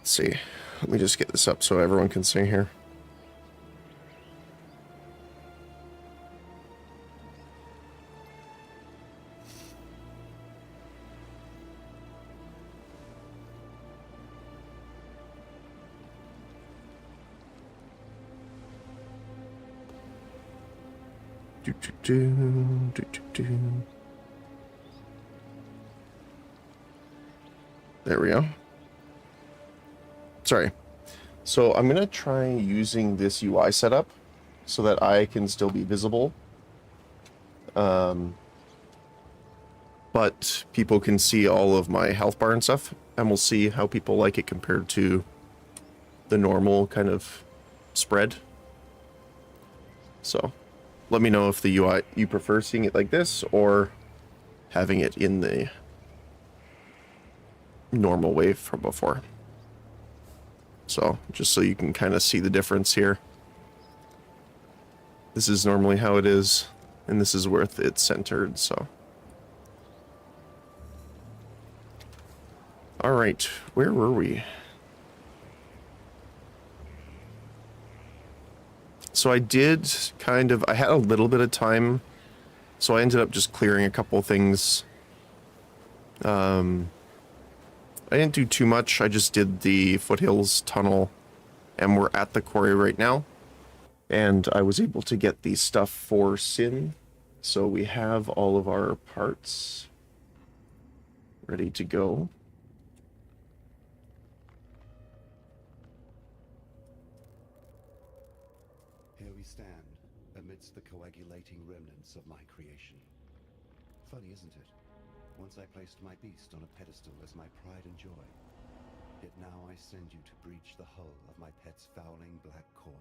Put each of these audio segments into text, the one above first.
let's see. Let me just get this up so everyone can see here. There we go. Sorry. So I'm going to try using this UI setup so that I can still be visible. But people can see all of my health bar and stuff, and we'll see how people like it compared to the normal kind of spread. So let me know if the UI, you prefer seeing it like this or having it in the normal way from before. So just so you can kind of see the difference here. This is normally how it is, and this is where it's centered, so. All right, where were we? So I did I had a little bit of time, so I ended up just clearing a couple things. I didn't do too much, I just did the Foothills Tunnel, and we're at the quarry right now. And I was able to get the stuff for Sin, so we have all of our parts ready to go. Here we stand, amidst the coagulating remnants of my creation. Funny, isn't it? Once I placed my beast on a pedestal as my pride and joy. Yet now I send you to breach the hull of my pet's fouling black core.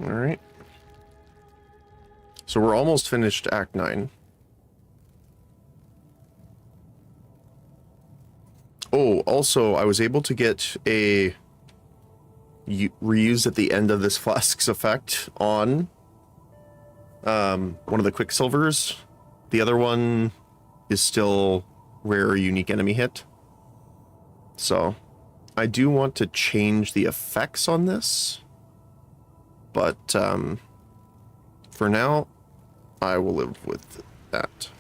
Alright. So we're almost finished Act 9. Oh, also, I was able to get a reused at the end of this Flask's effect on one of the Quicksilvers. The other one is still rare unique enemy hit. So I do want to change the effects on this. But for now, I will live with that.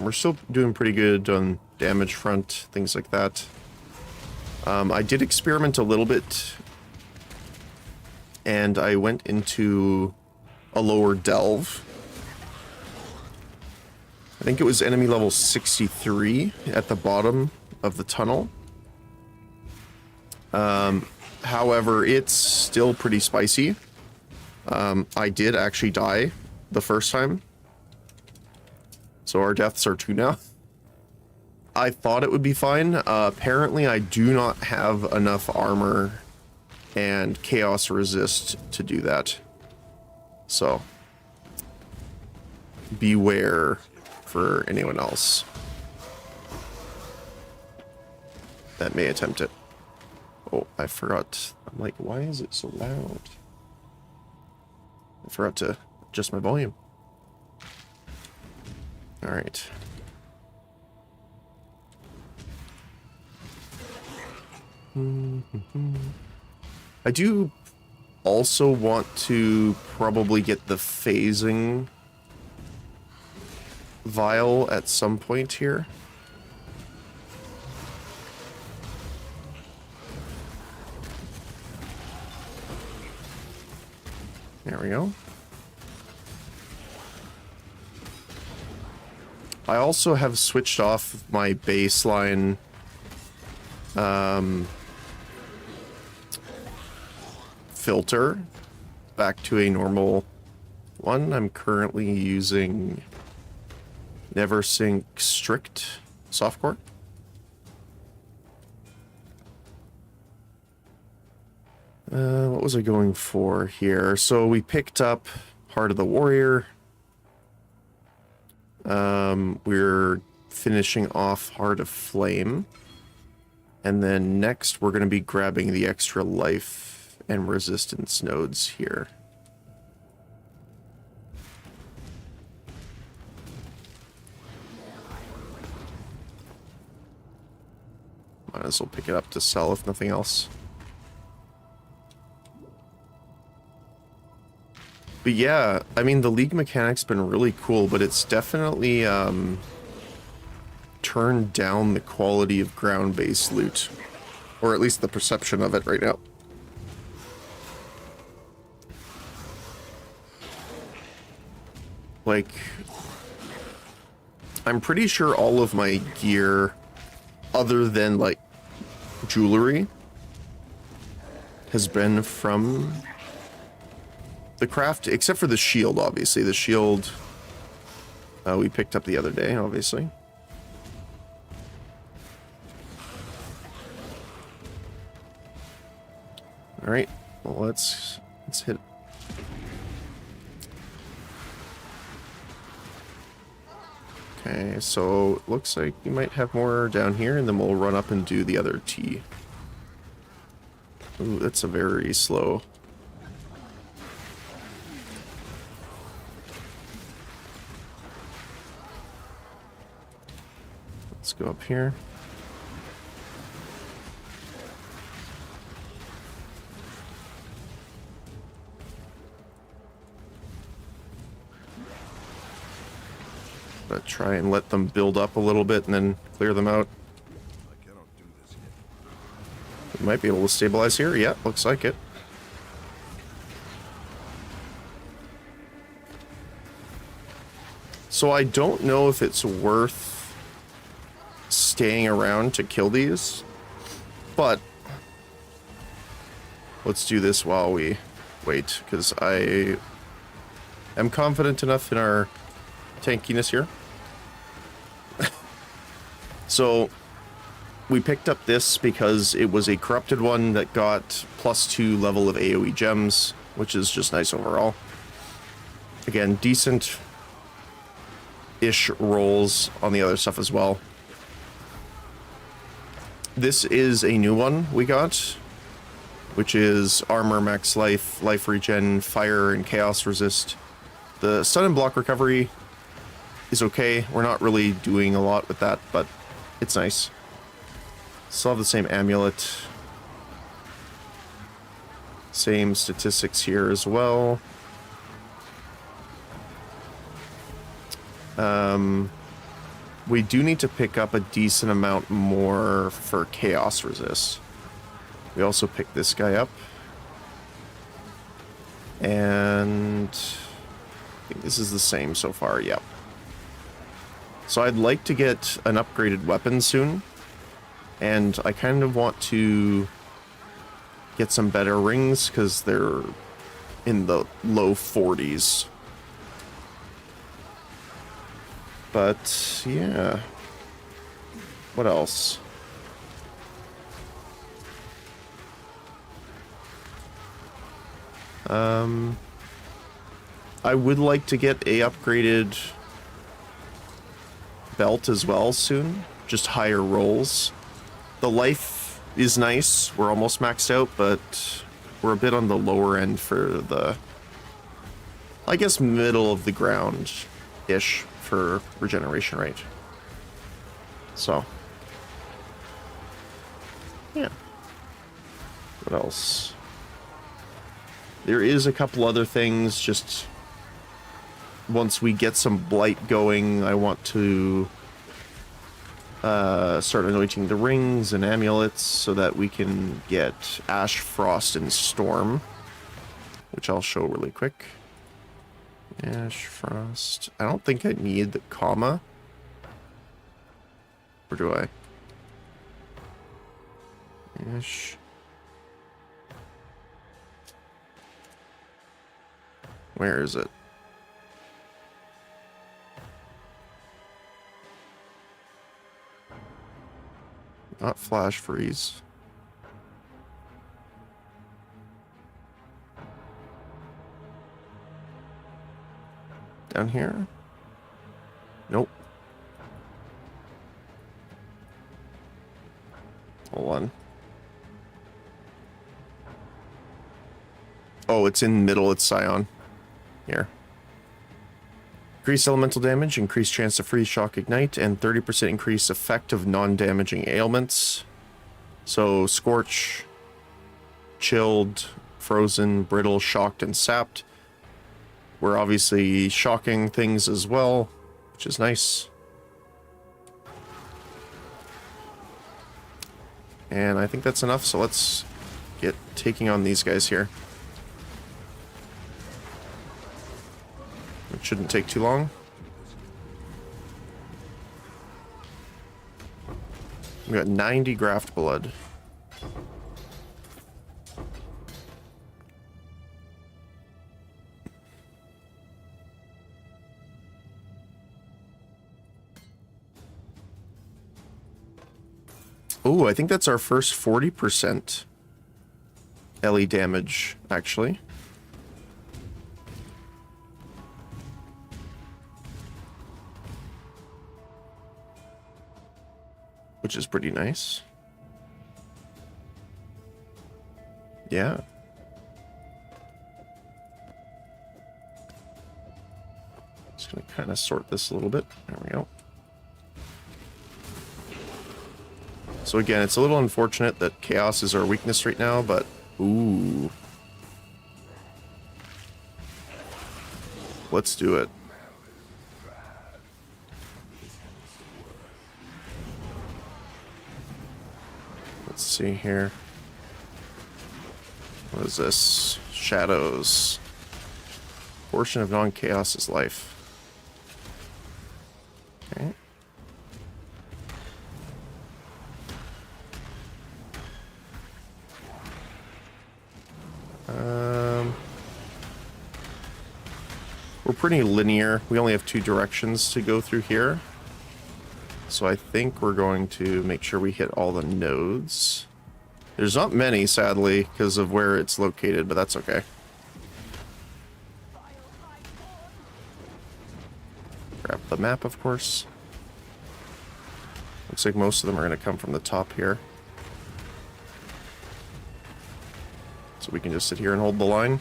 We're still doing pretty good on damage front, things like that. I did experiment a little bit, and I went into a lower delve. I think it was enemy level 63 at the bottom of the tunnel. However, it's still pretty spicy. I did actually die the first time. So our deaths are 2 now. I thought it would be fine. Apparently I do not have enough armor and chaos resist to do that. So beware for anyone else that may attempt it. Oh, I forgot. I'm like, why is it so loud? I forgot to adjust my volume. All right. I do also want to probably get the phasing vial at some point here. There we go. I also have switched off my baseline filter back to a normal one. I'm currently using NeverSync Strict softcore. What was I going for here? So we picked up Heart of the Warrior. We're finishing off Heart of Flame. And then next we're going to be grabbing the extra life and resistance nodes here. Might as well pick it up to sell if nothing else. But yeah, I mean, the League mechanic's been really cool, but it's definitely turned down the quality of ground-based loot. Or at least the perception of it right now. Like, I'm pretty sure all of my gear, other than, like, jewelry, has been from the craft, except for the shield, obviously. The shield we picked up the other day, obviously. All right, well, let's hit. Okay, so it looks like you might have more down here, and then we'll run up and do the other T. Ooh, that's a very slow. Let's go up here. But try and let them build up a little bit and then clear them out. I cannot do this yet. We might be able to stabilize here. Yeah, looks like it. So I don't know if it's worth staying around to kill these, but let's do this while we wait, because I am confident enough in our tankiness here. So we picked up this because it was a corrupted one that got +2 level of AoE gems, which is just nice overall. Again, decent-ish rolls on the other stuff as well. This is a new one we got, which is armor, max life, life regen, fire, and chaos resist. The stun and block recovery is okay. We're not really doing a lot with that, but it's nice. Still have the same amulet. Same statistics here as well. We do need to pick up a decent amount more for chaos resist. We also picked this guy up. And I think this is the same so far, yep. So I'd like to get an upgraded weapon soon. And I kind of want to get some better rings because they're in the low 40s. But yeah. What else? I would like to get a upgraded belt as well soon. Just higher rolls. The life is nice. We're almost maxed out, but we're a bit on the lower end for the, I guess, middle of the ground-ish for regeneration rate. So, yeah. What else? There is a couple other things, just once we get some blight going, I want to start anointing the rings and amulets so that we can get Ash, Frost, and Storm, which I'll show really quick. Ash, Frost. I don't think I need the comma. Or do I? Ash. Where is it? Not flash freeze. Down here? Nope. Hold on. Oh, it's in middle, it's Scion. Here. Increased elemental damage, increased chance to freeze, shock, ignite, and 30% increased effect of non-damaging ailments. So, Scorch, Chilled, Frozen, Brittle, Shocked, and Sapped. We're obviously shocking things as well, which is nice. And I think that's enough, so let's get taking on these guys here. It shouldn't take too long. We got 90 graft blood. Oh, I think that's our first 40% LE damage, actually. Which is pretty nice. Yeah. Just gonna kind of sort this a little bit. There we go. So again, it's a little unfortunate that chaos is our weakness right now, but ooh. Let's do it. Let's see here. What is this? Shadows. Portion of non-chaos is life. Okay. We're pretty linear. We only have 2 directions to go through here. So I think we're going to make sure we hit all the nodes. There's not many, sadly, because of where it's located, but that's okay. Grab the map, of course. Looks like most of them are going to come from the top here. So we can just sit here and hold the line.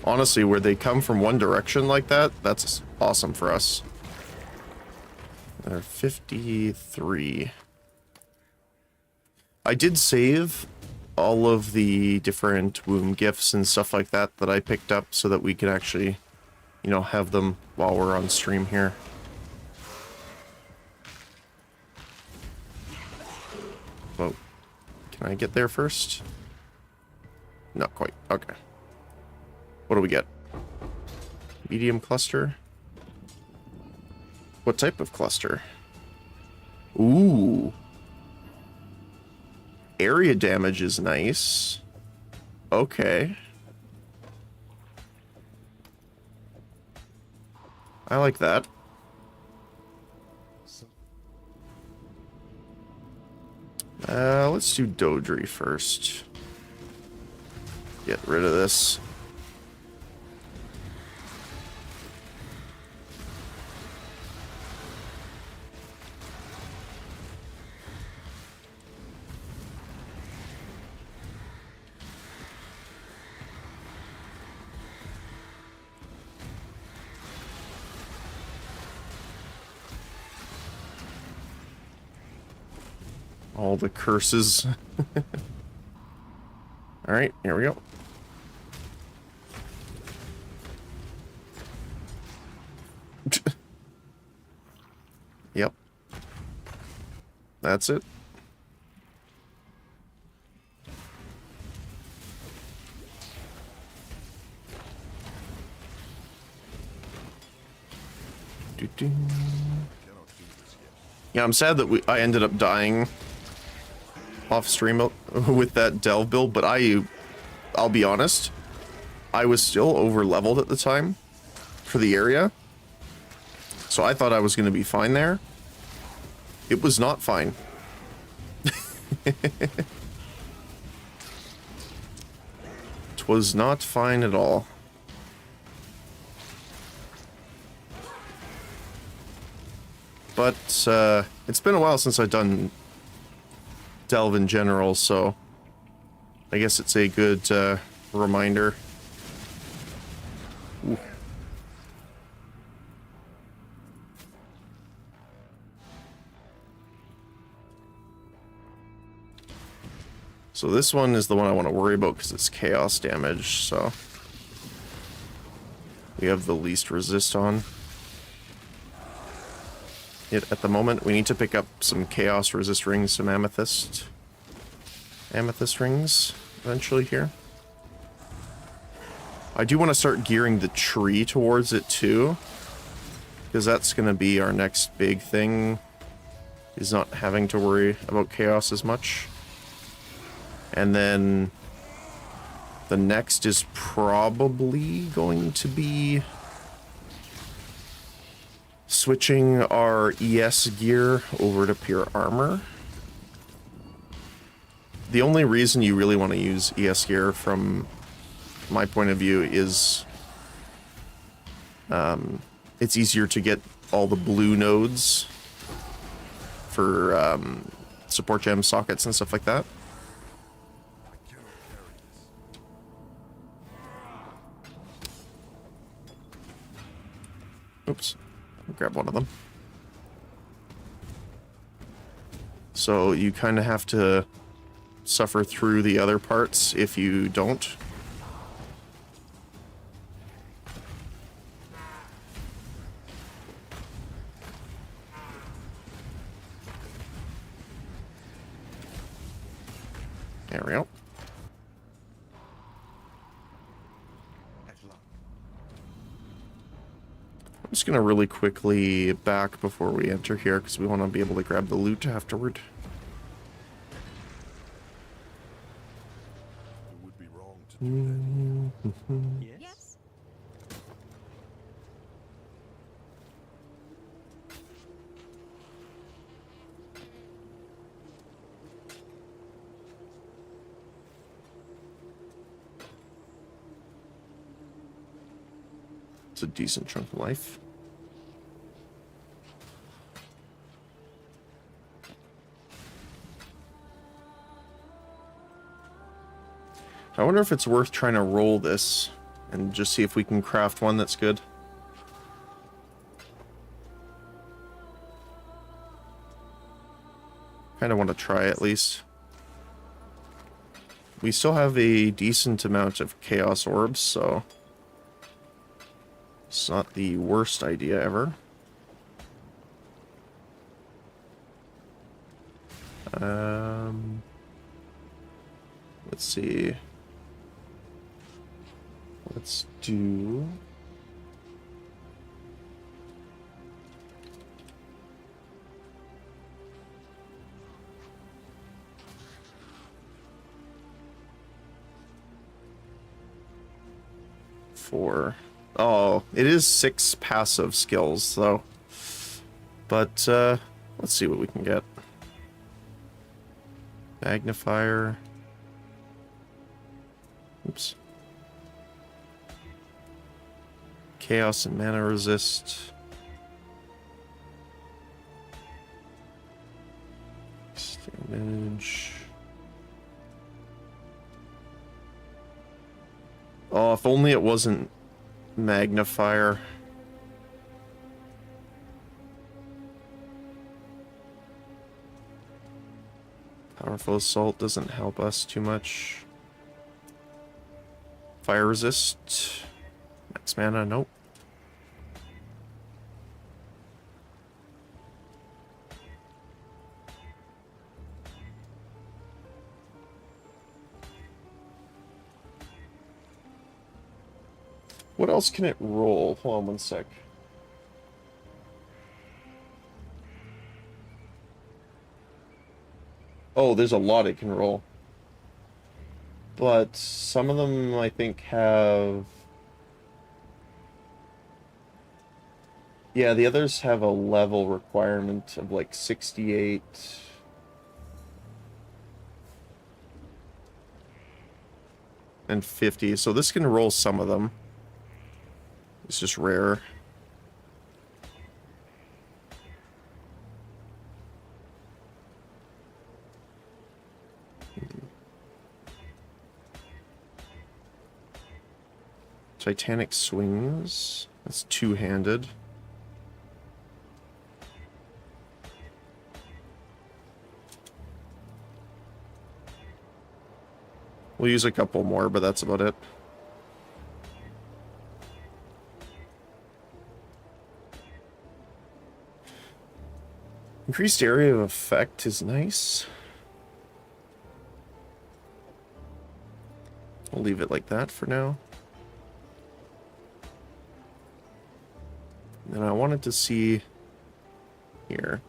Honestly, where they come from one direction like that, that's awesome for us. They're 53. I did save all of the different womb gifts and stuff like that that I picked up so that we could actually, you know, have them while we're on stream here. Whoa. Can I get there first? Not quite. Okay. What do we get? Medium cluster? What type of cluster? Ooh. Area damage is nice. Okay. I like that. Let's do Dodri first. Get rid of this. All the curses. Alright, here we go. Yep. That's it. Yeah, I'm sad that I ended up dying off stream with that delve build, but I'll be honest, I was still over leveled at the time for the area, so I thought I was going to be fine there. It was not fine. It was not fine at all. But it's been a while since I've done Delve in general, so I guess it's a good reminder. Ooh. So this one is the one I want to worry about because it's chaos damage, so we have the least resist on it at the moment. We need to pick up some chaos resist rings, some amethyst rings eventually here. I do want to start gearing the tree towards it too, because that's going to be our next big thing, is not having to worry about chaos as much. And then the next is probably going to be switching our ES gear over to pure armor. The only reason you really want to use ES gear from my point of view is it's easier to get all the blue nodes for support gem sockets and stuff like that. Oops, I'll grab one of them. So you kind of have to suffer through the other parts if you don't. There we go. I'm just gonna really quickly back before we enter here because we want to be able to grab the loot afterward. It would be wrong to do that. Yes. It's a decent chunk of life. I wonder if it's worth trying to roll this and just see if we can craft one that's good. Kind of want to try at least. We still have a decent amount of chaos orbs, so it's not the worst idea ever. Let's see. Let's do... four. Oh, it is 6 passive skills, though. But, let's see what we can get. Magnifier. Oops. Chaos and mana resist. Damage. Oh, if only it wasn't magnifier. Powerful assault doesn't help us too much. Fire resist. Max mana, nope. What else can it roll? Hold on one sec. Oh, there's a lot it can roll. But some of them, I think, have... Yeah, the others have a level requirement of like 68... and 50, so this can roll some of them. It's just rare. Titanic swings. That's two-handed. We'll use a couple more, but that's about it. Increased area of effect is nice. We'll leave it like that for now. And I wanted to see here.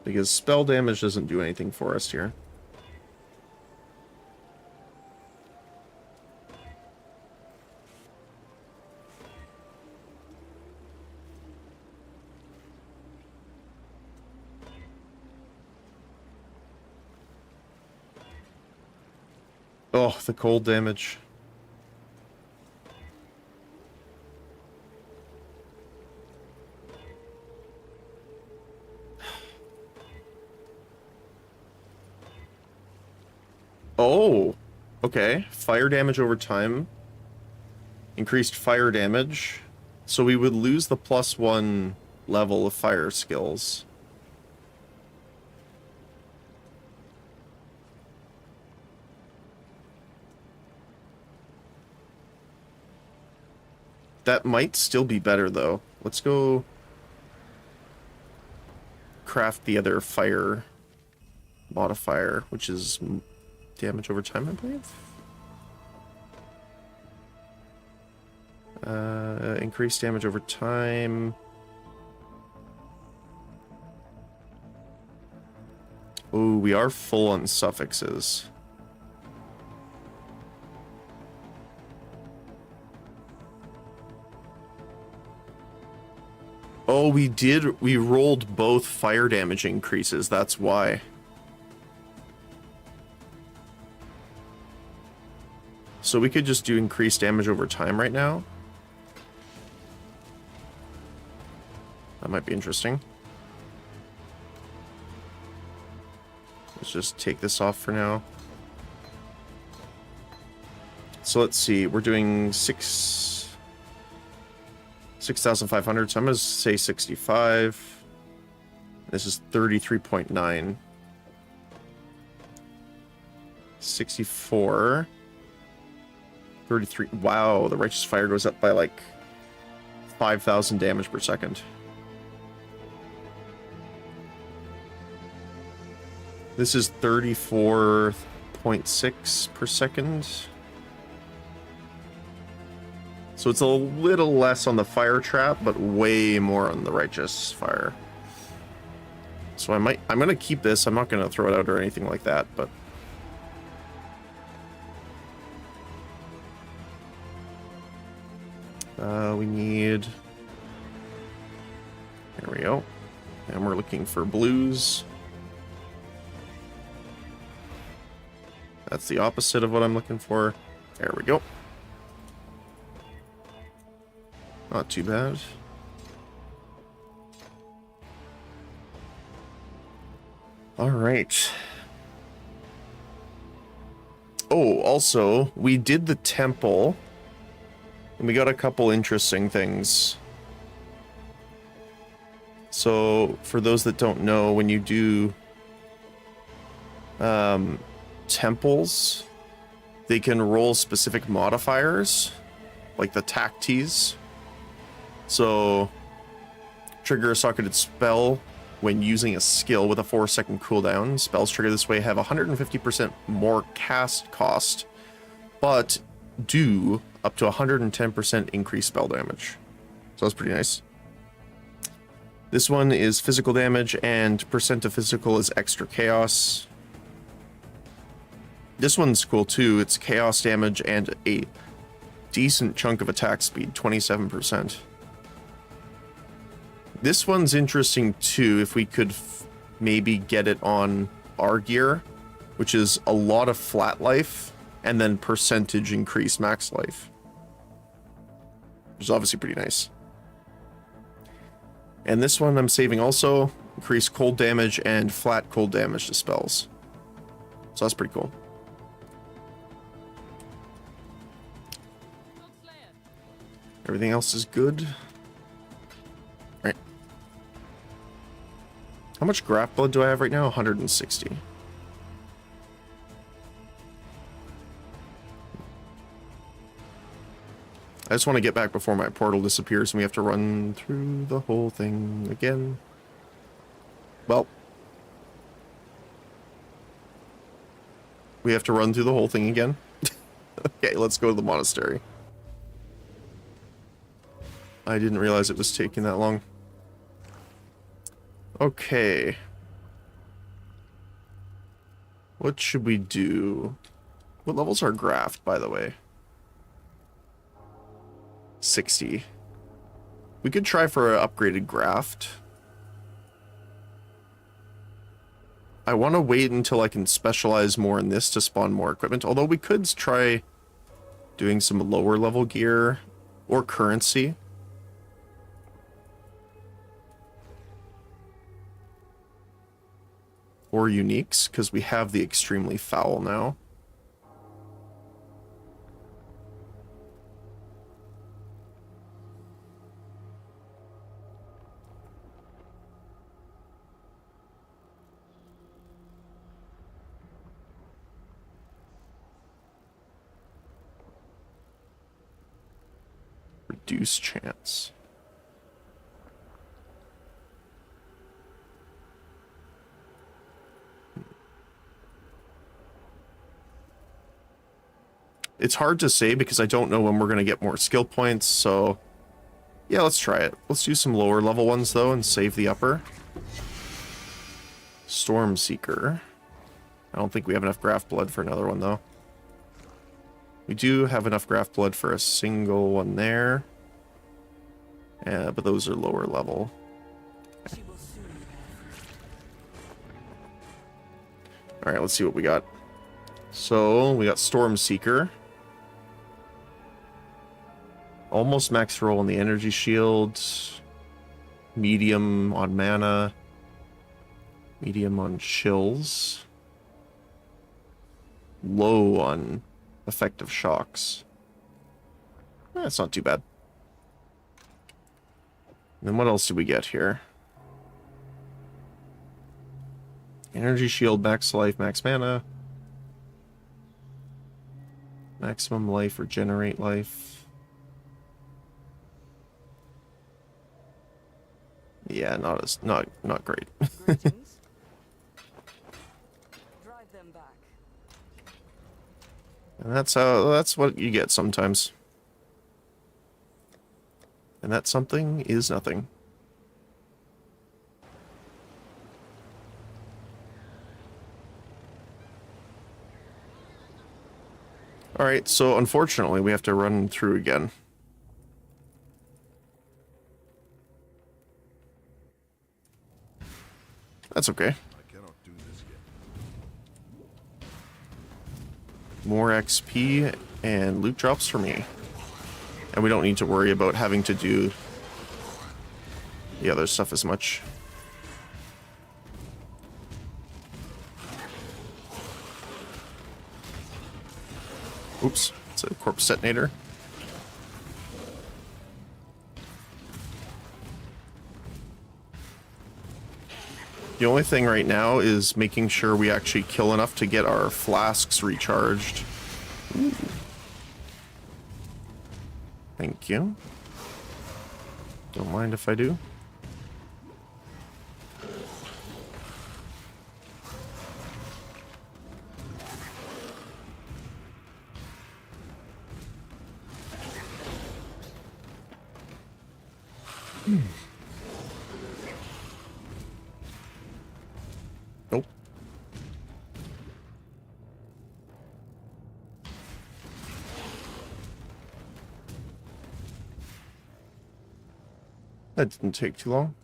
Because spell damage doesn't do anything for us here. Oh, the cold damage. Oh, okay. Fire damage over time. Increased fire damage. So we would lose the +1 level of fire skills. That might still be better, though. Let's go craft the other fire modifier, which is damage over time, I believe. Increased damage over time. Oh, we are full on suffixes. Oh, we rolled both fire damage increases, that's why. So we could just do increased damage over time right now. That might be interesting. Let's just take this off for now. So let's see, we're doing 6,500, so I'm going to say 65. This is 33.9. 64. 33. Wow, the Righteous Fire goes up by like 5,000 damage per second. This is 34.6 per second. So it's a little less on the fire trap, but way more on the Righteous Fire. So I'm gonna keep this. I'm not gonna throw it out or anything like that, but we need, there we go. And we're looking for blues. That's the opposite of what I'm looking for. There we go. Not too bad. All right. Oh, also, we did the temple, and we got a couple interesting things. So, for those that don't know, when you do temples, they can roll specific modifiers, like the tacties. So, trigger a socketed spell when using a skill with a 4-second cooldown. Spells triggered this way have 150% more cast cost, but do up to 110% increased spell damage. So that's pretty nice. This one is physical damage, and percent of physical is extra chaos. This one's cool too. It's chaos damage and a decent chunk of attack speed, 27%. This one's interesting too, if we could maybe get it on our gear, which is a lot of flat life and then percentage increase max life, which is obviously pretty nice. And this one I'm saving also, increase cold damage and flat cold damage to spells. So that's pretty cool. Everything else is good. Right. How much graph blood do I have right now? 160. I just want to get back before my portal disappears and we have to run through the whole thing again. Well, we have to run through the whole thing again. Okay, let's go to the monastery. I didn't realize it was taking that long. Okay. What should we do? What levels are graphed, by the way? 60. We could try for an upgraded graft. I want to wait until I can specialize more in this to spawn more equipment. Although we could try doing some lower level gear or currency. Or uniques, because we have the extremely foul now. Reduce chance. It's hard to say because I don't know when we're going to get more skill points, so yeah, let's try it. Let's do some lower level ones though and save the upper. Storm Seeker. I don't think we have enough graft blood for another one though. We do have enough graft blood for a single one there. Yeah, but those are lower level. Okay. Alright, let's see what we got. So, we got Storm Seeker. Almost max roll on the energy shield. Medium on mana. Medium on chills. Low on effective shocks. That's not too bad. And then what else do we get here? Energy shield, max life, max mana. Maximum life, regenerate life. Yeah, not great. Greetings. Drive them back. And that's what you get sometimes. And that something is nothing. Alright, so unfortunately we have to run through again. That's okay. I cannot do this yet. More XP and loot drops for me. And we don't need to worry about having to do the other stuff as much. Oops, it's a corpse detonator. The only thing right now is making sure we actually kill enough to get our flasks recharged. Ooh. Thank you. Don't mind if I do. Nope. That didn't take too long.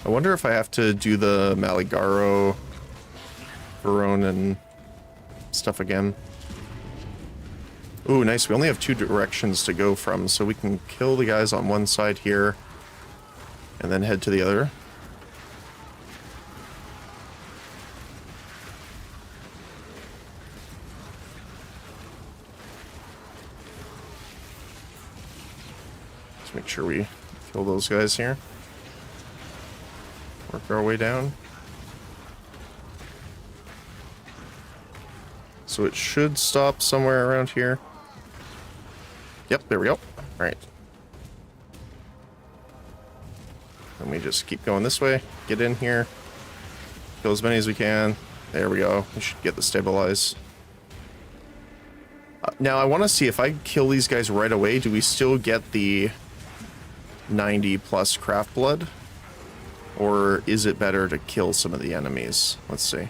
I wonder if I have to do the Maligaro, Verone, and stuff again. Ooh, nice. We only have 2 directions to go from, so we can kill the guys on one side here and then head to the other. Let's make sure we kill those guys here. Work our way down. So it should stop somewhere around here. Yep, there we go. Alright. Let me just keep going this way. Get in here. Kill as many as we can. There we go. We should get the stabilize. Now I want to see if I kill these guys right away, do we still get the 90 plus craft blood? Or is it better to kill some of the enemies? Let's see.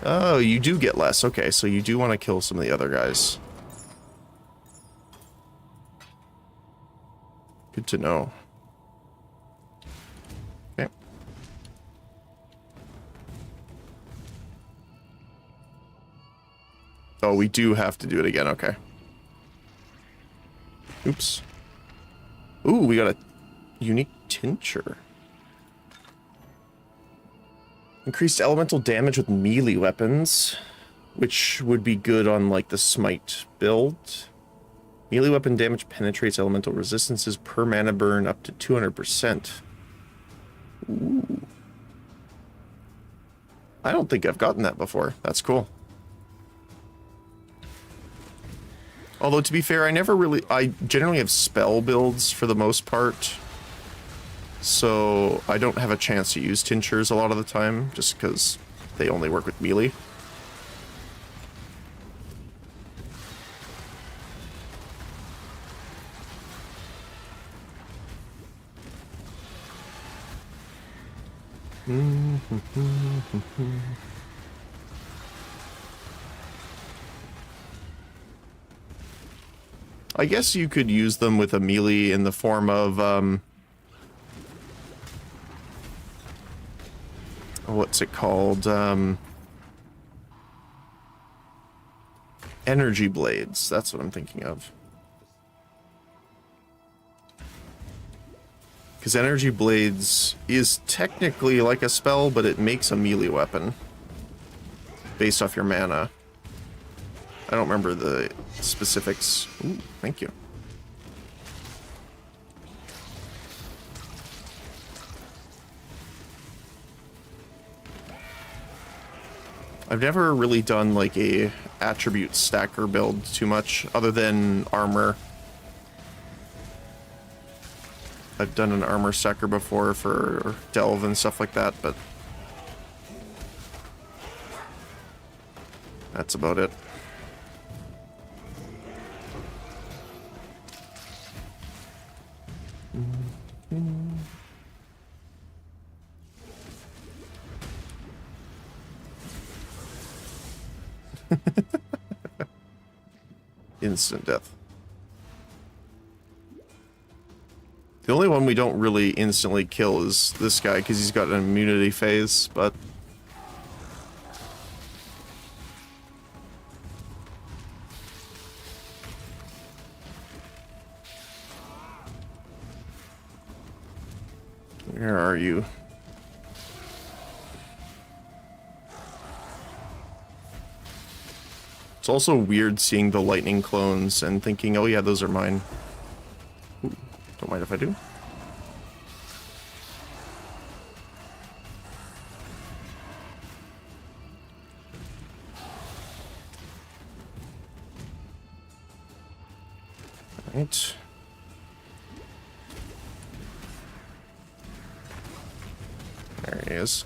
Oh, you do get less. Okay, so you do want to kill some of the other guys. Good to know. Okay. Oh, we do have to do it again. Okay. Oops. Ooh, we got a unique tincture. Increased elemental damage with melee weapons, which would be good on, like, the smite build. Melee weapon damage penetrates elemental resistances per mana burn up to 200%. Ooh. I don't think I've gotten that before. That's cool. Although, to be fair, I generally have spell builds for the most part. So, I don't have a chance to use tinctures a lot of the time, just because they only work with melee. I guess you could use them with a melee in the form of, what's it called? Energy blades. That's what I'm thinking of. Because energy blades is technically like a spell, but it makes a melee weapon based off your mana. I don't remember the specifics. Ooh, thank you. I've never really done like a attribute stacker build too much, other than armor. I've done an armor stacker before for delve and stuff like that, but that's about it. Instant death. The only one we don't really instantly kill is this guy, because he's got an immunity phase, but... Where are you? It's also weird seeing the lightning clones and thinking, oh yeah, those are mine. Ooh, don't mind if I do. Right. There he is.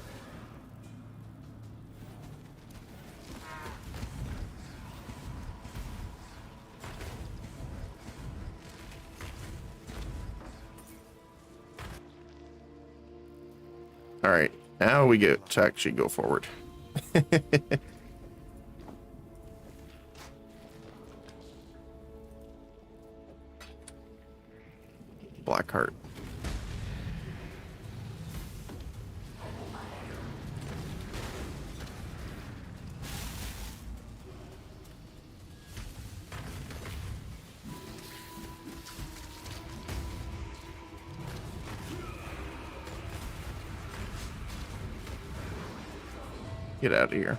Alright, now we get to actually go forward. Blackheart. Get out of here.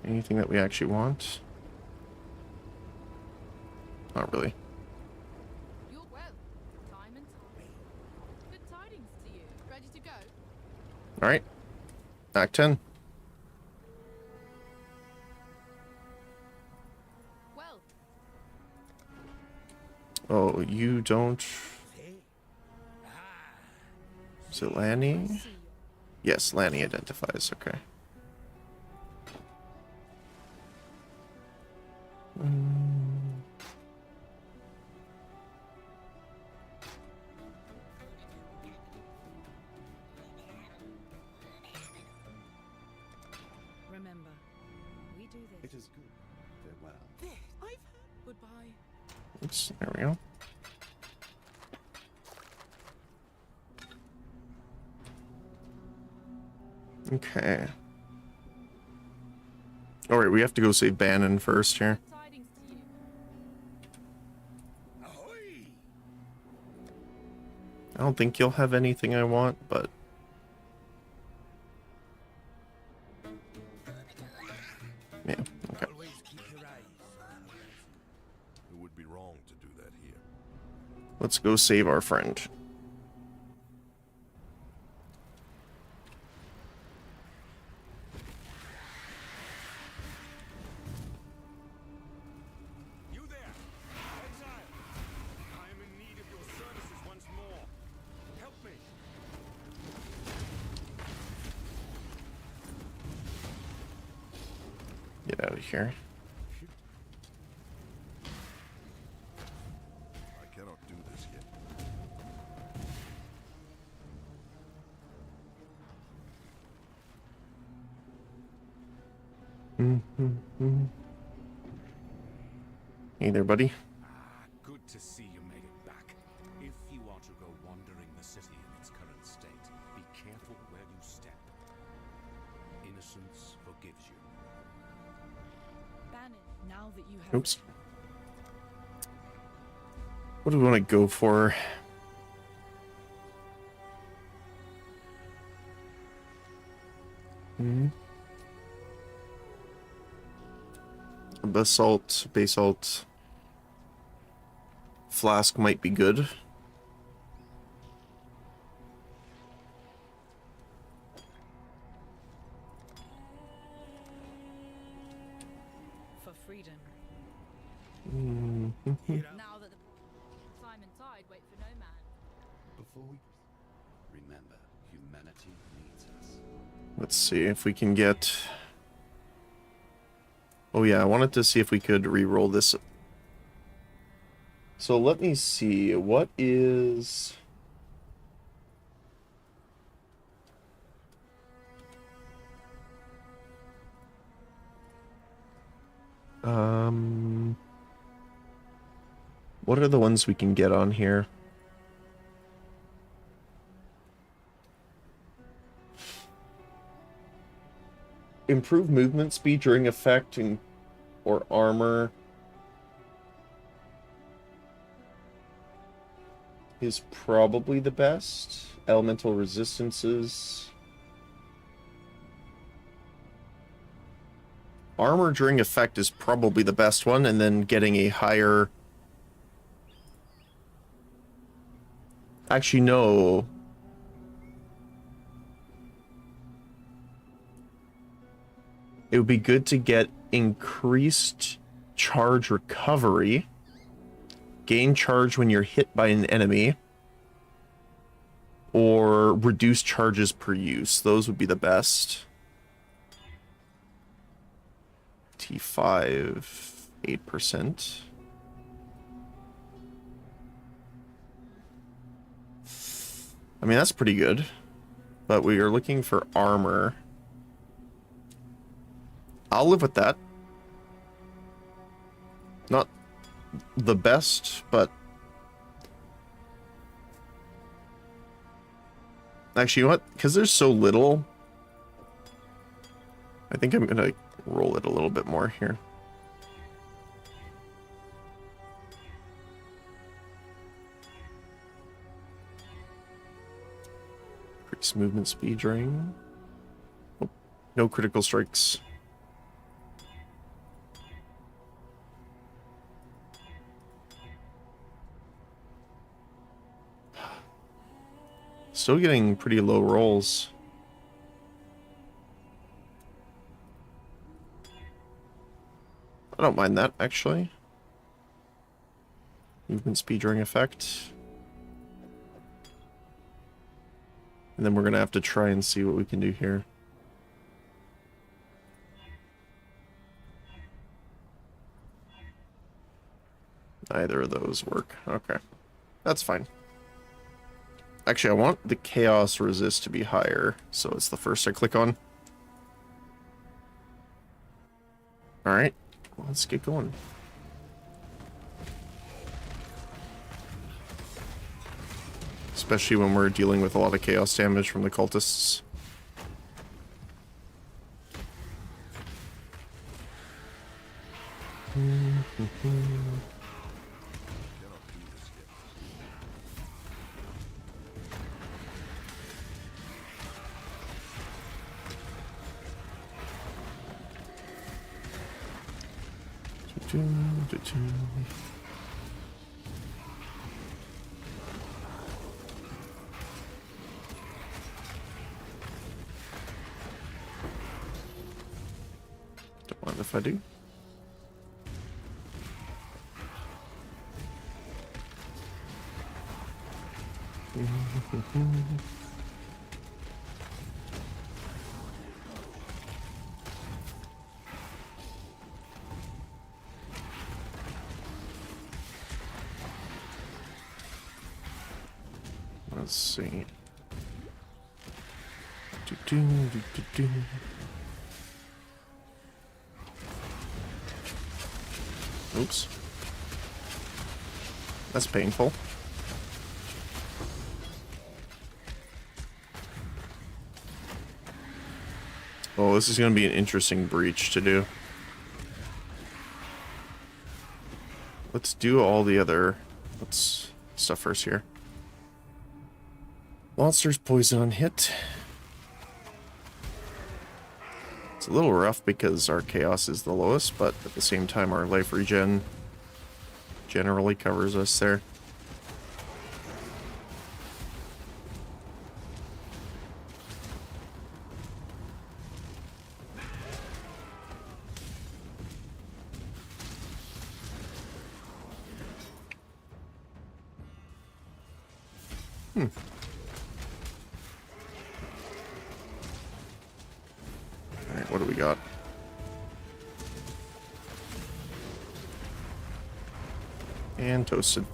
Anything that we actually want? Not really. You're well. Time and time. Good tidings to you. Ready to go? Alright. Act 10. Well, Oh, you don't... Is it Lanny? see you. Yes, Lanny identifies. Okay. Remember, we do It this. is good. Farewell. I've heard. Goodbye. Oops, there we go. Okay. Alright, we have to go save Bannon first here. Good tidings to you. Ahoy! I don't think you'll have anything I want, but... Yeah, okay. Always keep your eyes. It would be wrong to do that here. Let's go save our friend. You there! Exile! I am in need of your services once more. Help me! Get out of here. I cannot do this yet. Hey there, buddy. Ah, good to see you made it back. If you are to go wandering the city in its current state, be careful where you step. Innocence forgives you. Bannon, now that you have. Oops. What do we want to go for? Basalt, basalt. Flask might be good. For freedom. Mhm. Now that the time and tide wait for no man. Before we remember, humanity needs us. Let's see if we can get... Oh yeah, I wanted to see if we could re-roll this. So let me see, what is... What are the ones we can get on here? Improve movement speed during effect and or armor is probably the best. Elemental resistances. Armor during effect is probably the best one, and then getting a higher... Actually, no. It would be good to get increased charge recovery, gain charge when you're hit by an enemy, or reduce charges per use. Those would be the best. T5, 8%. I mean, that's pretty good. But we are looking for armor. I'll live with that. Not the best, but... Actually, you know what? Because there's so little, I think I'm going to roll it a little bit more here. Increase movement speed during... Oh, no critical strikes. Still getting pretty low rolls. I don't mind that, actually. Movement speed during effect. And then we're going to have to try and see what we can do here. Neither of those work. Okay. That's fine. Actually, I want the chaos resist to be higher, so it's the first I click on. Alright, let's get going. Especially when we're dealing with a lot of chaos damage from the cultists. Don't mind if I do. Let's see. Oops. That's painful. Oh, this is going to be an interesting breach to do. Let's do all the other stuff first here. Monsters poison on hit. It's a little rough because our chaos is the lowest, but at the same time our life regen generally covers us there. Alright, what do we got? And toasted.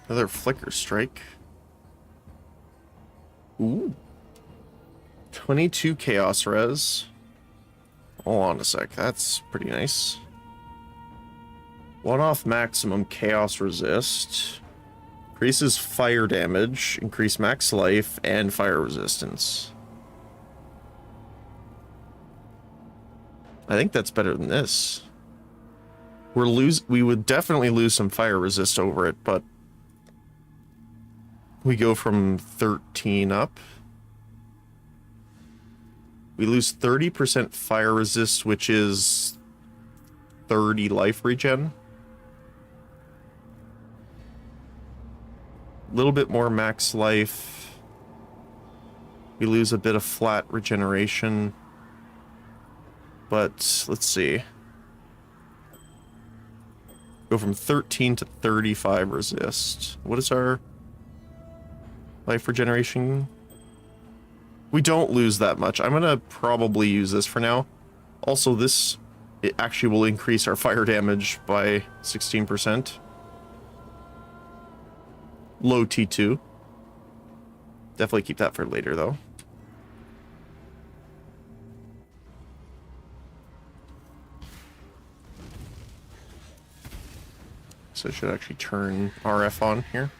Another flicker strike. Ooh. 22 chaos res. Hold on a sec, that's pretty nice. One-off maximum chaos resist. Increases fire damage, increase max life, and fire resistance. I think that's better than this. We would definitely lose some fire resist over it, but we go from 13 up. We lose 30% fire resist, which is 30 life regen. A little bit more max life. We lose a bit of flat regeneration. But let's see. Go from 13 to 35 resist. What is our life regeneration? We don't lose that much. I'm gonna probably use this for now. Also, it actually will increase our fire damage by 16%. Low T2. Definitely keep that for later, though. So I should actually turn RF on here.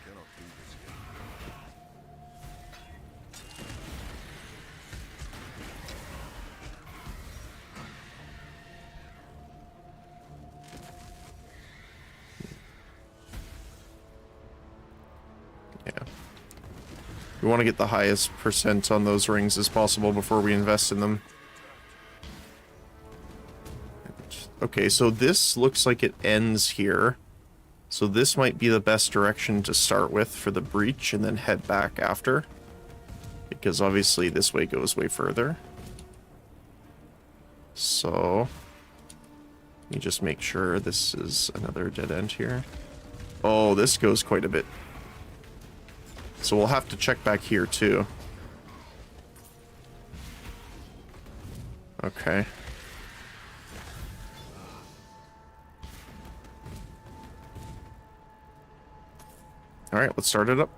Yeah. We want to get the highest percent on those rings as possible before we invest in them. Okay, so this looks like it ends here. So this might be the best direction to start with for the breach and then head back after. Because obviously this way goes way further. So let me just make sure this is another dead end here. Oh, this goes quite a bit. So we'll have to check back here too. Okay. All right, let's start it up.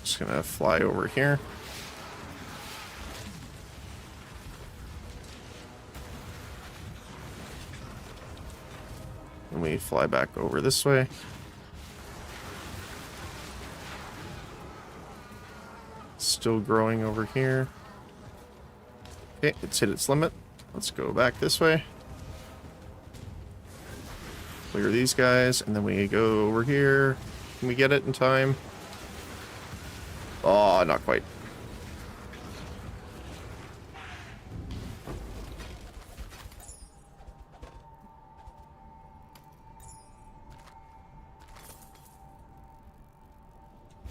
Just gonna fly over here. And we fly back over this way. Still growing over here. Okay, it's hit its limit. Let's go back this way. Clear these guys, and then we go over here. Can we get it in time? Oh, not quite.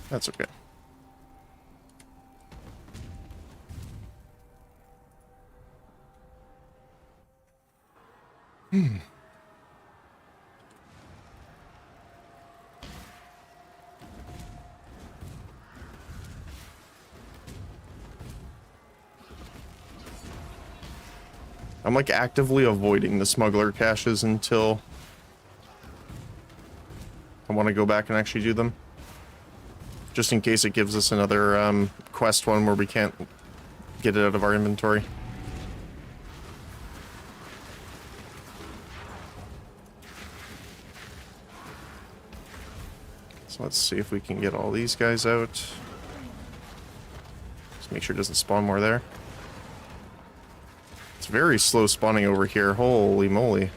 That's okay. I'm like actively avoiding the smuggler caches until I want to go back and actually do them. Just in case it gives us another quest one where we can't get it out of our inventory. So let's see if we can get all these guys out. Just make sure it doesn't spawn more there. It's very slow spawning over here. Holy moly.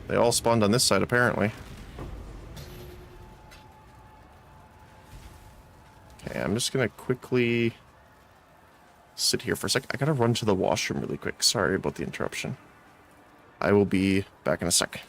They all spawned on this side, apparently. Okay, I'm just gonna quickly sit here for a sec. I gotta run to the washroom really quick. Sorry about the interruption. I will be back in a sec.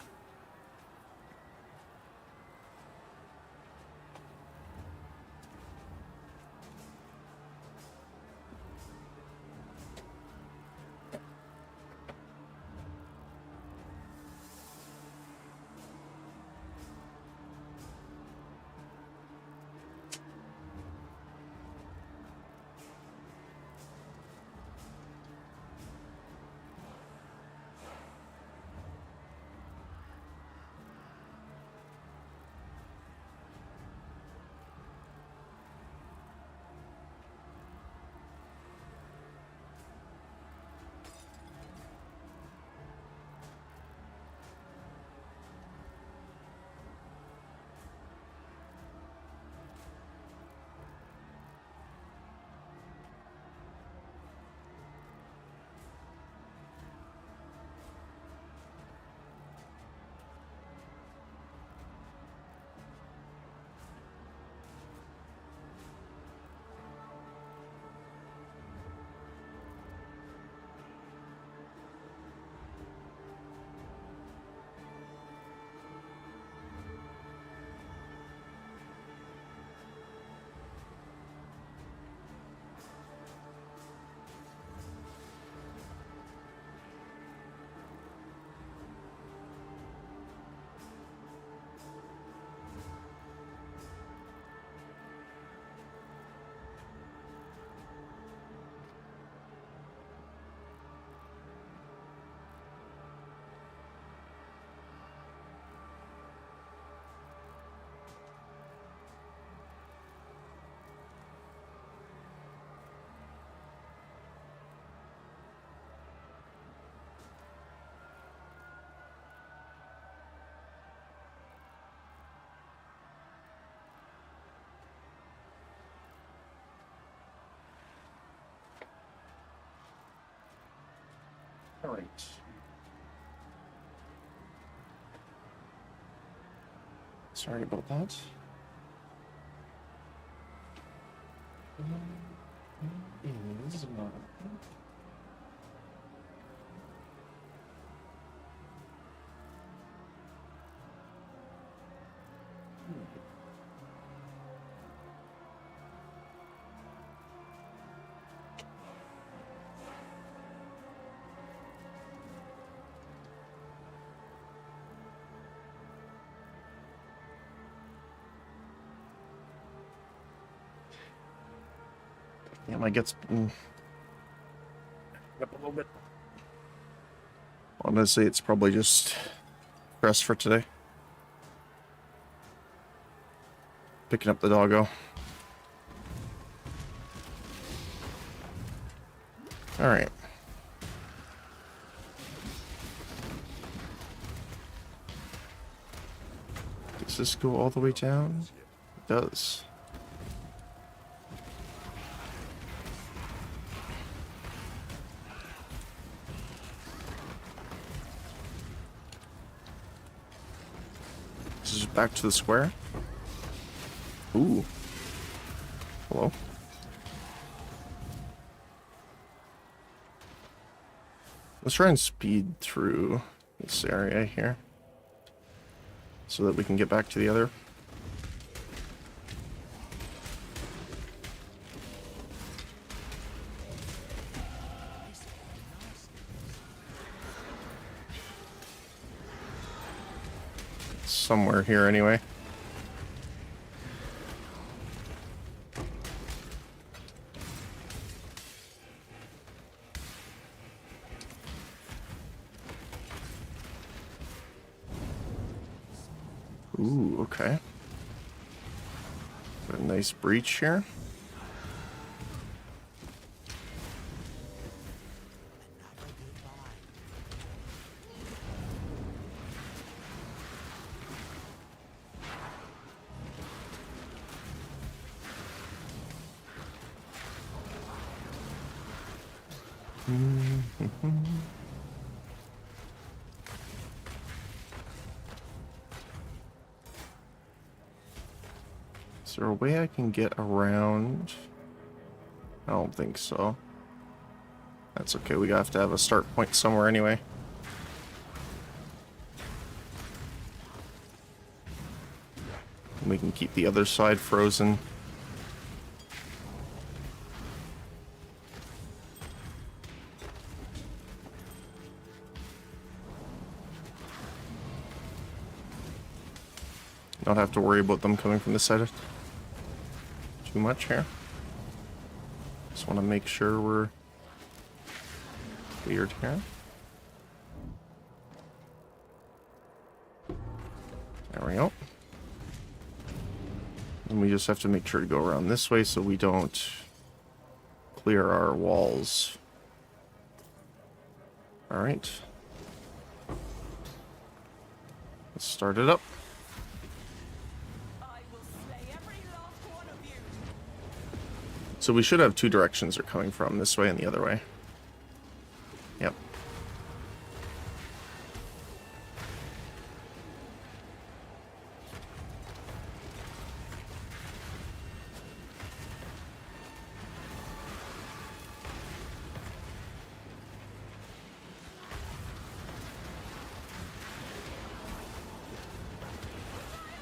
All right. Sorry about that. Yeah, my gets up a little bit. Honestly, it's probably just stress for today. Picking up the doggo. All right. Does this go all the way down? It does. This is back to the square. Ooh. Hello. Let's try and speed through this area here so that we can get back to the other. Somewhere here anyway. Ooh, okay. Got a nice breach here. Is there a way I can get around? I don't think so. That's okay, we have to have a start point somewhere anyway. And we can keep the other side frozen. Not have to worry about them coming from this side too much here. Just want to make sure we're cleared here. There we go. And we just have to make sure to go around this way so we don't clear our walls. All right. Let's start it up. So we should have two directions they're coming from, this way and the other way. Yep.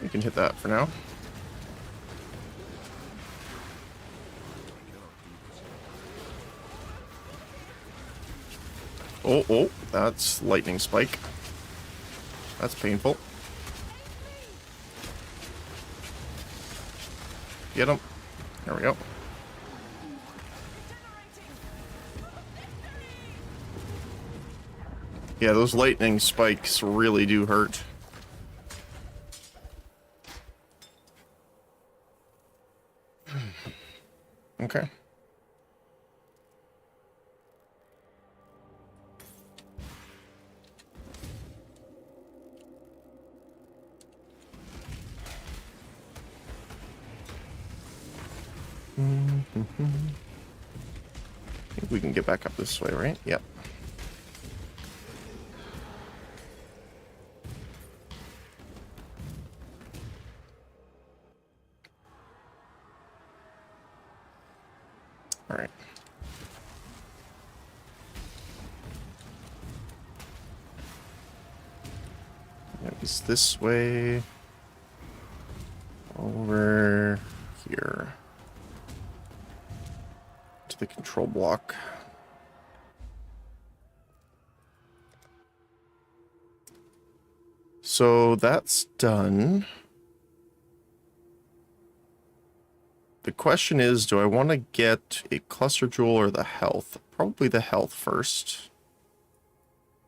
We can hit that for now. Oh, that's lightning spike. That's painful. Get him. There we go. Yeah, those lightning spikes really do hurt. Okay. I think we can get back up this way, right? Yep. All right. It's this way. Over here. To the control block. So that's done. The question is, do I want to get a cluster jewel or the health? Probably the health first.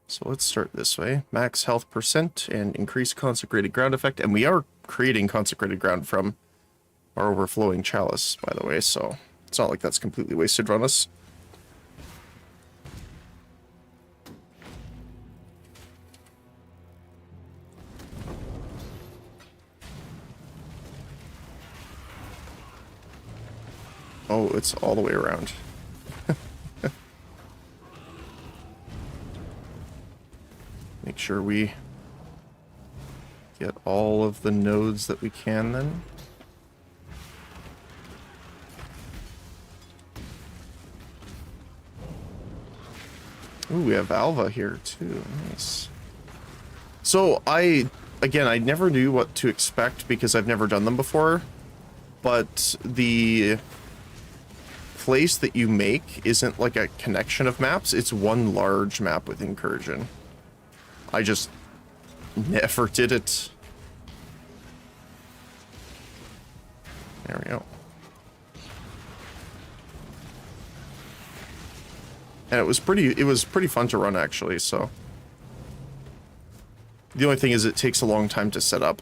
So let's start this way. Max health percent and increase consecrated ground effect. And we are creating consecrated ground from our overflowing chalice, by the way, so it's not like that's completely wasted on us. Oh, it's all the way around. Make sure we get all of the nodes that we can then. Ooh, we have Alva here too. Nice. So I never knew what to expect because I've never done them before, but the place that you make isn't like a connection of maps, it's one large map with Incursion. I just never did it. There we go. And it was pretty fun to run actually, so. The only thing is it takes a long time to set up.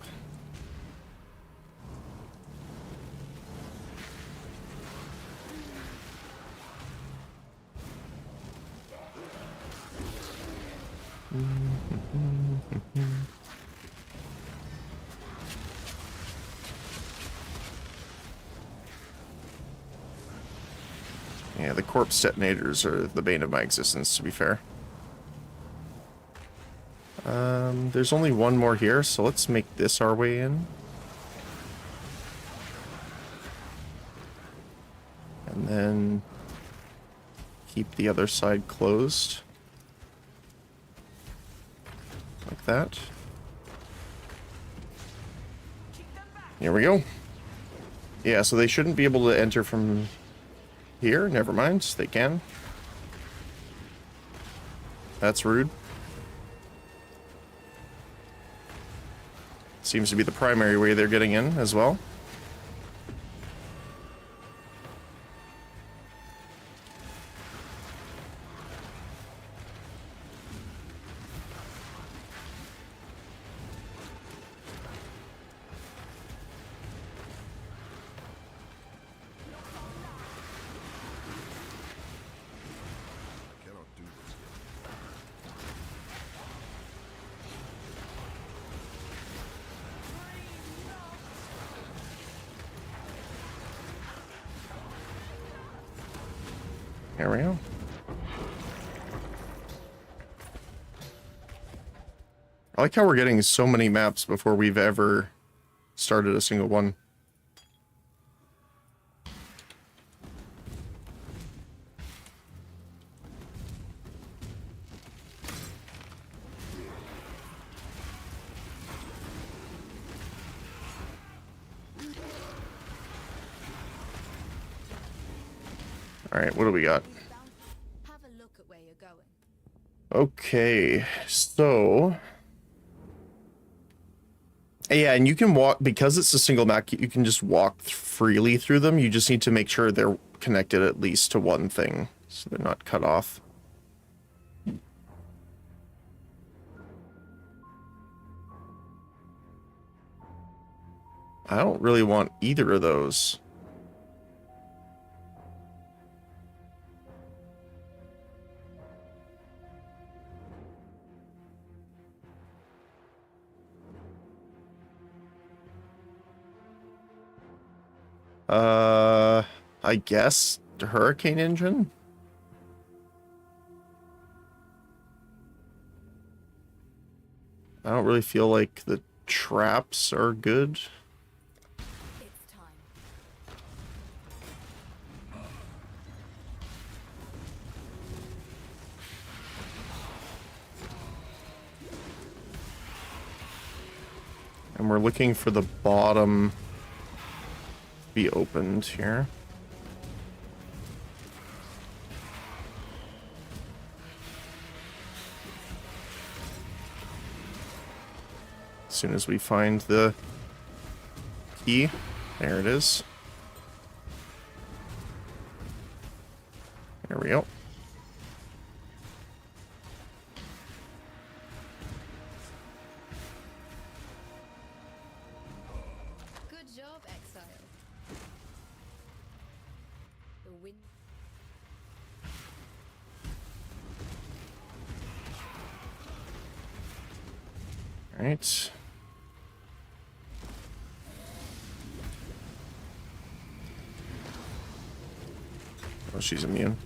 Yeah, the corpse detonators are the bane of my existence, to be fair. There's only one more here, so let's make this our way in. And then keep the other side closed. Like that. Here we go. Yeah, so they shouldn't be able to enter from here. Never mind, they can. That's rude. Seems to be the primary way they're getting in as well. There we go. I like how we're getting so many maps before we've ever started a single one. All right, what do we got? Have a look at where you're going. Okay, so yeah, and you can walk because it's a single map. You can just walk freely through them. You just need to make sure they're connected at least to one thing, so they're not cut off. I don't really want either of those. I guess the Hurricane Engine? I don't really feel like the traps are good. It's time. And we're looking for the bottom to be opened here. As soon as we find the key, there it is. There we go. Good job, Exile. The wind. All right. Oh, she's immune.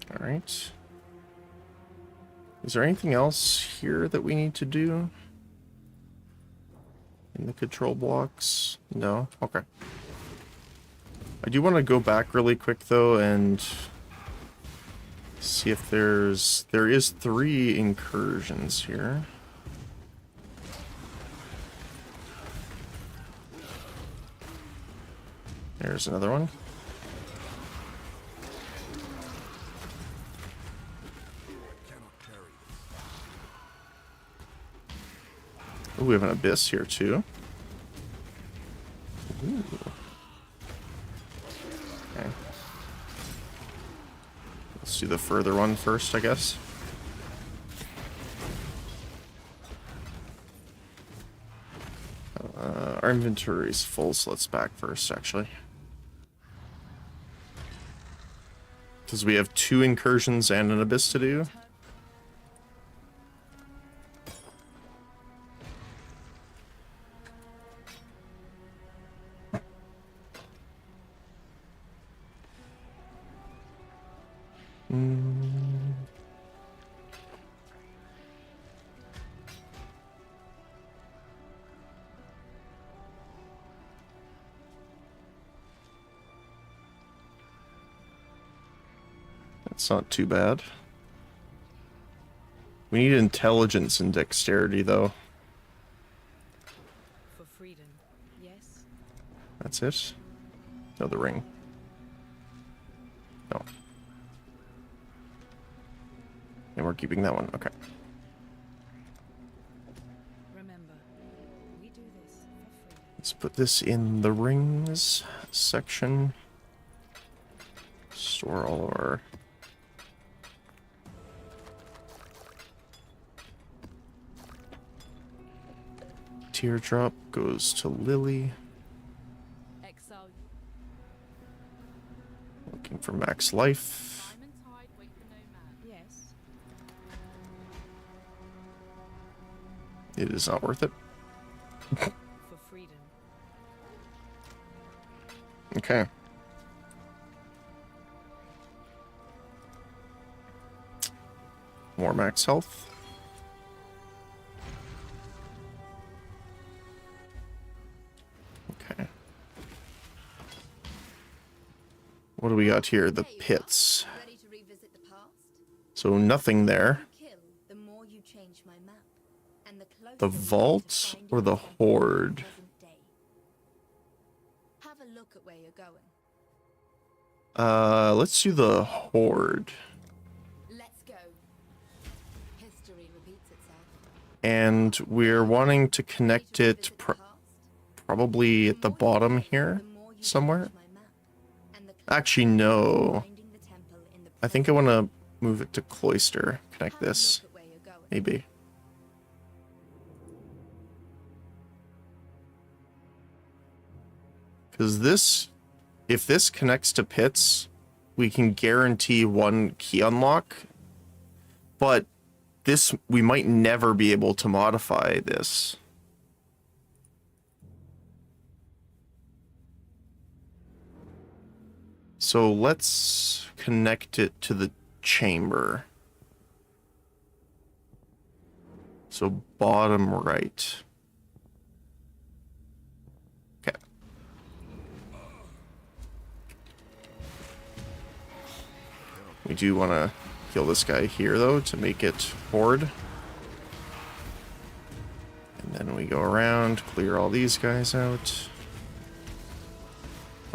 All right. Is there anything else here that we need to do in the control blocks? No? Okay. I do want to go back really quick though and see if there is 3 incursions here. There's another one. Ooh, we have an abyss here too. Ooh. Okay. Let's do the further one first, I guess. Our inventory is full, so let's back first, actually. Because we have 2 incursions and an abyss to do. That's not too bad. We need intelligence and dexterity, though. For freedom, yes? That's it? No, the ring. No. And we're keeping that one. Okay. Remember, we do this for free. Let's put this in the rings section. Store all our... Teardrop goes to Lily. Exile. Looking for max life. Time and tide wait for no man. Yes. It is not worth it. For freedom. Okay. More max health. Okay. What do we got here? The pits. Ready to revisit the past? So nothing there. Kill, the more you change my map, and the closer The we get to vault finding or the the temple in horde? present day. Have a look at where you're going. Let's do the horde. Let's go. History repeats itself. And we're wanting to connect Ready to it revisit the past? probably at the bottom here The more you somewhere. change my map, and the closer Actually, we get to no. finding the temple in the I think I present want to move it to cloister. Connect Have a this. look at where you're going. Maybe. Because this, if this connects to pits, we can guarantee one key unlock. But this, we might never be able to modify this. So let's connect it to the chamber. So bottom right. Okay. We do want to kill this guy here, though, to make it horde. And then we go around, clear all these guys out.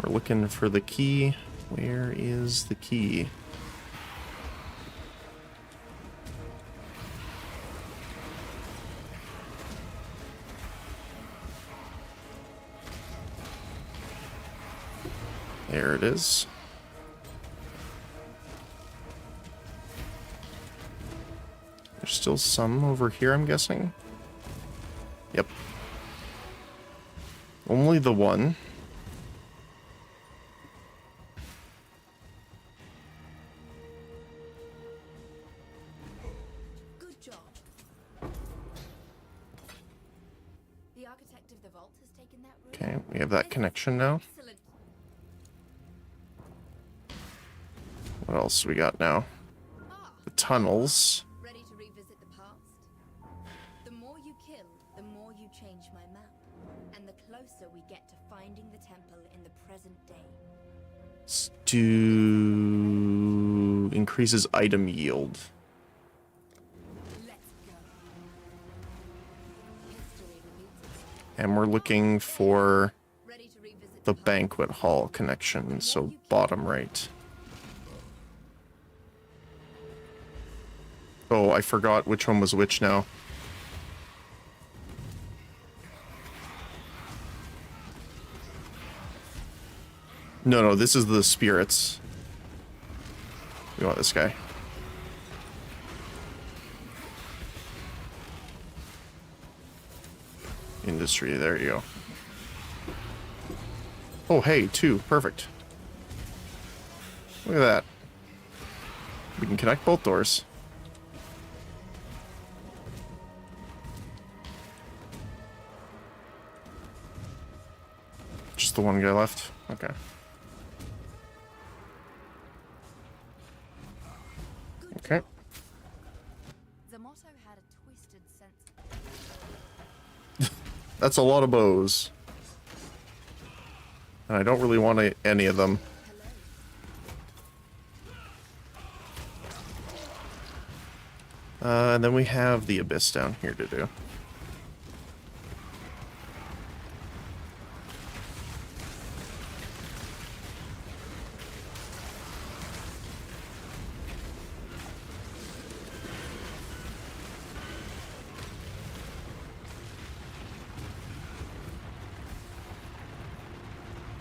We're looking for the key. Where is the key? There it is. There's still some over here, I'm guessing. Yep. Only the one. Good job. The architect of the vault has taken that room. Okay, we have that connection now. Excellent. What else we got now? Ah, The tunnels. ready to revisit the past? The more you kill, the more you change my map. And the closer we get to finding the temple in the present day. Increases item yield. Let's go. History repeats itself. And we're looking for Ready to revisit the past? banquet hall connection, so bottom right. Oh, I forgot which one was which now. No, this is the spirits. We want this guy. Industry, there you go. Oh, hey, 2, perfect. Look at that. We can connect both doors. Just the one guy left? Okay. Okay. The motto had a twisted sense. That's a lot of bows. And I don't really want any of them. And then we have the abyss down here to do.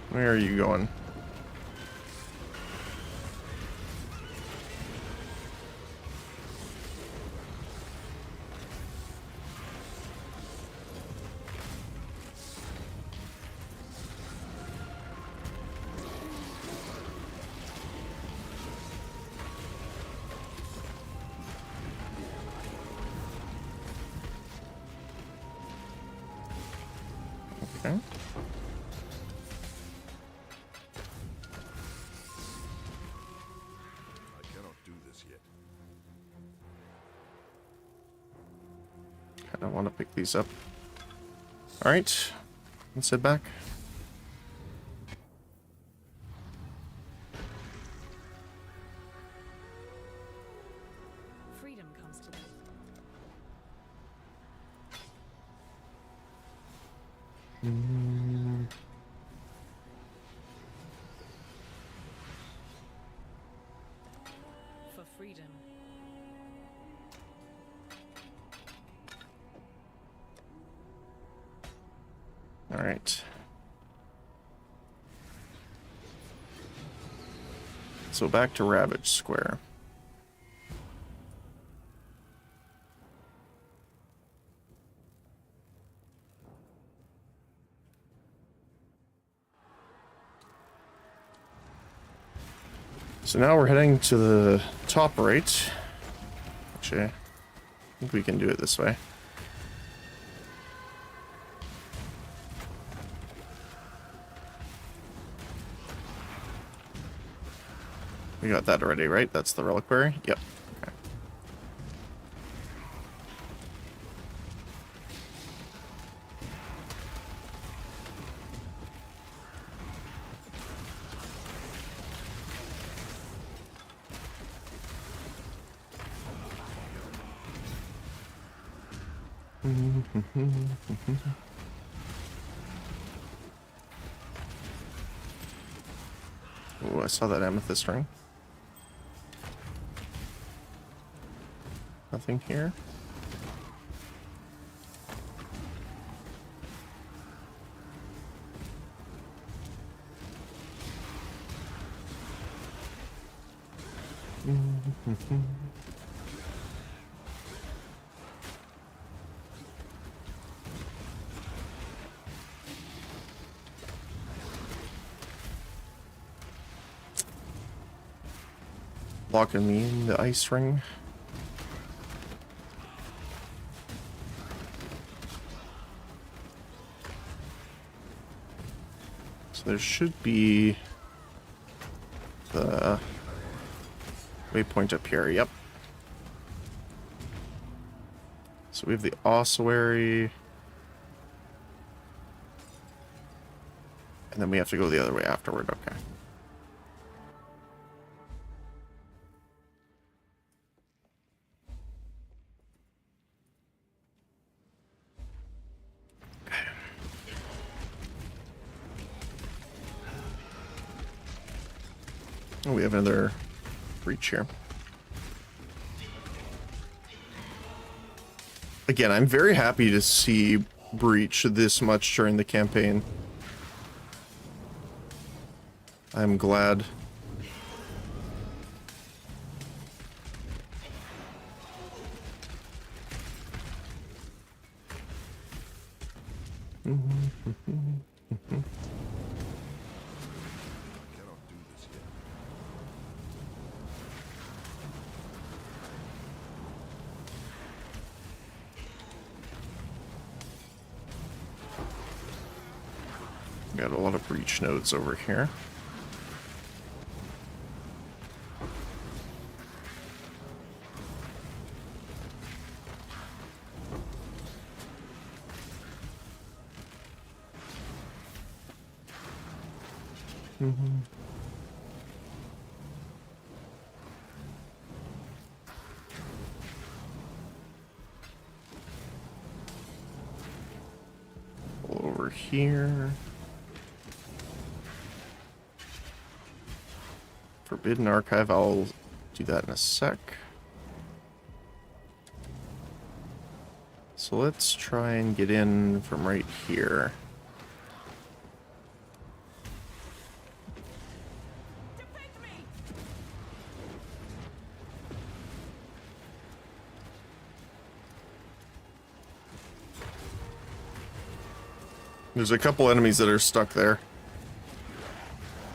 Where are you going? Okay. I cannot do this yet. I don't want to pick these up. Alright. Let's head back. Freedom comes to them. For freedom. Alright. So back to Ravage Square. So now we're heading to the top right. Actually, I think we can do it this way. We got that already, right? That's the reliquary? Yep. Okay. Oh, I saw that amethyst ring. Nothing here. Locking me in the ice ring. So there should be the waypoint up here. Yep. So we have the ossuary. And then we have to go the other way afterward. Okay. Oh, we have another breach here. Again, I'm very happy to see breach this much during the campaign. I'm glad. Got a lot of breach nodes over here. Over here. Forbidden Archive, I'll do that in a sec. So let's try and get in from right here. There's a couple enemies that are stuck there.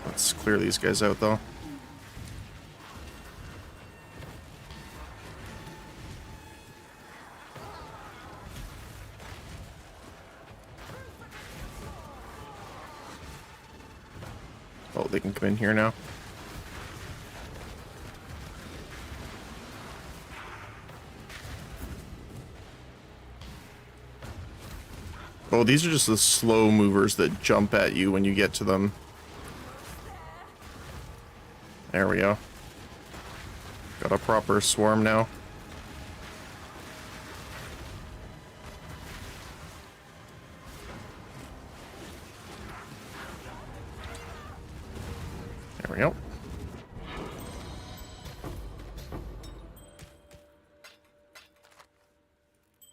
Let's clear these guys out though. Oh, they can come in here now. Oh, these are just the slow movers that jump at you when you get to them. There we go. Got a proper swarm now. There we go.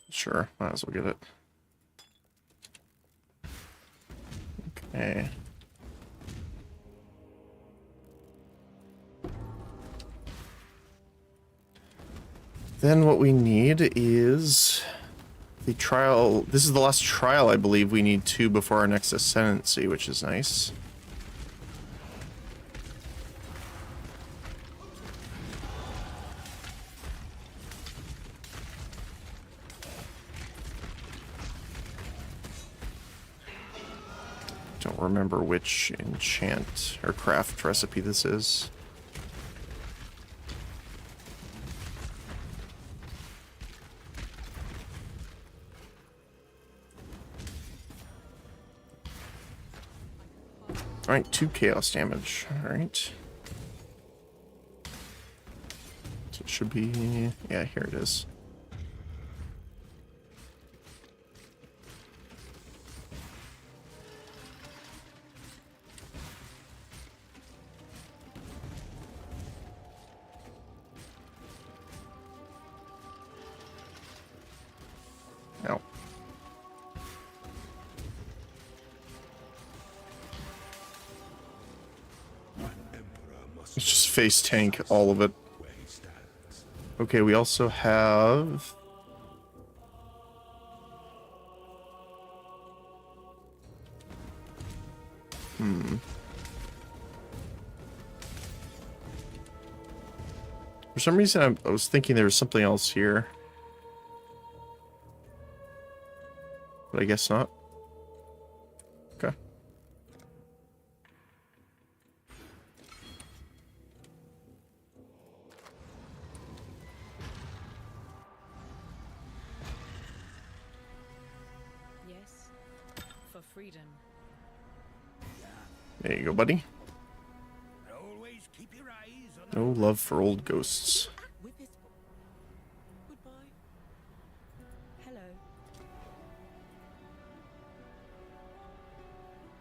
Sure, might as well get it. Okay. Then what we need is the trial. This is the last trial, I believe. We need 2 before our next ascendancy, which is nice. Don't remember which enchant or craft recipe this is. Alright, 2 chaos damage. Alright. So it should be... yeah, here it is. Ow. Let's just face tank all of it. Okay, we also have... For some reason, I was thinking there was something else here. But I guess not. Okay. Yes, for freedom. There you go, buddy. Always keep your eyes on No love for old ghosts. With this. Goodbye. Hello.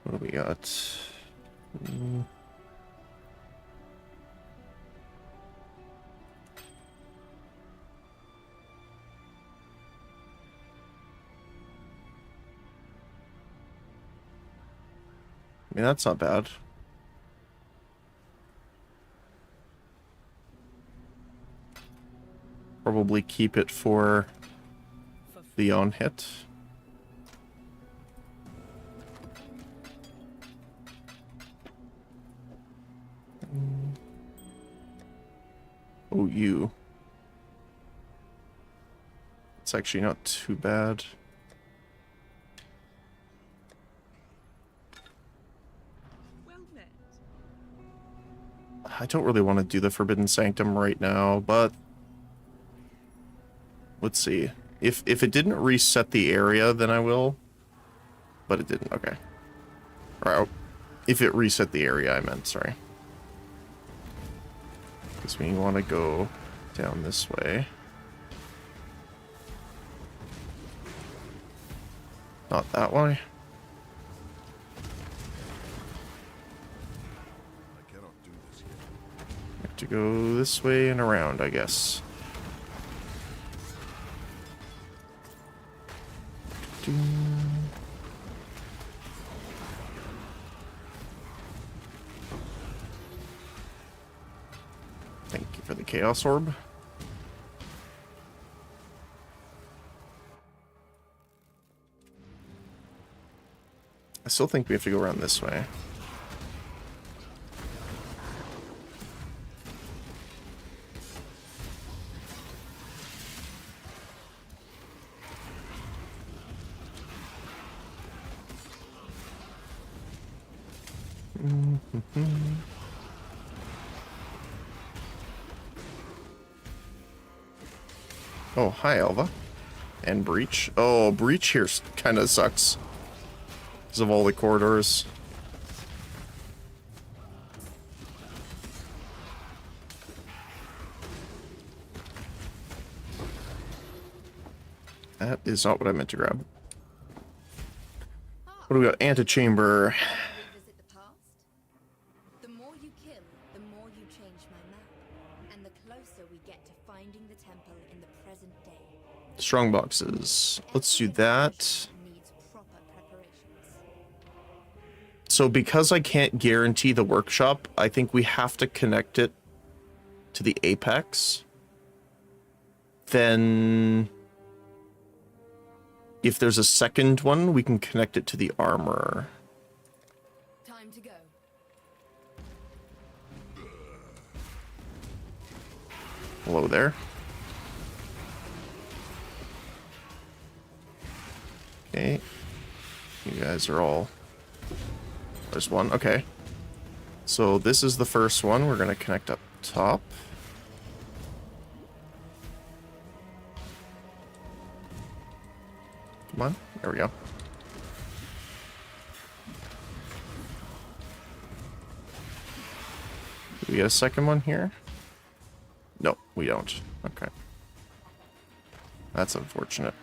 What do we got? I mean, that's not bad. Probably keep it for the on hit. Oh, you. It's actually not too bad. Well met. I don't really want to do the Forbidden Sanctum right now, but let's see. If it didn't reset the area, then I will. But it didn't. Okay. Or if it reset the area, I meant. Sorry. Because we want to go down this way. Not that way. I cannot do this yet. We have to go this way and around, I guess. Thank you for the Chaos Orb. I still think we have to go around this way. Oh, hi, Alva. And Breach. Oh, Breach here kind of sucks. Because of all the corridors. That is not what I meant to grab. What do we got? Antechamber. Revisit the past? The more you kill, the more you change my map. And the closer we get to finding the temple in the present day. Strong boxes. Let's do that. Needs proper preparations. So because I can't guarantee the workshop, I think we have to connect it to the apex. Then if there's a second one, we can connect it to the armor. Time to go. Hello there. Okay. You guys are all There's one. Okay. So this is the first one. We're going to connect up top. Come on. There we go. Do we get a second one here? No, we don't. Okay. That's unfortunate.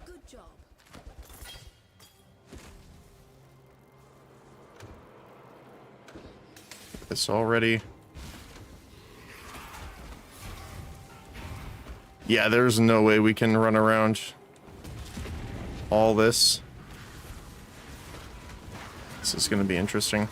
Good job. This already. Yeah, there's no way we can run around all this. This is going to be interesting.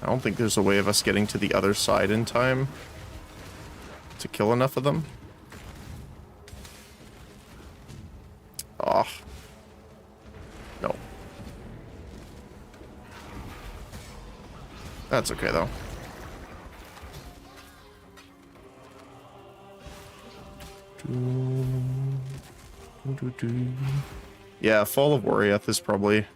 I don't think there's a way of us getting to the other side in time to kill enough of them. Oh. No. That's okay, though. Yeah, Fall of Warrior is probably...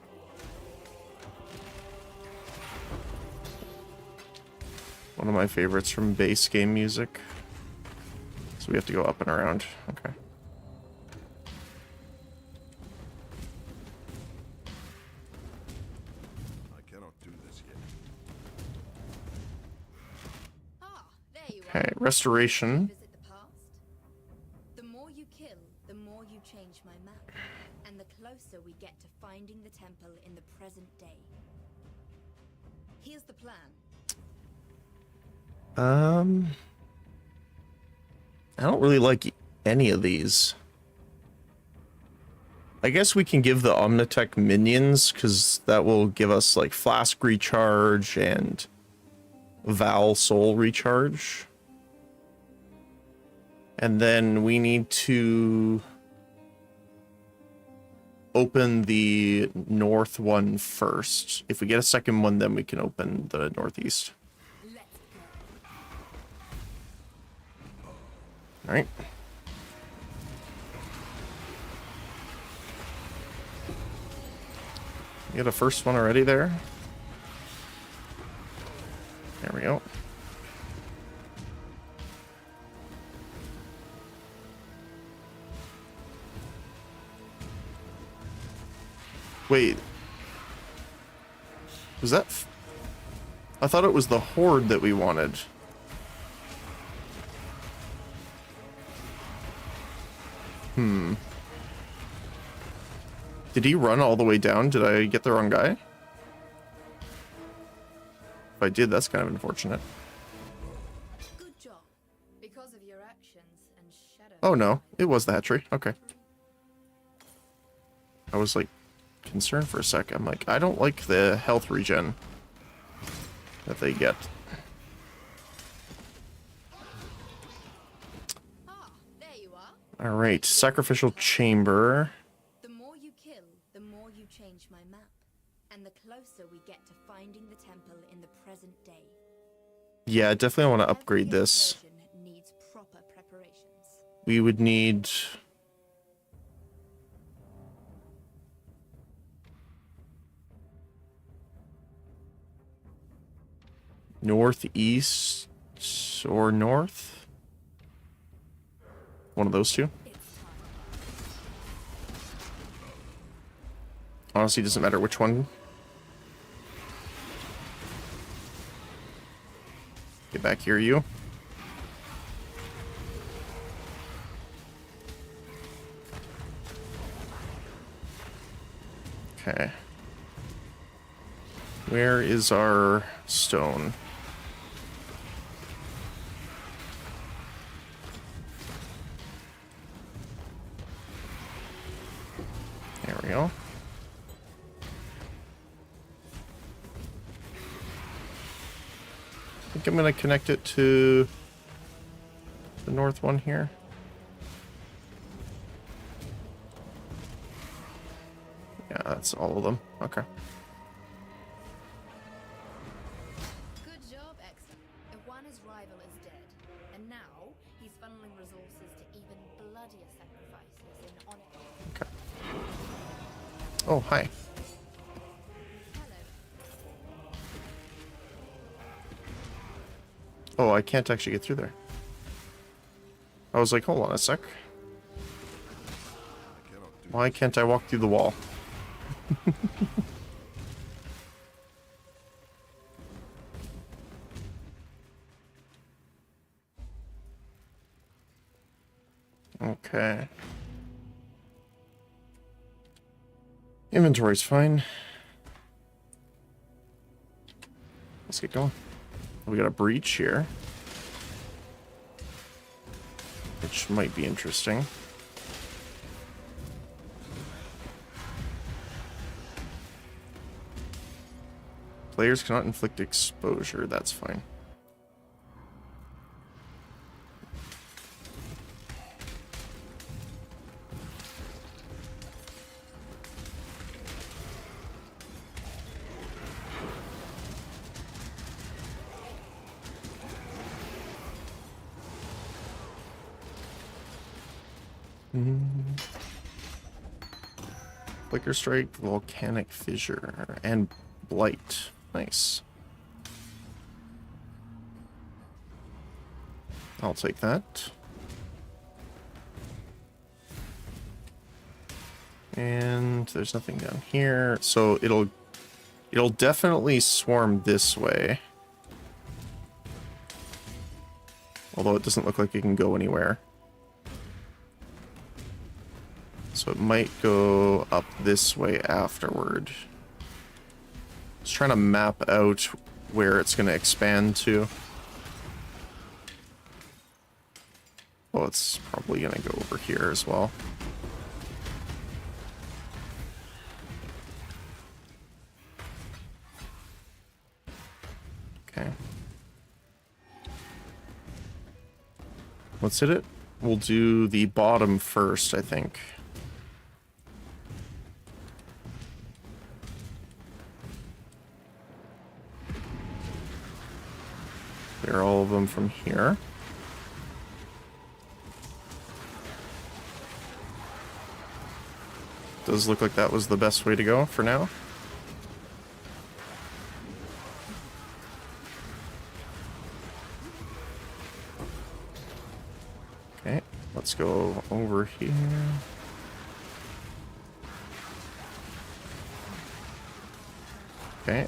one of my favorites from base game music. So we have to go up and around. Okay. I cannot do this yet. Ah, there you are. Okay, restoration. Visit the past. The more you kill, the more you change my map, and the closer we get to finding the temple in the present day. Here's the plan. I don't really like any of these. I guess we can give the Omnitech minions, because that will give us, like, Flask recharge and Val Soul recharge. And then we need to open the north one first. If we get a second one, then we can open the northeast. All right. You got a first one already there. There we go. Wait. Was that... I thought it was the horde that we wanted. Did he run all the way down? Did I get the wrong guy? If I did, that's kind of unfortunate. Good job. Because of your actions and shadow. Oh no, it was the hatchery. Okay. I was like concerned for a sec. I'm like, I don't like the health regen that they get. Ah, there you are. All right, sacrificial chamber. The more you kill, the more you change my map, and the closer we get to finding the temple in the present day. Yeah, definitely want to upgrade Every this. incursion needs proper preparations. We would need... northeast or north? One of those two. Honestly, doesn't matter which one. Get back here, you. Okay. Where is our stone? There we go. I think I'm going to connect it to the north one here. Yeah, that's all of them. Okay. his rival is dead, and now he's funneling resources to even bloodier sacrifices in honor. Oh, hi. Hello. Oh, I can't actually get through there. I was like, hold on a sec. Why can't I walk through the wall? Okay. Inventory's fine. Let's get going. We got a breach here, which might be interesting. Players cannot inflict exposure. That's fine. Flicker Strike, Volcanic Fissure, and Blight. Nice. I'll take that. And there's nothing down here, so it'll definitely swarm this way. Although it doesn't look like it can go anywhere. So it might go up this way afterward. Just trying to map out where it's going to expand to. Well, it's probably going to go over here as well. Okay. Let's hit it. We'll do the bottom first, I think. Clear all of them from here. Does look like that was the best way to go for now. Okay, let's go over here. Okay.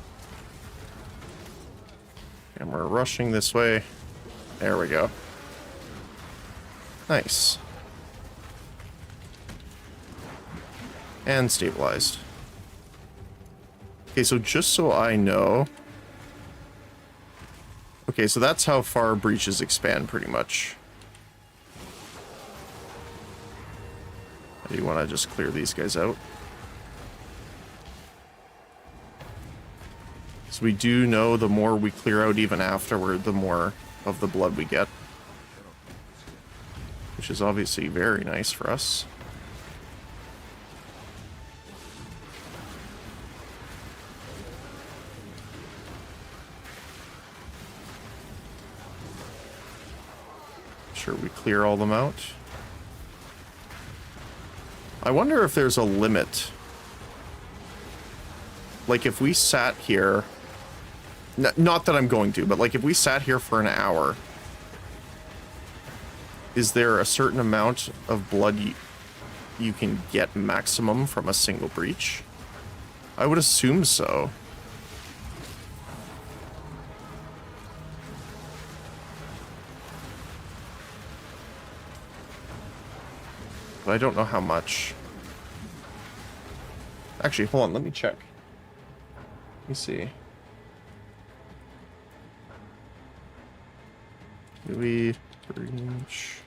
And we're rushing this way. There we go. Nice. And stabilized. Okay, so just so I know... Okay, so that's how far breaches expand, pretty much. I do want to just clear these guys out. So we do know the more we clear out even afterward, the more of the blood we get. Which is obviously very nice for us. Sure we clear all them out. I wonder if there's a limit. Like if we sat here... Not that I'm going to, but like if we sat here for an hour, is there a certain amount of blood you can get maximum from a single breach? I would assume so. But I don't know how much. Actually, hold on, let me check. Let me see. Do we breach?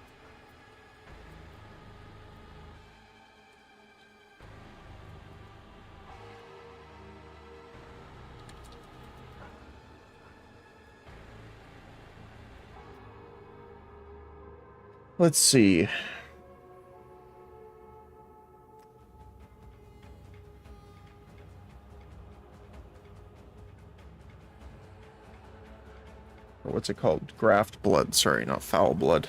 Let's see. what's it called? Graft blood. Sorry, not foul blood.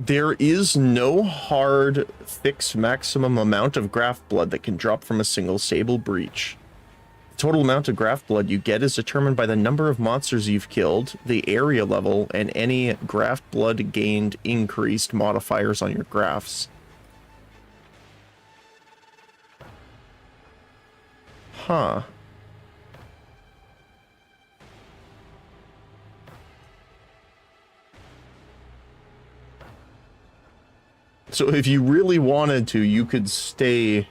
There is no hard fixed maximum amount of graft blood that can drop from a single stable breach. The total amount of graft blood you get is determined by the number of monsters you've killed, the area level, and any graft blood gained increased modifiers on your grafts. Huh. So if you really wanted to, you could stay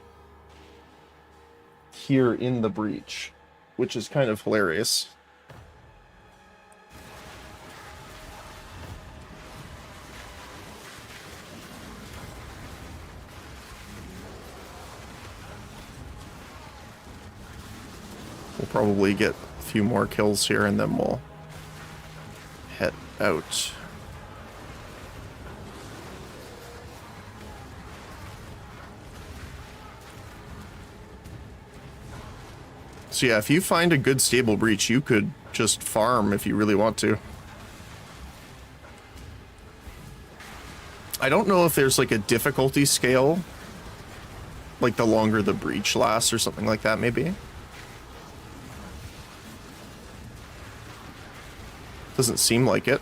here in the breach, which is kind of hilarious. We'll probably get a few more kills here and then we'll head out. So yeah, if you find a good stable breach, you could just farm if you really want to. I don't know if there's like a difficulty scale, like the longer the breach lasts or something like that, maybe. Doesn't seem like it.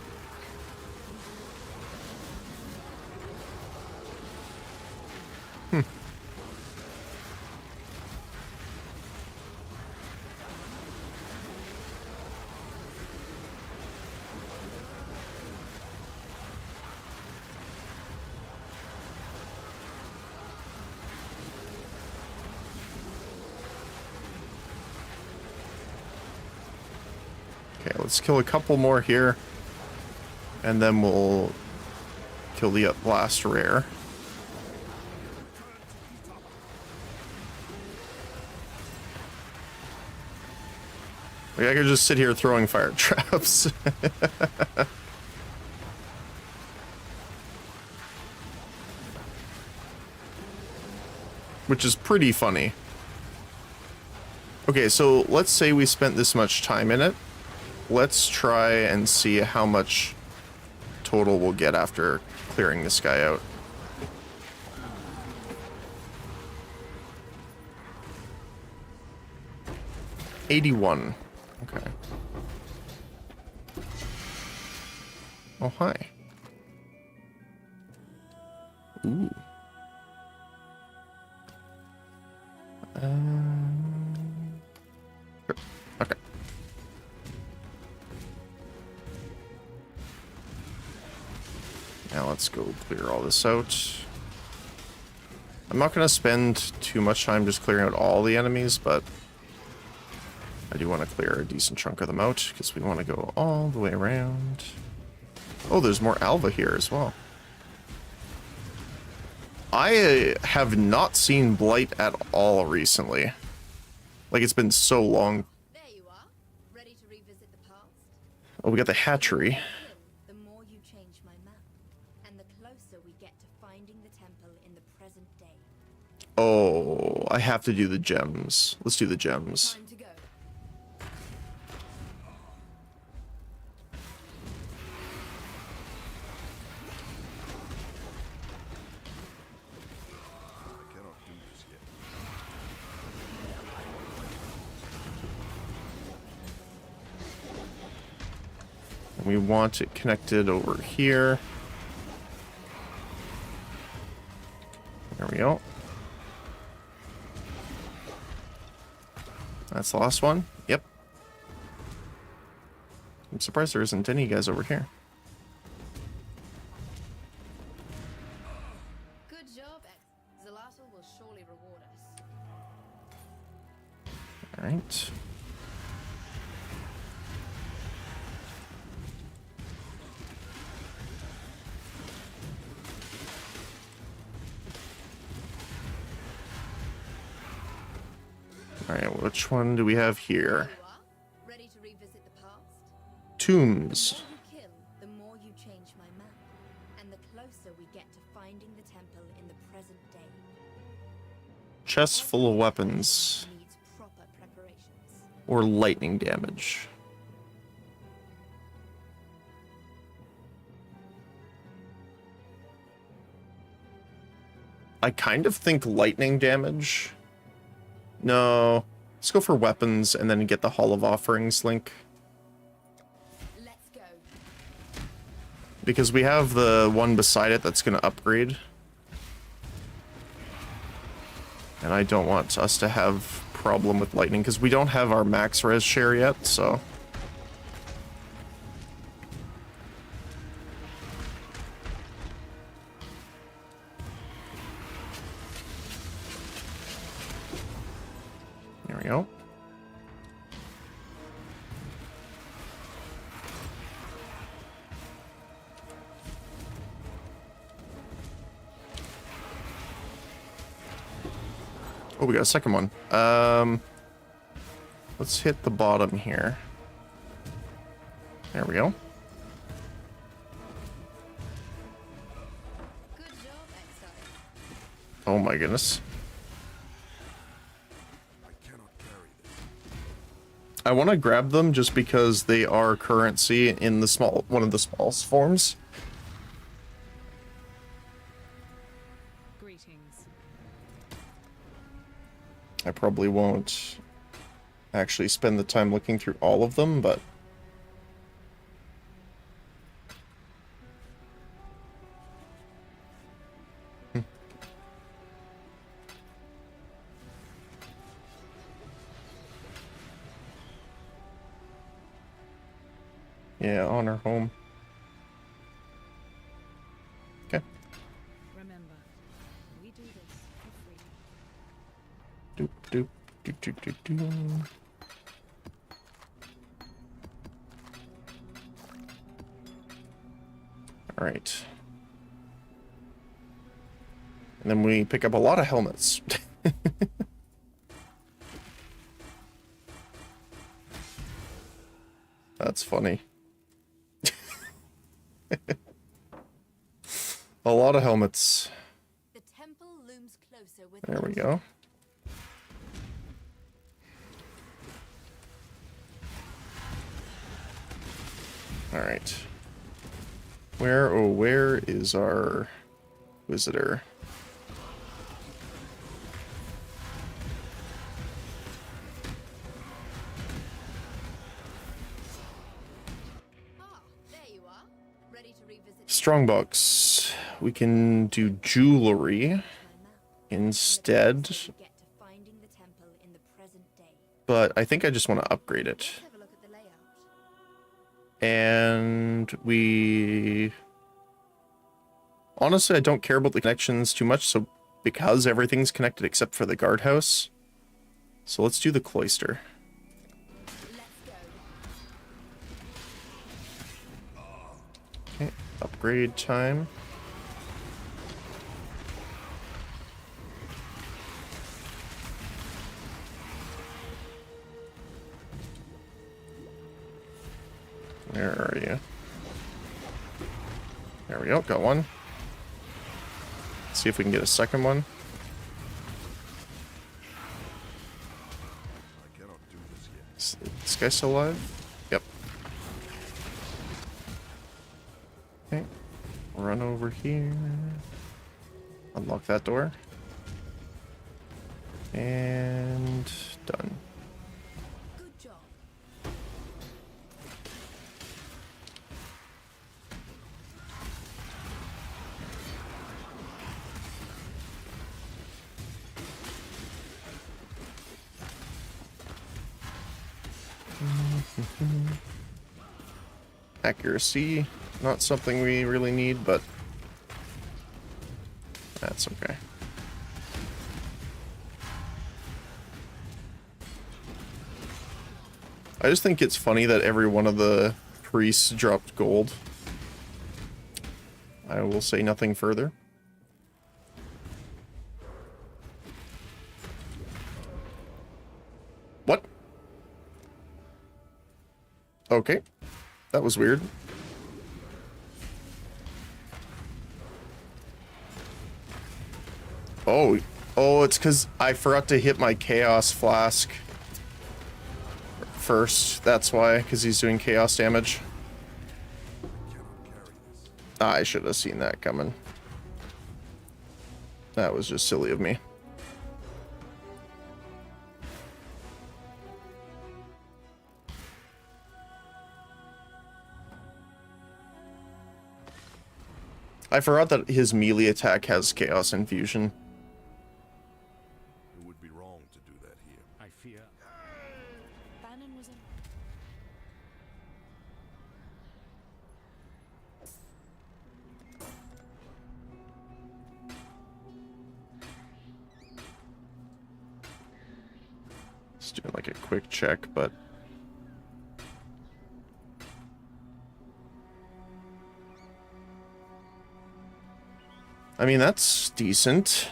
Okay, let's kill a couple more here, and then we'll kill the last rare. Like, I could just sit here throwing fire traps. Which is pretty funny. Okay, so let's say we spent this much time in it. Let's try and see how much total we'll get after clearing this guy out. $81. Okay. Oh, hi. Ooh. Okay. Now let's go clear all this out. I'm not going to spend too much time just clearing out all the enemies, but I do want to clear a decent chunk of them out because we want to go all the way around. Oh, there's more Alva here as well. I have not seen Blight at all recently. Like, it's been so long. There you are, ready to revisit the past. Oh, we got the hatchery. The more you change my map, and the closer we get to finding the temple in the present day. Oh, I have to do the gems. Let's do the gems. Time to go. We want it connected over here. There we go. That's the last one. Yep. I'm surprised there isn't any guys over here. Good job, X. Zalatul will surely reward us. All right. Alright, which one do we have here? There you are, ready to revisit the past. Tombs. The more you kill, the more you change my map. closer we get to finding the temple in the present day. Chests full of weapons Needs proper preparations. or lightning damage. I kind of think lightning damage. No. Let's go for weapons and then get the Hall of Offerings link. Let's go. Because we have the one beside it that's going to upgrade. And I don't want us to have problem with lightning because we don't have our max res share yet, so. There we go. Oh, we got a second one. Let's hit the bottom here. There we go. Good job, Exile. Oh my goodness. I want to grab them just because they are currency in the one of the smallest forms. Greetings. I probably won't actually spend the time looking through all of them, but yeah, honor home. Okay. Remember, we do this for freedom. Doop doop doop doop doop doop. All right. And then we pick up a lot of helmets. That's funny. A lot of helmets. The temple looms closer with There we go. All right. Where is our visitor? Ah, there you are. Ready to revisit Strongbox. We can do jewelry my map. instead, Closer we get to finding the temple in the present day. but I think I just want to upgrade it. Let's have a look at the layout. And we... Honestly, I don't care about the connections too much, so because everything's connected except for the guardhouse. So let's do the cloister. Let's go. Okay, upgrade time. Where are you? There we go, got one. Let's see if we can get a second one. Is this guy still alive? Yep. Okay. Run over here. Unlock that door. And done. Good job. Accuracy, not something we really need, but that's okay. I just think it's funny that every one of the priests dropped gold. I will say nothing further. What? Okay. That was weird. Oh, oh, it's because I forgot to hit my Chaos Flask first. That's why, because he's doing Chaos damage. I should have seen that coming. That was just silly of me. I forgot that his melee attack has Chaos Infusion. It would be wrong to do that here. I fear. Bannon was in. Just doing like a quick check, but I mean, that's decent.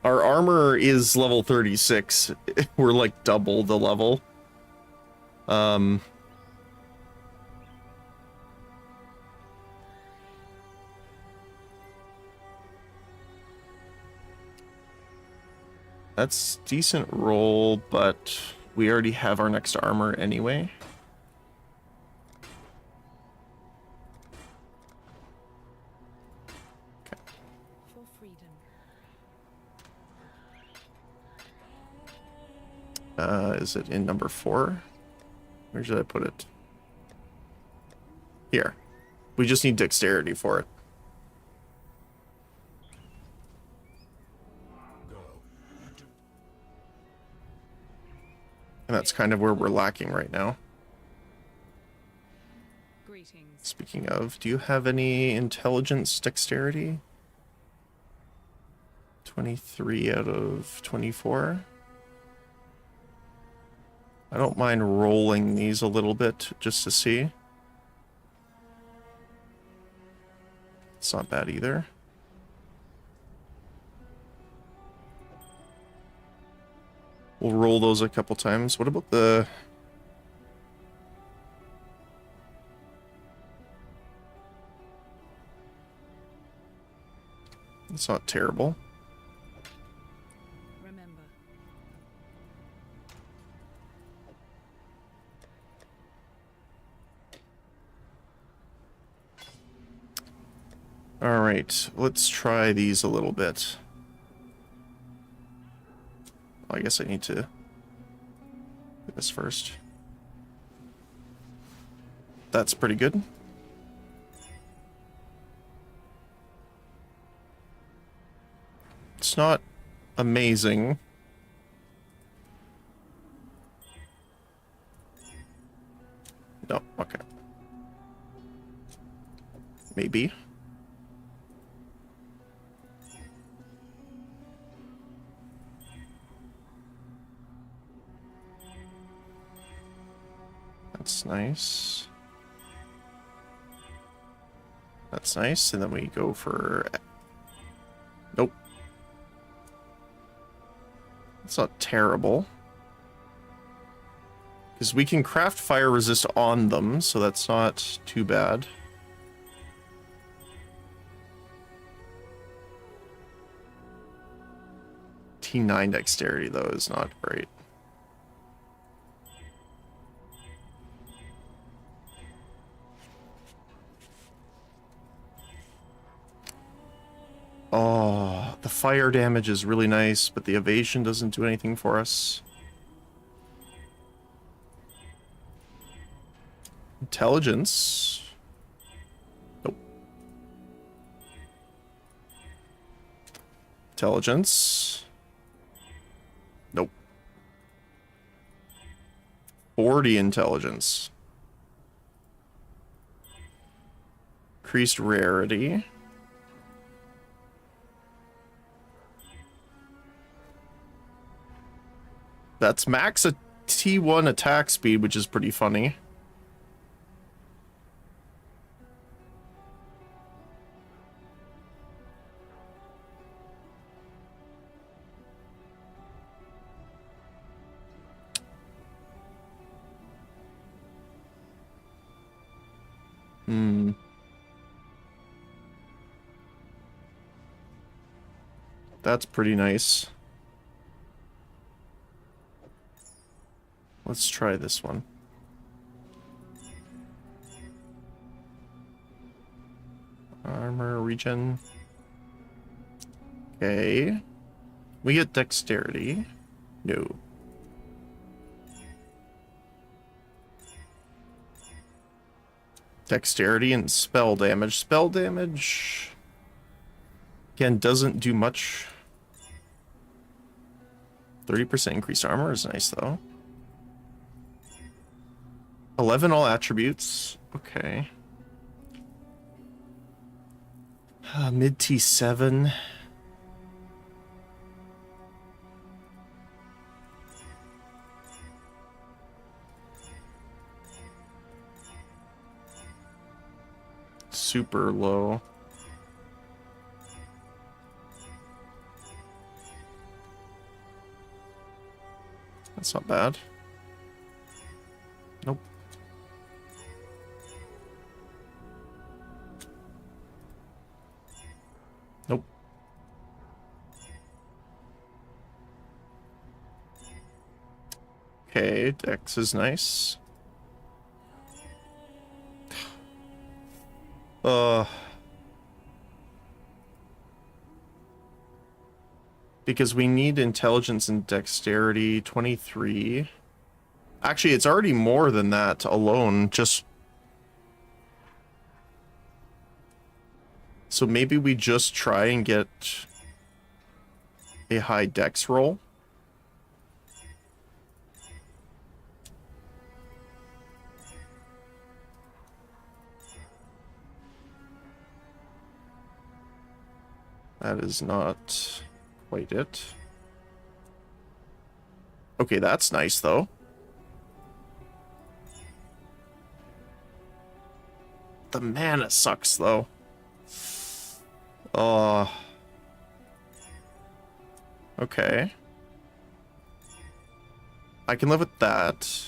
Our armor is level 36. We're like double the level. That's decent roll, but we already have our next armor anyway. For freedom. Is it in number 4? Where should I put it? Here. We just need dexterity for it. And that's kind of where we're lacking right now. Greetings. Speaking of, do you have any intelligence dexterity? 23 out of 24. I don't mind rolling these a little bit just to see. It's not bad either. We'll roll those a couple times. What about the... It's not terrible. Remember. All right, let's try these a little bit. I guess I need to do this first. That's pretty good. It's not amazing. No, okay. Maybe. That's nice. That's nice, and then we go for... Nope. That's not terrible. Because we can craft fire resist on them, so that's not too bad. T9 dexterity, though, is not great. Oh, the fire damage is really nice, but the evasion doesn't do anything for us. Intelligence. Nope. Intelligence. Nope. 40 intelligence. Increased rarity. That's max a T1 attack speed, which is pretty funny. That's pretty nice. Let's try this one. Armor regen. Okay. We get dexterity. No. Dexterity and spell damage. Spell damage, again, doesn't do much. 30% increased armor is nice, though. 11 all attributes. Okay. Mid T7. Super low. That's not bad. Nope. Nope. Okay, Dex is nice. Because we need intelligence and dexterity, 23. Actually, it's already more than that alone, just... So maybe we just try and get a high dex roll. That is not quite it. Okay, that's nice, though. The mana sucks, though. Okay. I can live with that.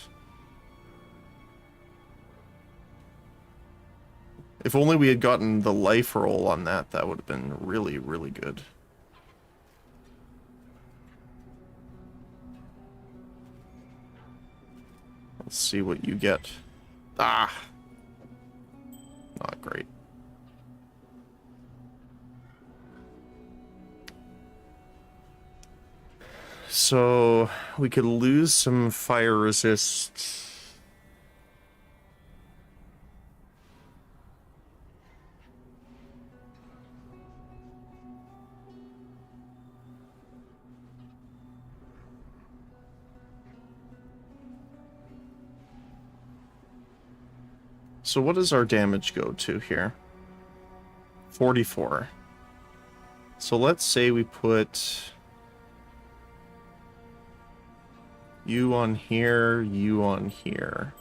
If only we had gotten the life roll on that, that would have been really, really good. Let's see what you get. Ah! Not great. So, we could lose some fire resist. So what does our damage go to here? 44. So let's say we put you on here, you on here.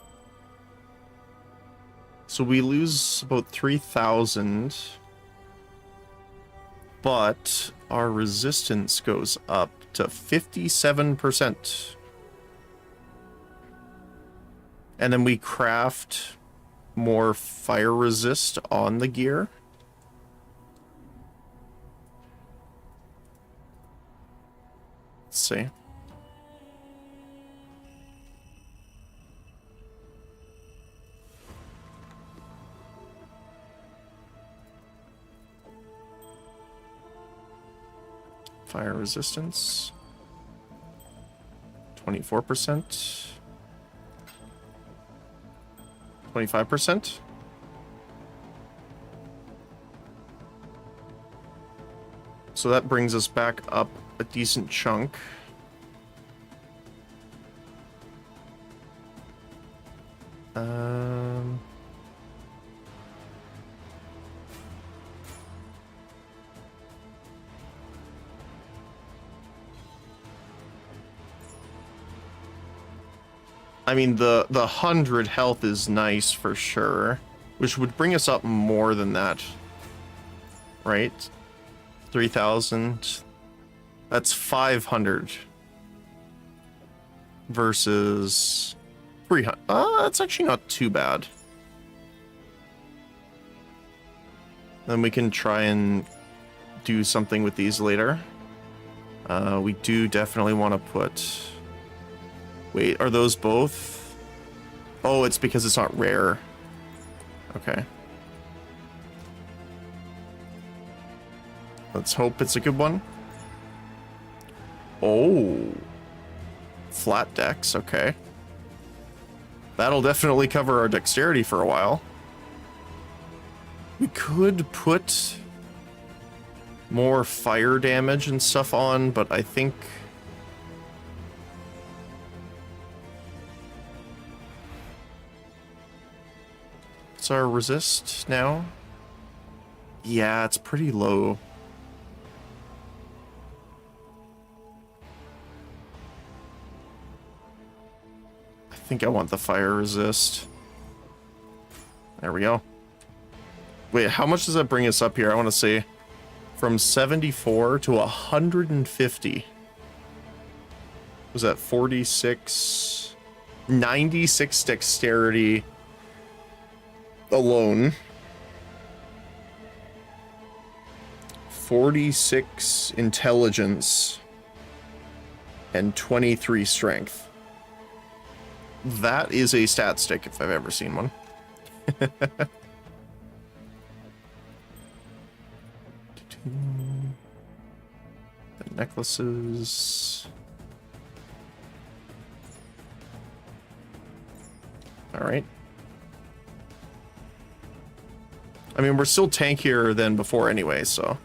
So we lose about 3,000, but our resistance goes up to 57%. And then we craft more fire resist on the gear. Let's see. Fire resistance. 24%. 25%. So that brings us back up a decent chunk. I mean, the 100 health is nice for sure, which would bring us up more than that, right? 3,000. That's 500 versus 300. That's actually not too bad. Then we can try and do something with these later. We do definitely want to put... Wait, are those both? Oh, it's because it's not rare. Okay. Let's hope it's a good one. Oh. Flat decks, okay. That'll definitely cover our dexterity for a while. We could put more fire damage and stuff on, but I think... What's our resist now? Yeah, it's pretty low. I think I want the fire resist. There we go. Wait, how much does that bring us up here? I want to see. From 74 to 150. Was that 46? 96 dexterity alone. 46 intelligence. And 23 strength. That is a stat stick if I've ever seen one. The necklaces. All right. I mean, we're still tankier than before anyway, so.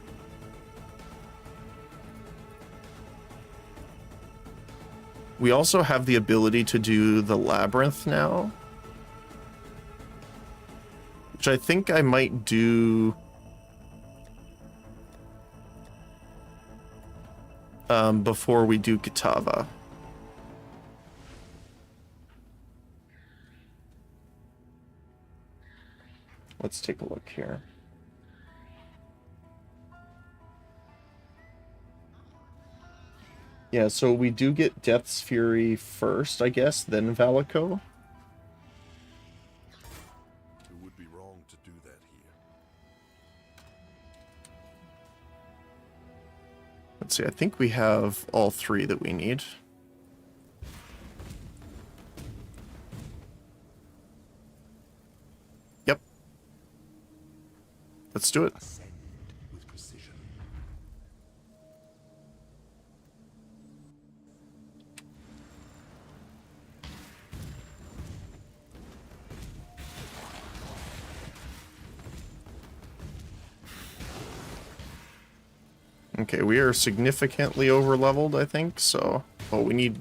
We also have the ability to do the labyrinth now, which I think I might do before we do Kitava. Let's take a look here. Yeah, so we do get Death's Fury first, I guess, then Valico. It would be wrong to do that here. Let's see, I think we have all three that we need. Yep. Let's do it. Ascend with precision. Okay, we are significantly over leveled, I think, so... Oh, we need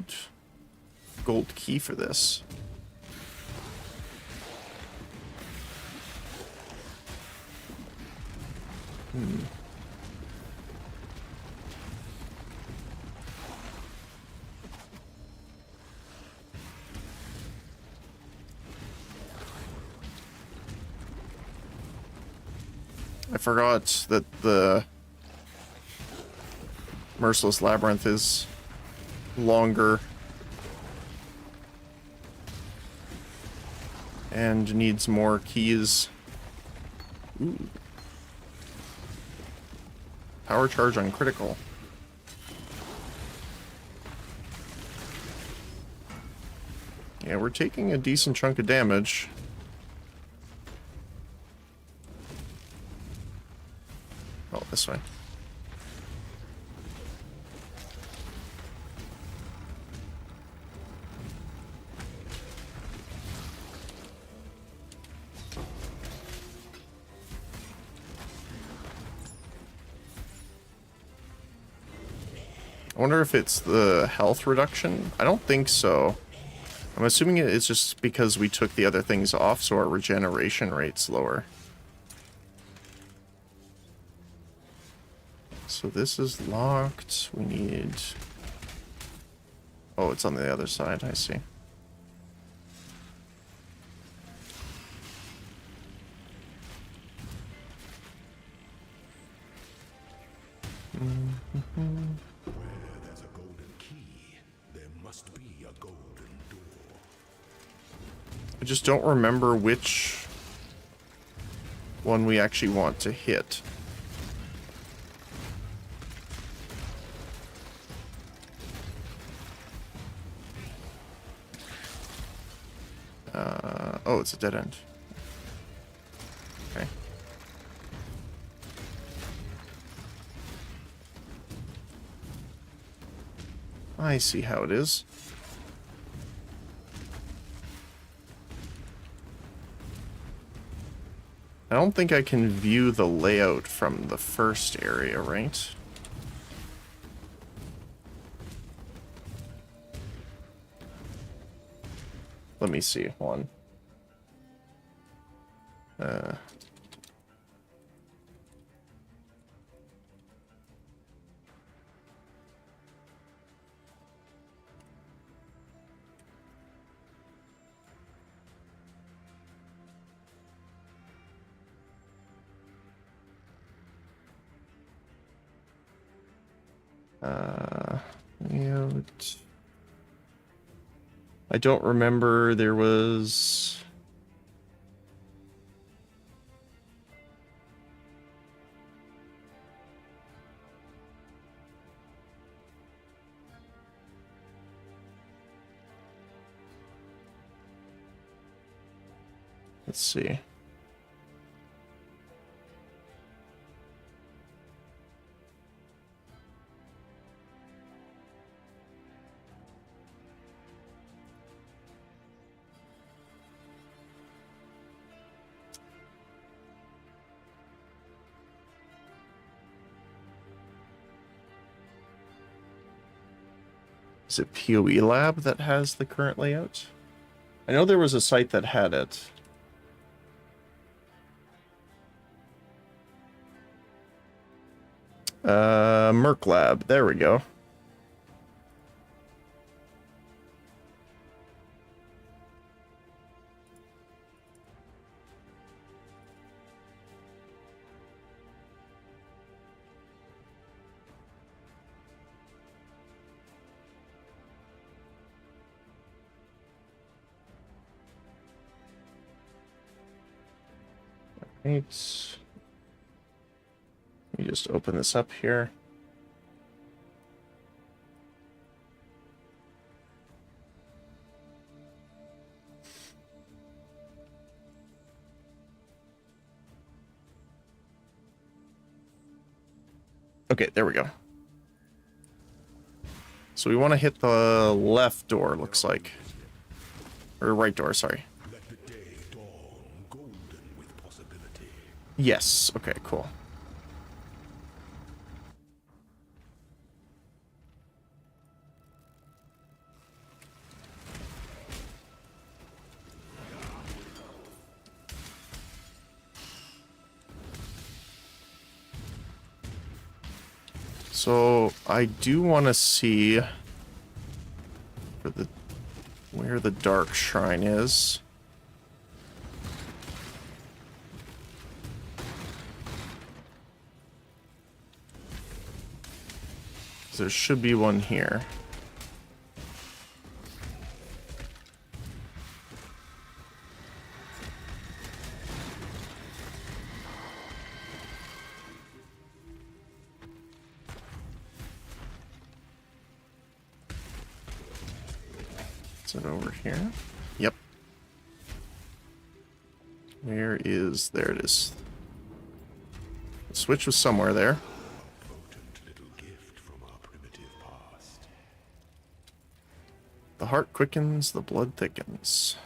gold key for this. I forgot that the Merciless Labyrinth is longer and needs more keys. Ooh. Power charge on critical. Yeah, we're taking a decent chunk of damage. Oh, this way. I wonder if it's the health reduction. I don't think so. I'm assuming it's just because we took the other things off, so our regeneration rate's lower. So this is locked. We need... Oh, it's on the other side. I see. Where there's a golden key, there must be a golden door. I just don't remember which one we actually want to hit. Oh, it's a dead end. Okay. I see how it is. I don't think I can view the layout from the first area, right? Let me see. Hold on. Layout. I don't remember there was... Let's see. Is it PoE Lab that has the current layout? I know there was a site that had it. Merc Lab. There we go. Right. Let me just open this up here. Okay, there we go. So we want to hit the left door, looks like. Or right door, sorry. Let the day dawn golden with possibility. Yes, okay, cool. So I do want to see where the dark shrine is. There should be one here. Is it over here? Yep. Where is... There it is. The switch was somewhere there. Potent little gift from our primitive past. The heart quickens, the blood thickens.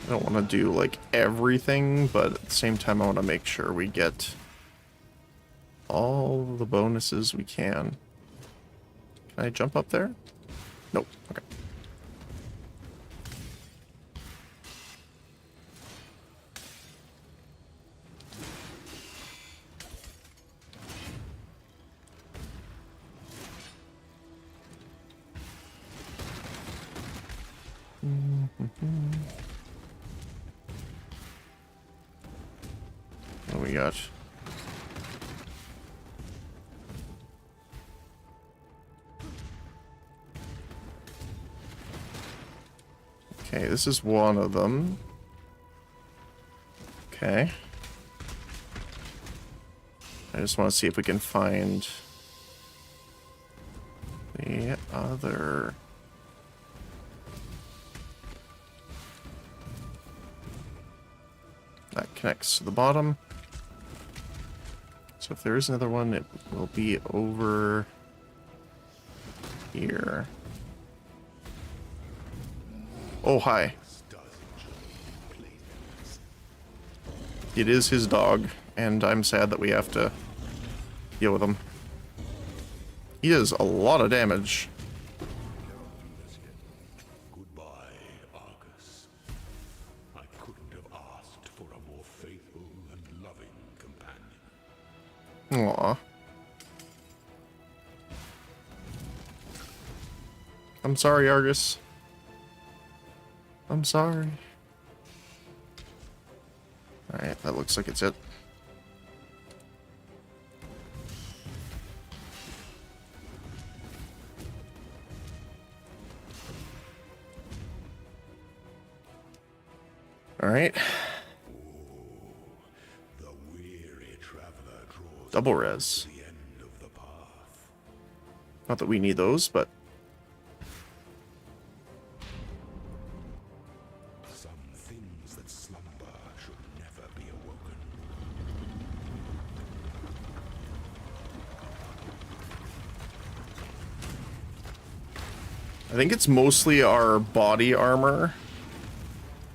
I don't want to do like everything, but at the same time I want to make sure we get all the bonuses we can. Can I jump up there? Nope. Okay. What do we got? Okay, this is one of them. Okay. I just want to see if we can find the other. That connects to the bottom. So if there is another one, it will be over here. Oh, hi. It is his dog, and I'm sad that we have to deal with him. He does a lot of damage. Goodbye, Argus. I couldn't have asked for a more faithful and loving companion. Aw. I'm sorry, Argus. I'm sorry. Alright, that looks like it's it. Alright. The weary traveler draws Double res. to the end of the path. Not that we need those, but Some things that slumber should never be awoken. I think it's mostly our body armor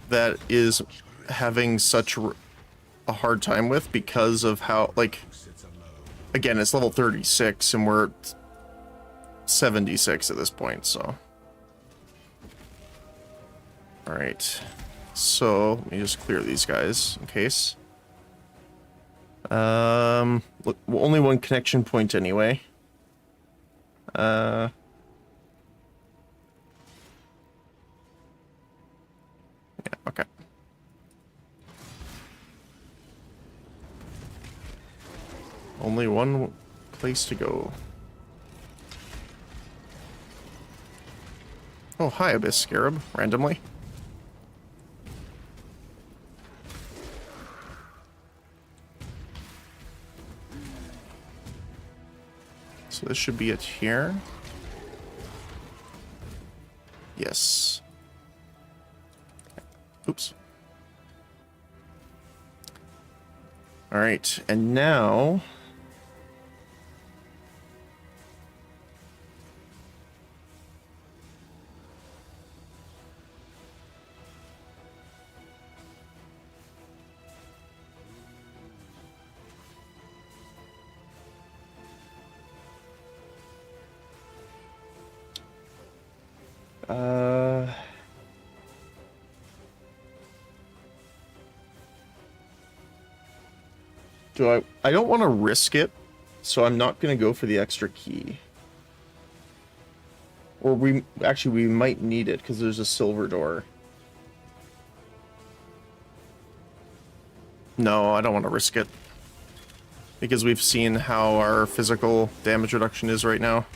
that is having such a hard time with because of how, like, again, it's level 36 and we're at 76 at this point, so. Alright. So, let me just clear these guys in case. Look, only one connection point anyway. Yeah, okay. Only one place to go. Oh, hi, Abyss Scarab, randomly. So this should be it here. Yes. Oops. All right, and now I don't want to risk it, so I'm not going to go for the extra key. Or we might need it because there's a silver door. No, I don't want to risk it. Because we've seen how our physical damage reduction is right now.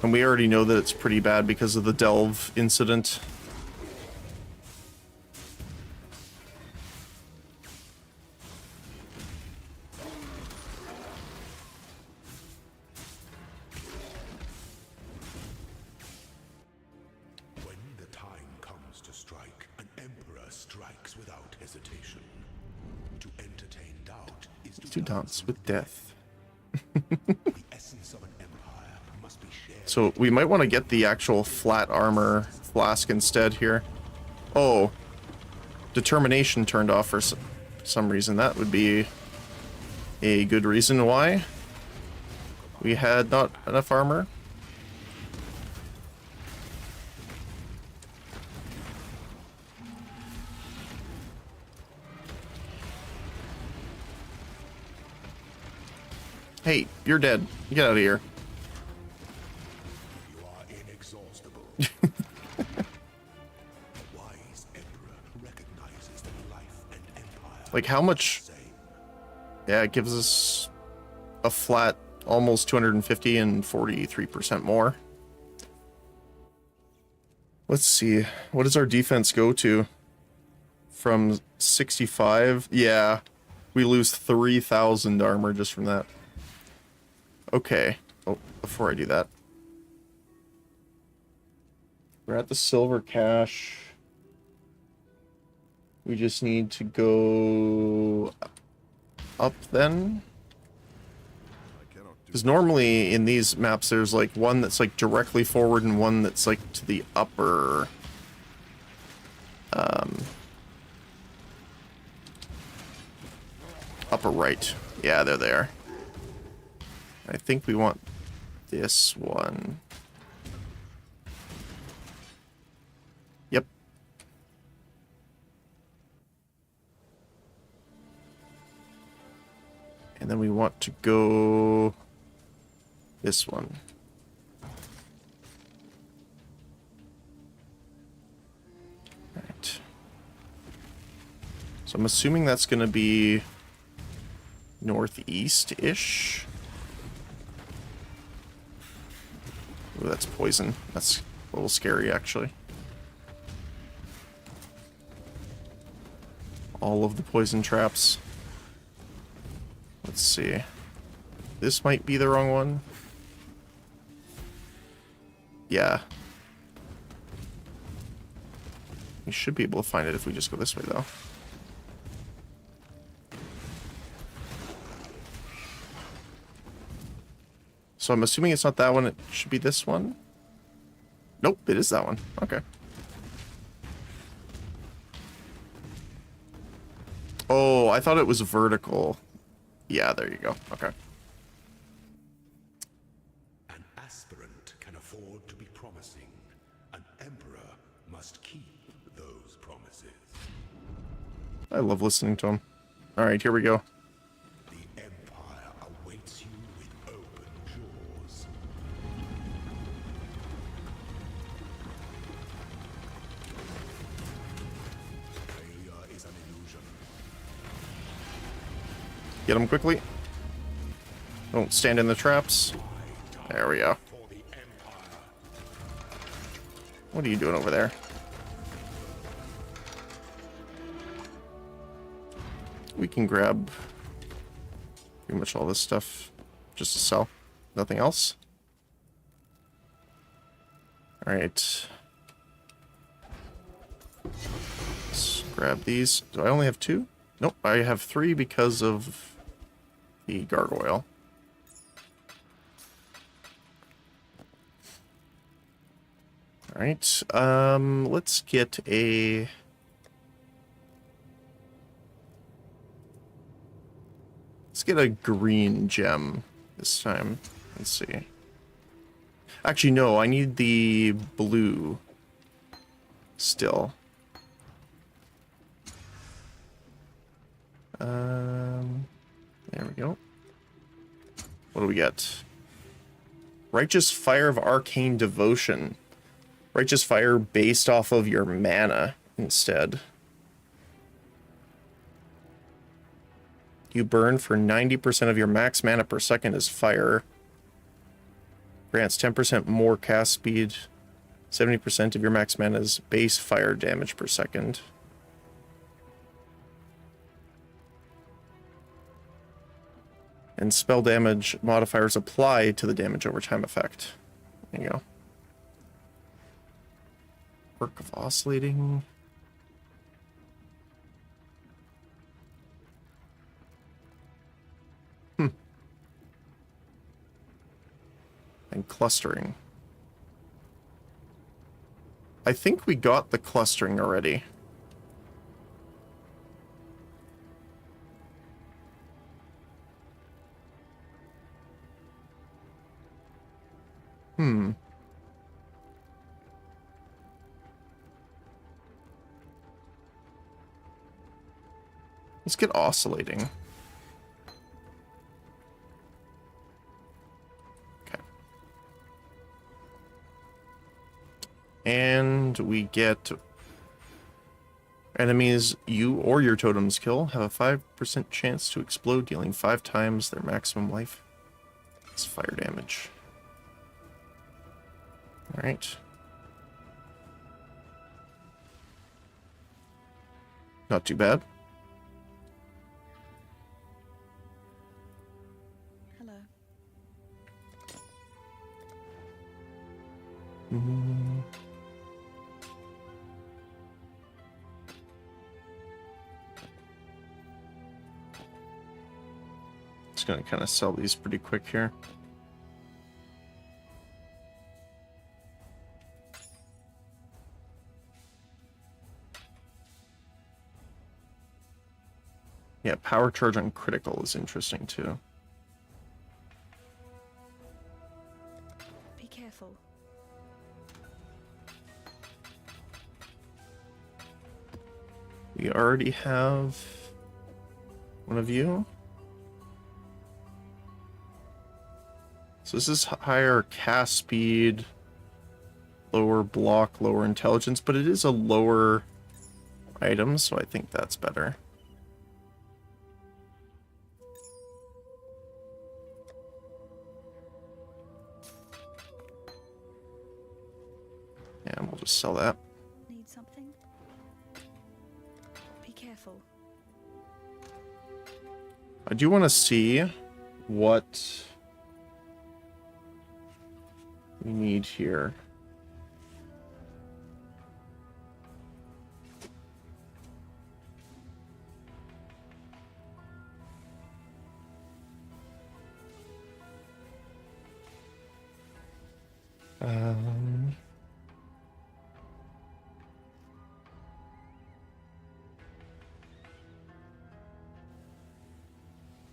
And we already know that it's pretty bad because of the delve incident. When the time comes to strike, an emperor strikes without hesitation. To entertain doubt is To dance with death. The essence of an empire must be shared. So we might want to get the actual flat armor flask instead here. Oh, determination turned off for some reason. That would be a good reason why we had not enough armor. Hey, you're dead. Get out of here. You are inexhaustible. Wise emperor recognizes that life and empire Like, how much? same. Yeah, it gives us a flat almost 250 and 43% more. Let's see. What does our defense go to? From 65? Yeah. We lose 3,000 armor just from that. Okay. Oh, before I do that. We're at the silver cache. We just need to go up then. Because normally in these maps there's like one that's like directly forward and one that's like to the upper upper right. Yeah, they're there. I think we want this one. Yep. And then we want to go this one. Right. So I'm assuming that's going to be northeast-ish. Ooh, that's poison. That's a little scary, actually. All of the poison traps. Let's see. This might be the wrong one. Yeah. We should be able to find it if we just go this way, though. So I'm assuming it's not that one. It should be this one. Nope, it is that one. Okay. Oh, I thought it was vertical. Yeah, there you go. Okay. An aspirant can afford to be promising. An emperor must keep those promises. I love listening to him. All right, here we go. The Empire awaits you with open jaws. Failure is an illusion. Get him quickly. Don't stand in the traps. There we go. For the Empire. What are you doing over there? We can grab pretty much all this stuff just to sell. Nothing else. Alright. Let's grab these. Do I only have 2? Nope, I have 3 because of the gargoyle. Alright, let's get a... Let's get a green gem this time. Let's see. Actually, no, I need the blue still. There we go. What do we get? Righteous Fire of Arcane Devotion. Righteous Fire based off of your mana instead. You burn for 90% of your max mana per second as fire. Grants 10% more cast speed. 70% of your max mana is base fire damage per second. And spell damage modifiers apply to the damage over time effect. There you go. Work of Oscillating. And Clustering. I think we got the Clustering already. Let's get Oscillating. Okay. And we get enemies you or your totems kill have a 5% chance to explode, dealing 5 times their maximum life. It's fire damage. Alright. Not too bad. Hello. Mm. Just gonna kind of sell these pretty quick here. Yeah, power charge on critical is interesting too. Be careful. We already have one of you. So this is higher cast speed, lower block, lower intelligence, but it is a lower item, so I think that's better. And we'll just sell that. Need something? Be careful. I do want to see what we need here. Um,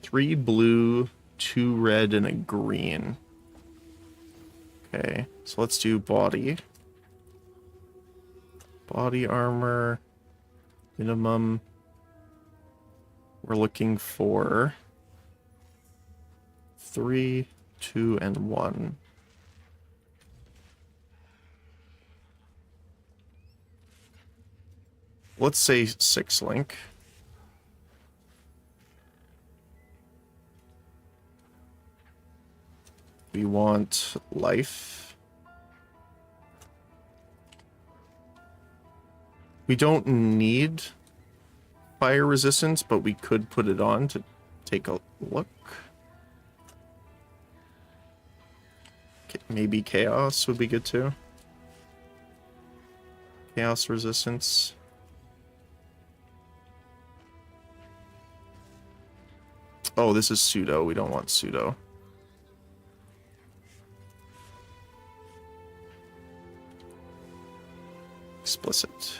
3 blue, 2 red, and a green. Okay, so let's do body. Body armor. Minimum. We're looking for 3, 2, and 1. Let's say 6 link. We want life. We don't need fire resistance, but we could put it on to take a look. Maybe chaos would be good too. Chaos resistance. Oh, this is pseudo. We don't want pseudo. Explicit.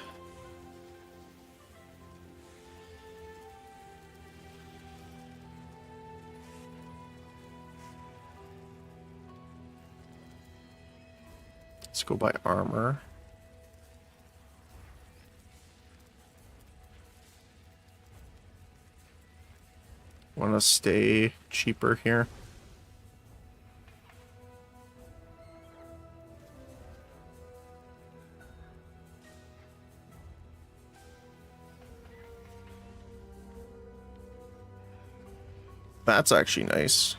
Let's go by armor. Want to stay cheaper here. That's actually nice.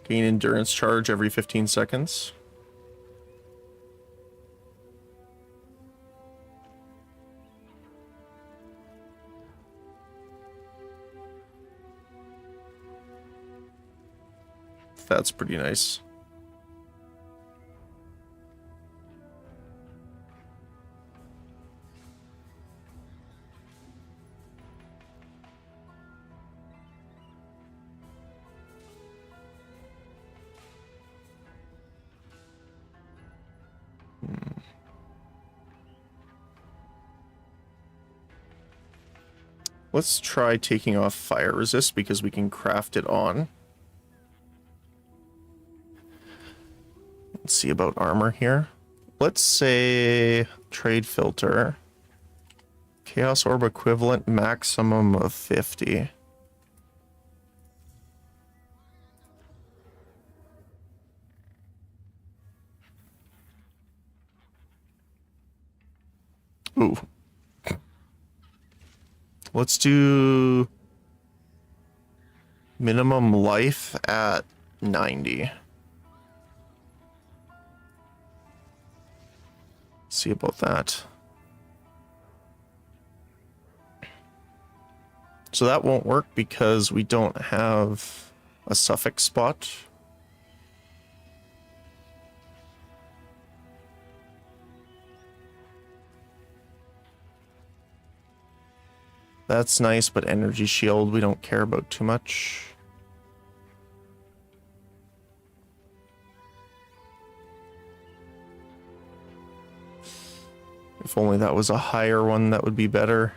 Gain endurance charge every 15 seconds. That's pretty nice. Let's try taking off fire resist because we can craft it on. Let's see about armor here. Let's say trade filter. Chaos orb equivalent maximum of 50. Ooh. Let's do minimum life at 90. See about that. So that won't work because we don't have a suffix spot. That's nice, but energy shield we don't care about too much. If only that was a higher one, that would be better.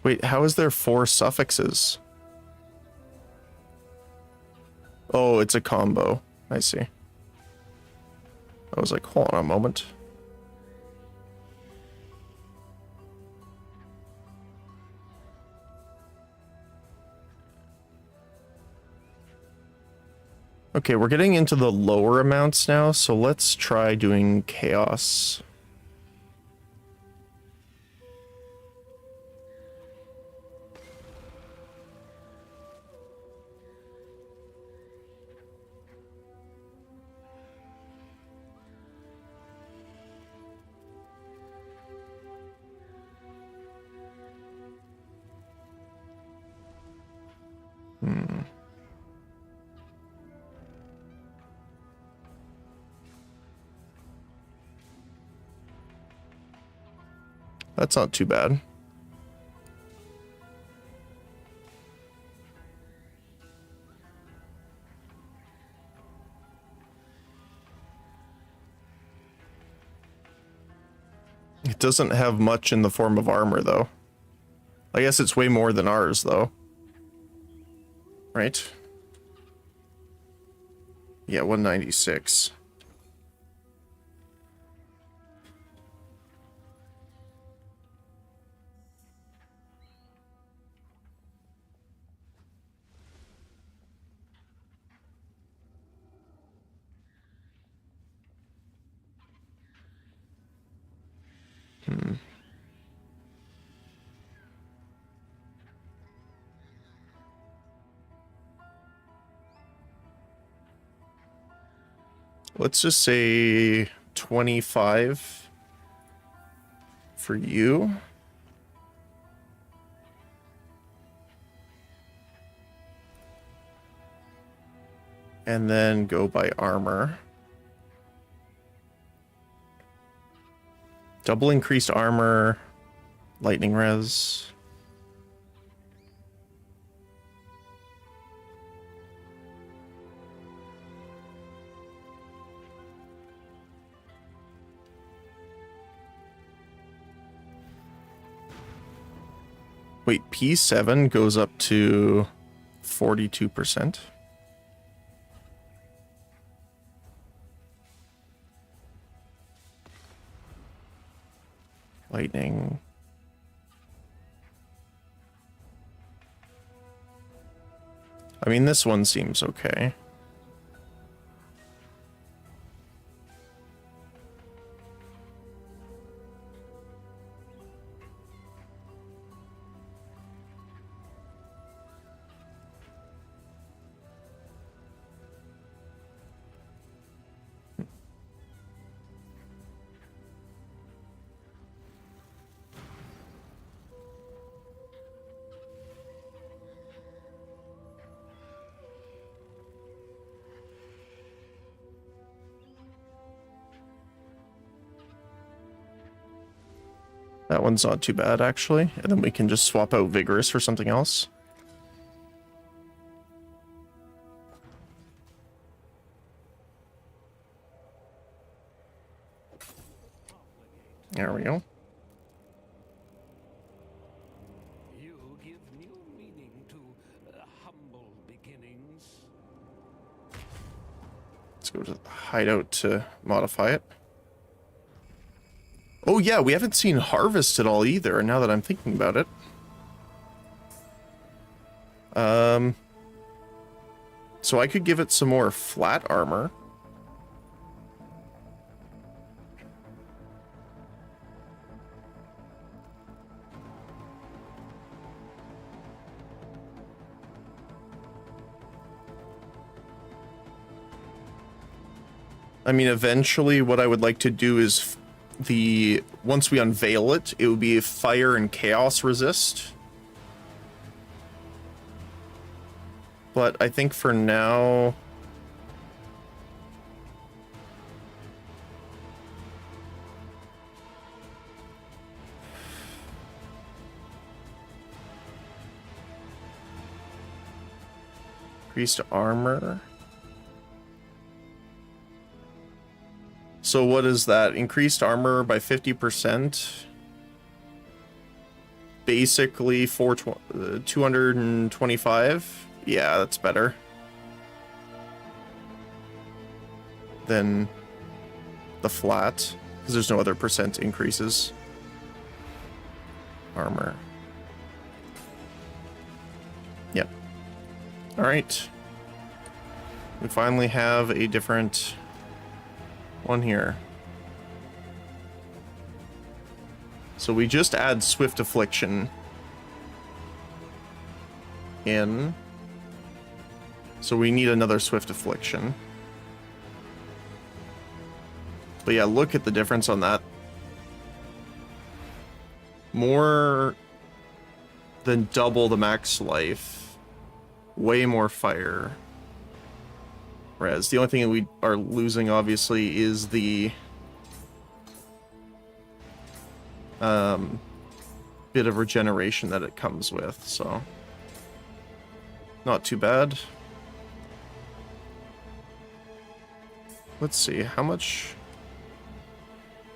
Wait, how is there 4 suffixes? Oh, it's a combo. I see. I was like, hold on a moment. Okay, we're getting into the lower amounts now, so let's try doing chaos. That's not too bad. It doesn't have much in the form of armor, though. I guess it's way more than ours, though. Right? Yeah, 196. Let's just say 25 for you. And then go by armor. Double increased armor, lightning res. Wait, P7 goes up to 42%. Lightning. I mean, this one seems okay. That one's not too bad, actually. And then we can just swap out Vigorous for something else. There we go. You give new meaning to humble beginnings. Let's go to the hideout to modify it. Oh yeah, we haven't seen Harvest at all either, now that I'm thinking about it. So I could give it some more flat armor. I mean, eventually what I would like to do is once we unveil it, it would be fire and chaos resist. But I think for now... Increased armor. So what is that? Increased armor by 50%. Basically 225. Yeah, that's better than the flat, because there's no other percent increases. Armor. Yep. All right. We finally have a different one here. So we just add Swift Affliction in. So we need another Swift Affliction. But yeah, look at the difference on that. More than double the max life. Way more fire. Whereas the only thing that we are losing, obviously, is the bit of regeneration that it comes with, so not too bad. Let's see, how much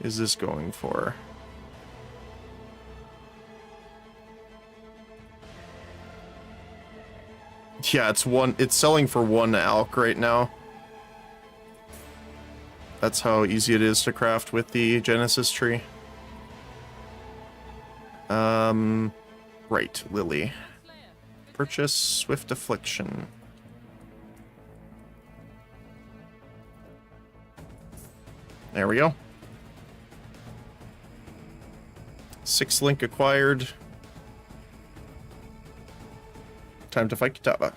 is this going for? Yeah, it's selling for 1 alk right now. That's how easy it is to craft with the Genesis tree. Right, Lily. Purchase Swift Affliction. There we go. 6 link acquired. Time to fight Kitava.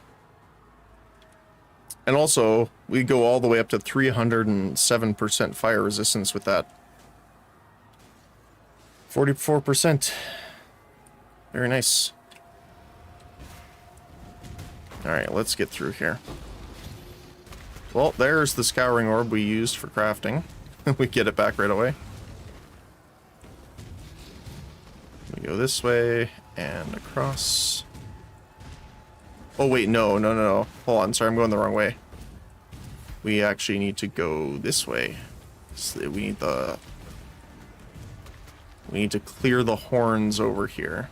And also, we go all the way up to 307% fire resistance with that. 44%. Very nice. Alright, let's get through here. Well, there's the Scouring Orb we used for crafting. We get it back right away. We go this way and across. Oh wait, no. Hold on, sorry, I'm going the wrong way. We actually need to go this way. So we need to clear the horns over here,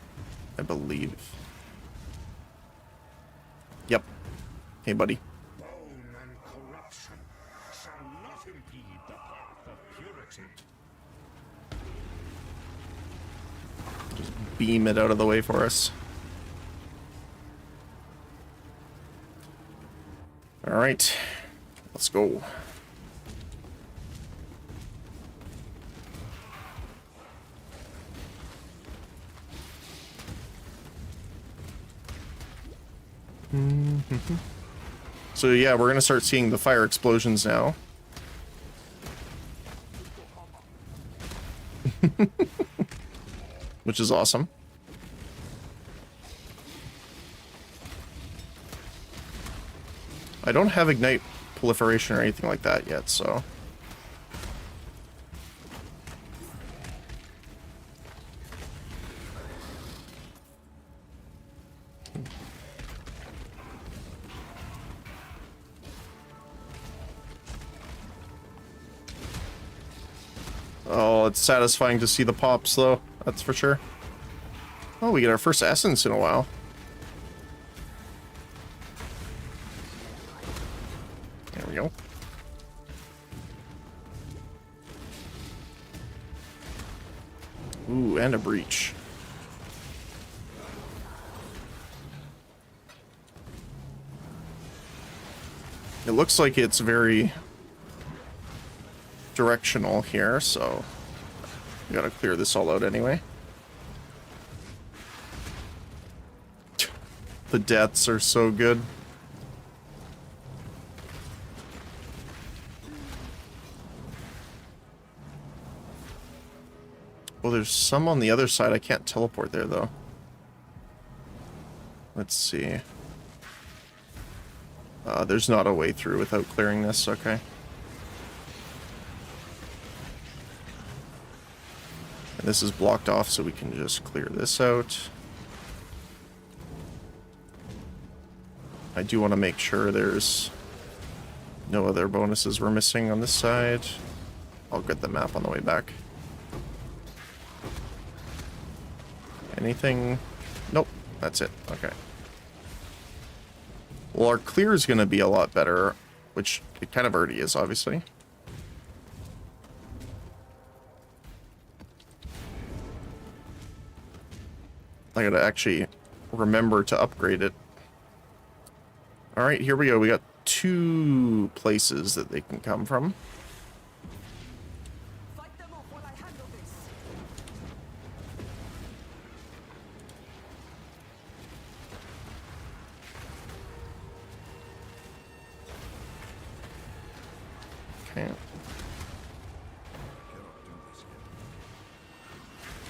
I believe. Yep. Hey, buddy. Bone and corruption shall not impede the path of purity. Just beam it out of the way for us. All right, let's go. So yeah, we're gonna start seeing the fire explosions now. Which is awesome. I don't have ignite proliferation or anything like that yet, so. Oh, it's satisfying to see the pops, though. That's for sure. Oh, we get our first essence in a while. There we go. Ooh, and a breach. It looks like it's very directional here, so we gotta clear this all out anyway. The deaths are so good. Well, there's some on the other side. I can't teleport there, though. Let's see. There's not a way through without clearing this. Okay. And this is blocked off, so we can just clear this out. I do want to make sure there's no other bonuses we're missing on this side. I'll get the map on the way back. Anything? Nope, that's it. Okay. Well, our clear is going to be a lot better, which it kind of already is, obviously. I gotta actually remember to upgrade it. Alright, here we go. We got 2 places that they can come from. Fight them off while I handle this. Okay.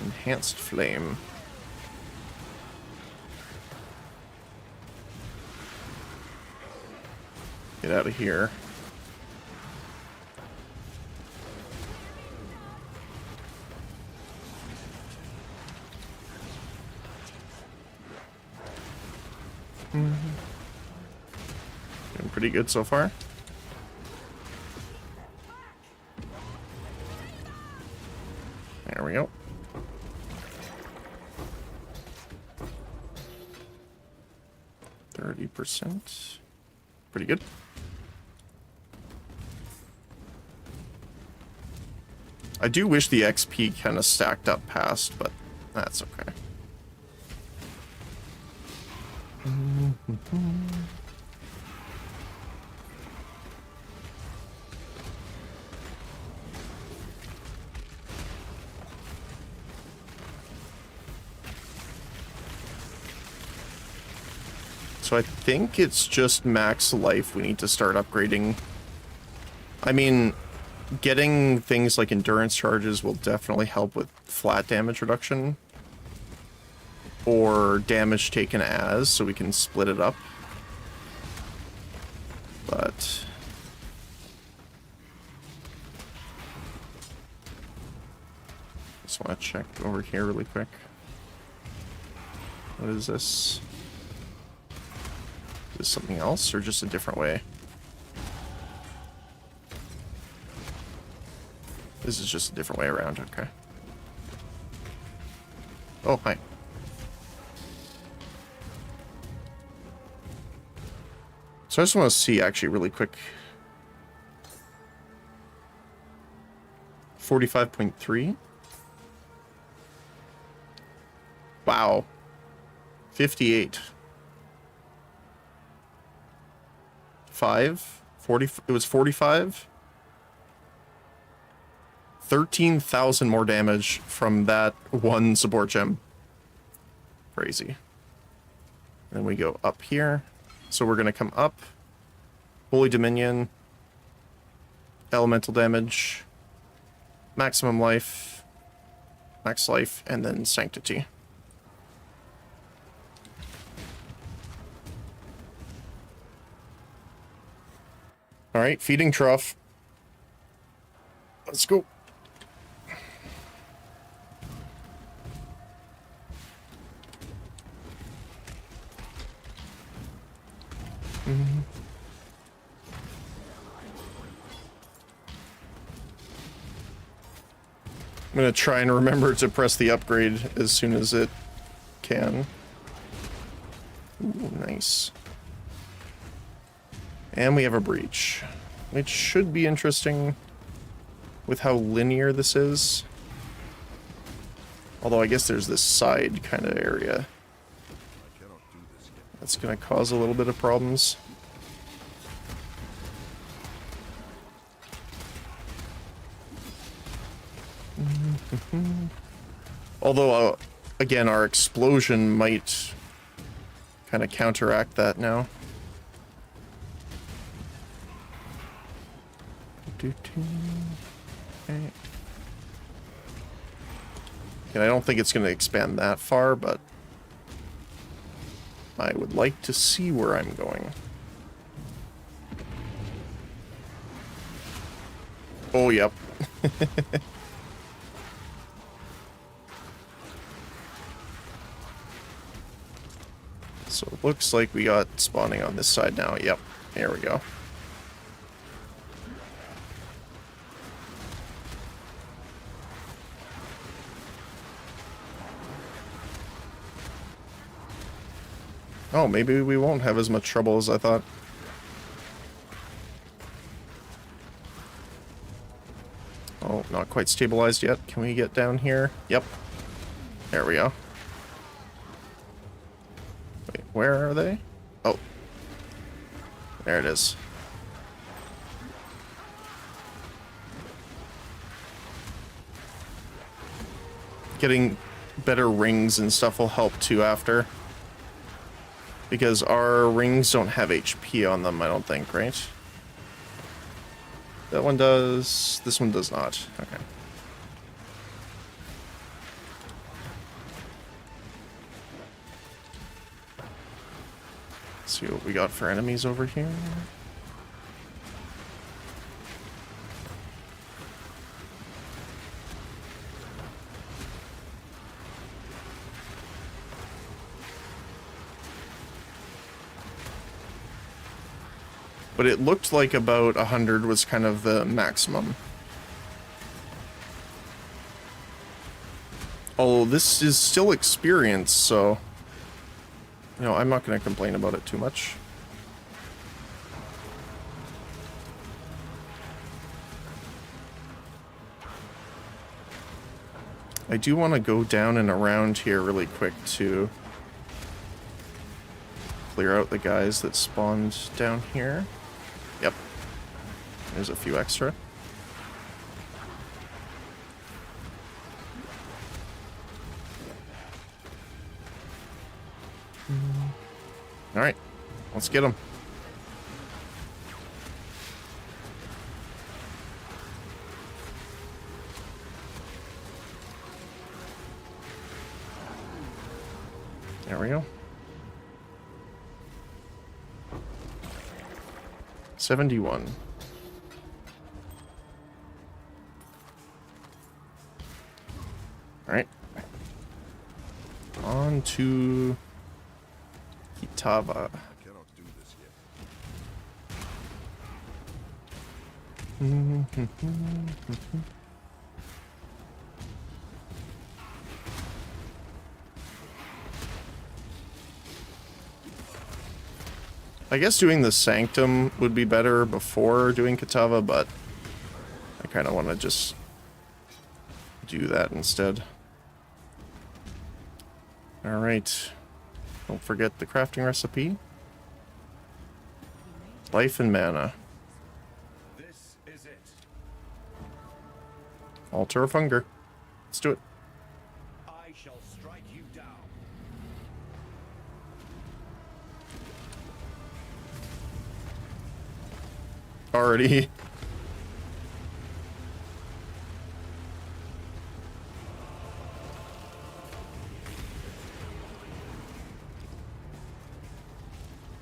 Enhanced flame. Get out of here. Doing pretty good so far. There we go. %. Pretty good. I do wish the XP kind of stacked up past, but that's okay. So I think it's just max life we need to start upgrading. I mean, getting things like endurance charges will definitely help with flat damage reduction. Or damage taken as, so we can split it up. But just want to check over here really quick. What is this? Is this something else or just a different way? This is just a different way around, okay. Oh, hi. So I just want to see actually really quick. 45.3. Wow. 58. 40, it was 45. 13,000 more damage from that one support gem. Crazy. Then we go up here. So we're going to come up. Holy Dominion. Elemental damage. Maximum life. Max life. And then Sanctity. Alright, feeding trough. Let's go. I'm gonna try and remember to press the upgrade as soon as it can. Ooh, nice. And we have a breach, which should be interesting with how linear this is. Although I guess there's this side kind of area. That's going to cause a little bit of problems. Although, again, our explosion might kind of counteract that now. Okay. And I don't think it's going to expand that far, but I would like to see where I'm going. Oh, yep. So it looks like we got spawning on this side now. Yep, there we go. Oh, maybe we won't have as much trouble as I thought. Oh, not quite stabilized yet. Can we get down here? Yep. There we go. Wait, where are they? Oh. There it is. Getting better rings and stuff will help too after. Because our rings don't have HP on them, I don't think, right? That one does. This one does not. Okay. Let's see what we got for enemies over here. But it looked like about 100 was kind of the maximum. Although this is still experience, so... You know, I'm not going to complain about it too much. I do want to go down and around here really quick to clear out the guys that spawned down here. Yep. There's a few extra. Alright, let's get them. There we go. 71. Alright. On to Kitava. I guess doing the Sanctum would be better before doing Kitava, but I kind of want to just do that instead. Alright. Don't forget the crafting recipe. Life and mana. This is it. Altar of Hunger. Let's do it. I shall strike you down. Already.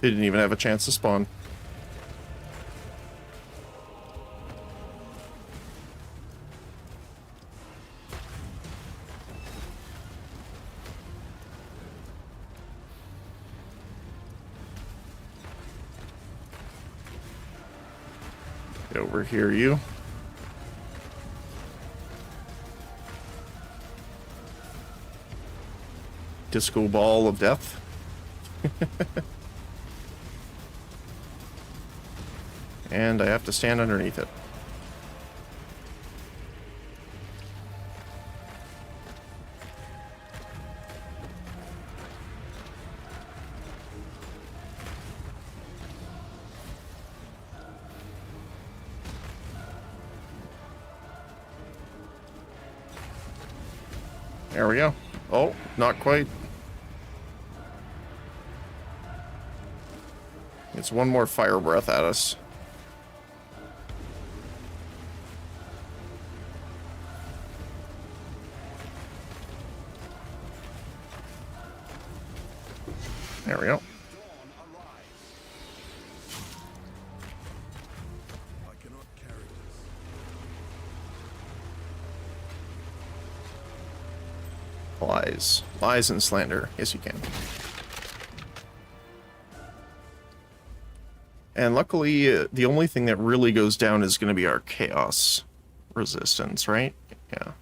They didn't even have a chance to spawn. Get over here, you. Disco ball of death. And I have to stand underneath it. There we go. Oh, not quite. It's one more fire breath at us. There we go. I cannot carry this. Lies. Lies and slander. Yes, you can. And luckily, the only thing that really goes down is going to be our chaos resistance, right? Yeah.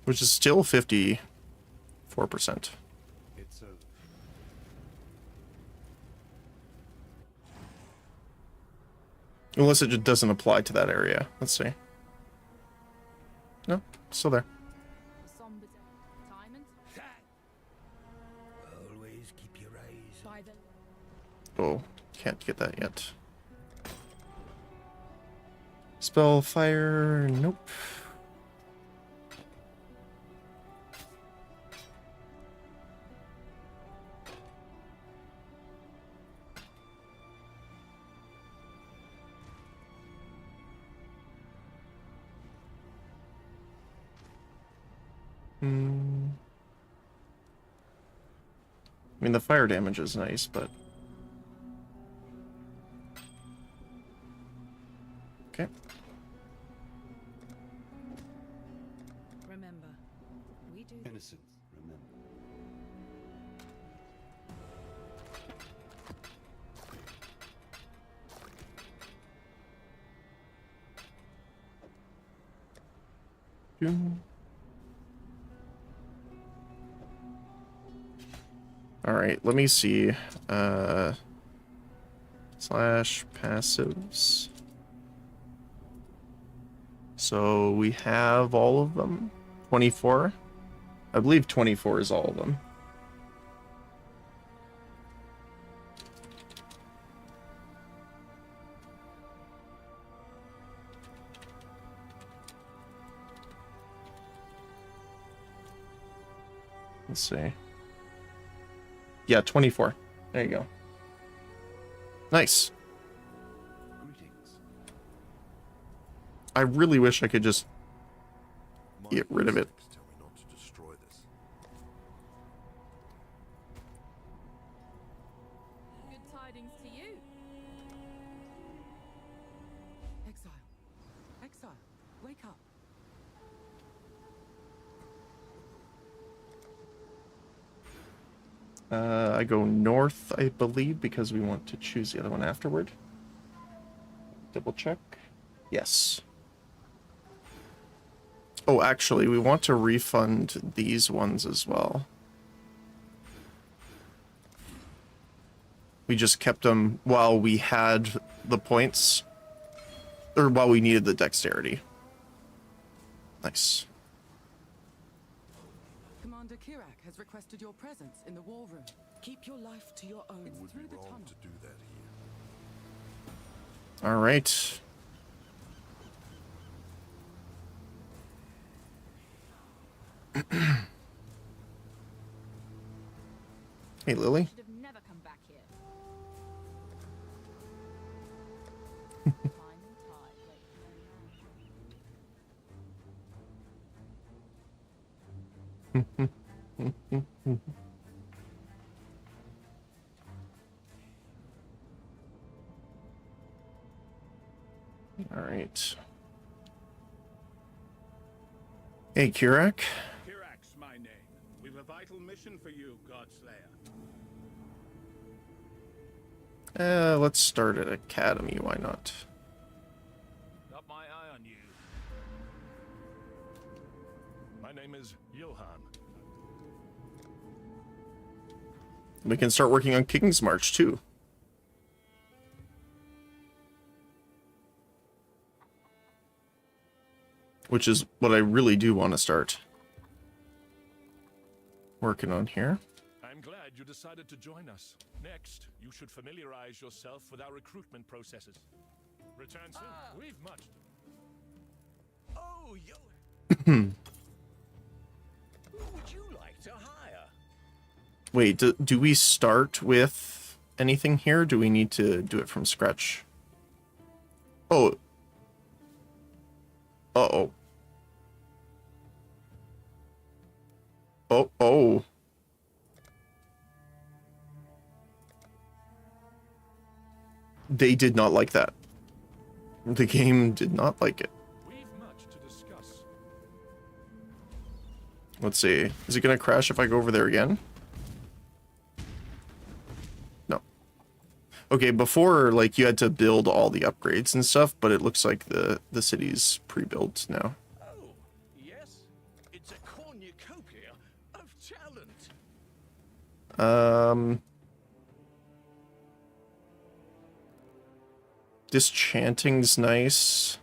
Which is still 54%. It's over. Unless it just doesn't apply to that area. Let's see. No, still there. A somber day. Time and Always keep your eyes by the Oh, can't get that yet. Spell fire, nope. I mean, the fire damage is nice, but... Okay. Remember, we do. Innocence, remember. Alright, let me see. Slash passives. So we have all of them. 24. I believe 24 is all of them. Let's see. Yeah, 24. There you go. Nice. Greetings. I really wish I could just get rid of it. Tell me not to destroy this. good tidings to you. Exile. Exile. Wake up. I go north, I believe, because we want to choose the other one afterward. Double check. Yes. Oh, actually, we want to refund these ones as well. We just kept them while we had the points. Or while we needed the dexterity. Nice. Commander Kirak has requested your presence in the war room. Keep your life to your own. It would be Through the wrong tunnel. to do that here. All right. Hey, Lily. Should have never come back here. Time and tide. All right. Hey, Kirak. Kirak's my name. We've a vital mission for you, Godslayer. Let's start at Academy. Why not? Got my eye on you. My name is Johann. We can start working on King's March too. Which is what I really do want to start working on here. I'm glad you decided to join us. Next, you should familiarize yourself with our recruitment processes. Return soon. We've much. Oh, yo. Who would you like to hire? Wait, do we start with anything here? Do we need to do it from scratch? Oh. Uh-oh. Oh. They did not like that. The game did not like it. We've much to discuss. Let's see. Is it gonna crash if I go over there again? No. Okay, before, like, you had to build all the upgrades and stuff, but it looks like the city's pre-built now. Oh, yes. It's a cornucopia of talent. Dischanting's nice.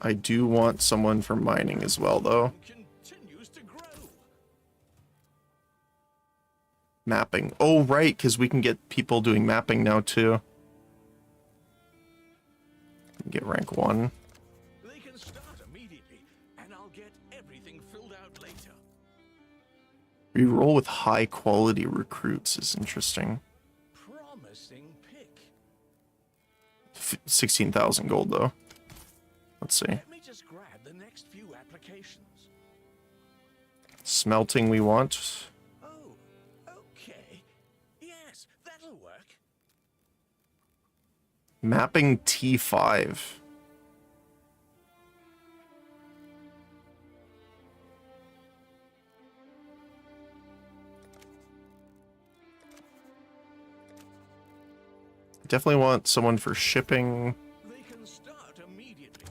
I do want someone for mining as well, though. Continues to grow. Mapping. Oh, right, because we can get people doing mapping now, too. Get rank 1. They can start immediately, and I'll get everything filled out later. Reroll with high-quality recruits is interesting. Promising pick. 16,000 gold, though. Let's see. Let me just grab the next few applications. Smelting we want. Oh, okay. Yes, that'll work. Mapping T5. Definitely want someone for shipping. They can start immediately.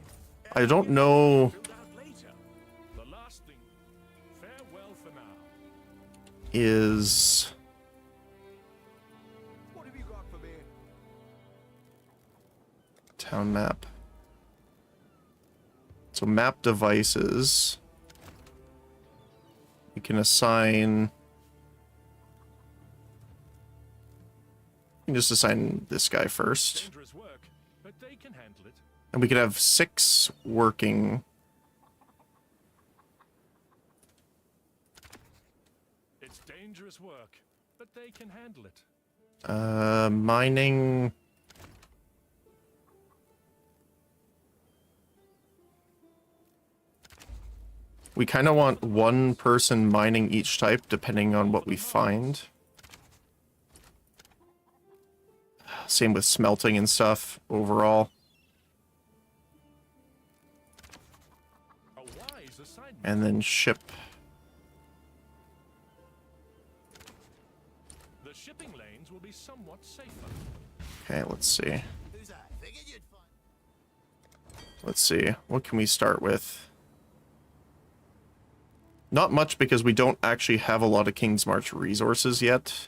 I don't know. Filled out later. The last thing. Farewell for now. Is What have you got for me? town map. So map devices. We can assign. We can just assign this guy first. Dangerous work, but they can handle it. And we could have 6 working. It's dangerous work, but they can handle it. Mining. We kind of want one person mining each type depending on what we find. Same with smelting and stuff overall. A wise assignment. And then ship. The shipping lanes will be somewhat safer. Okay, let's see. Let's see. What can we start with? Not much because we don't actually have a lot of King's March resources yet.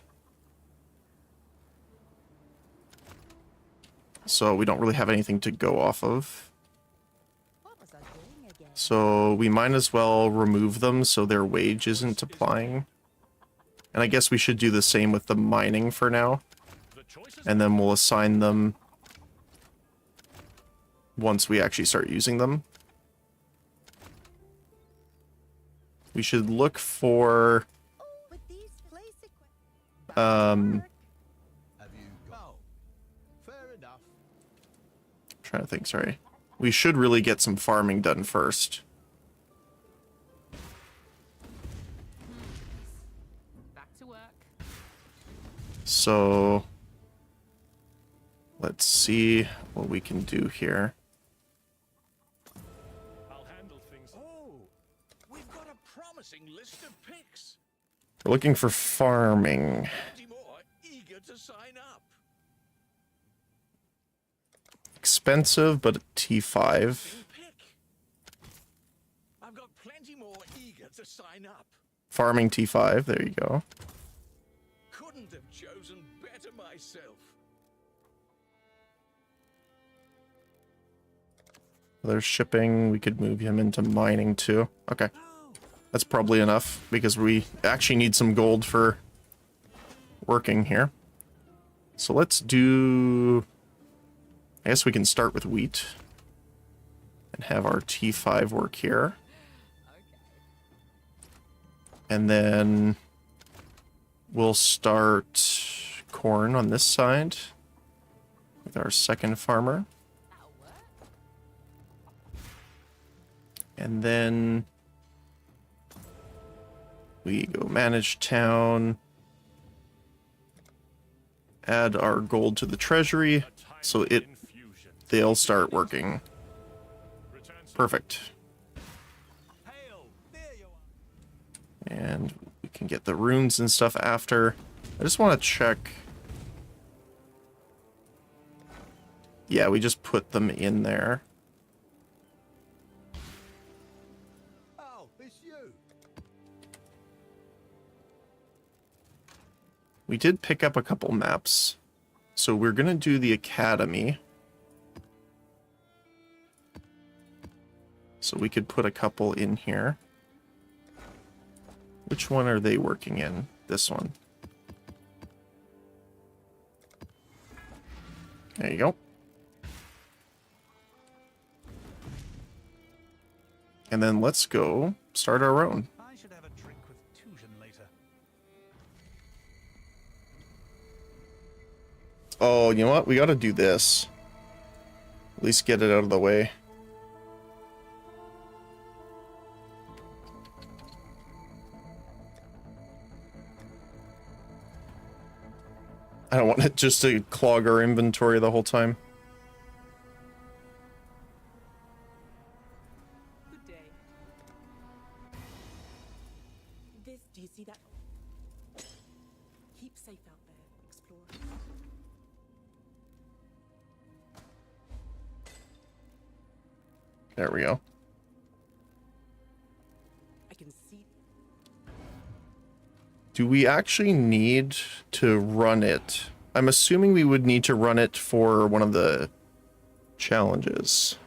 So we don't really have anything to go off of. So we might as well remove them so their wage isn't applying. And I guess we should do the same with the mining for now. And then we'll assign them once we actually start using them. We should look for trying to think, sorry. We should really get some farming done first. Back to work. So let's see what we can do here. I'll handle things. Oh, we've got a promising list of picks. We're looking for farming. Plenty more eager to sign up. Expensive, but T5. Pick. I've got plenty more eager to sign up. Farming T5, there you go. Couldn't have chosen better myself. There's shipping. We could move him into mining too. Okay. That's probably enough because we actually need some gold for working here. So let's do... I guess we can start with wheat. have our T5 work here. And then we'll start corn on this side with our second farmer. And then we go manage town, add our gold to the treasury, so they'll start working. Perfect. And we can get the runes and stuff after. I just want to check. Yeah, we just put them in there. Oh, it's you. We did pick up a couple maps. So we're going to do the academy. So we could put a couple in here. Which one are they working in? This one. There you go. And then let's go start our own. I should have a drink with Tusion later. Oh, you know what? We got to do this. At least get it out of the way. I don't want it just to clog our inventory the whole time. Good day. Do you see that? Keep safe out there, explorer. There we go. I can see. Do we actually need to run it? I'm assuming we would need to run it for one of the challenges.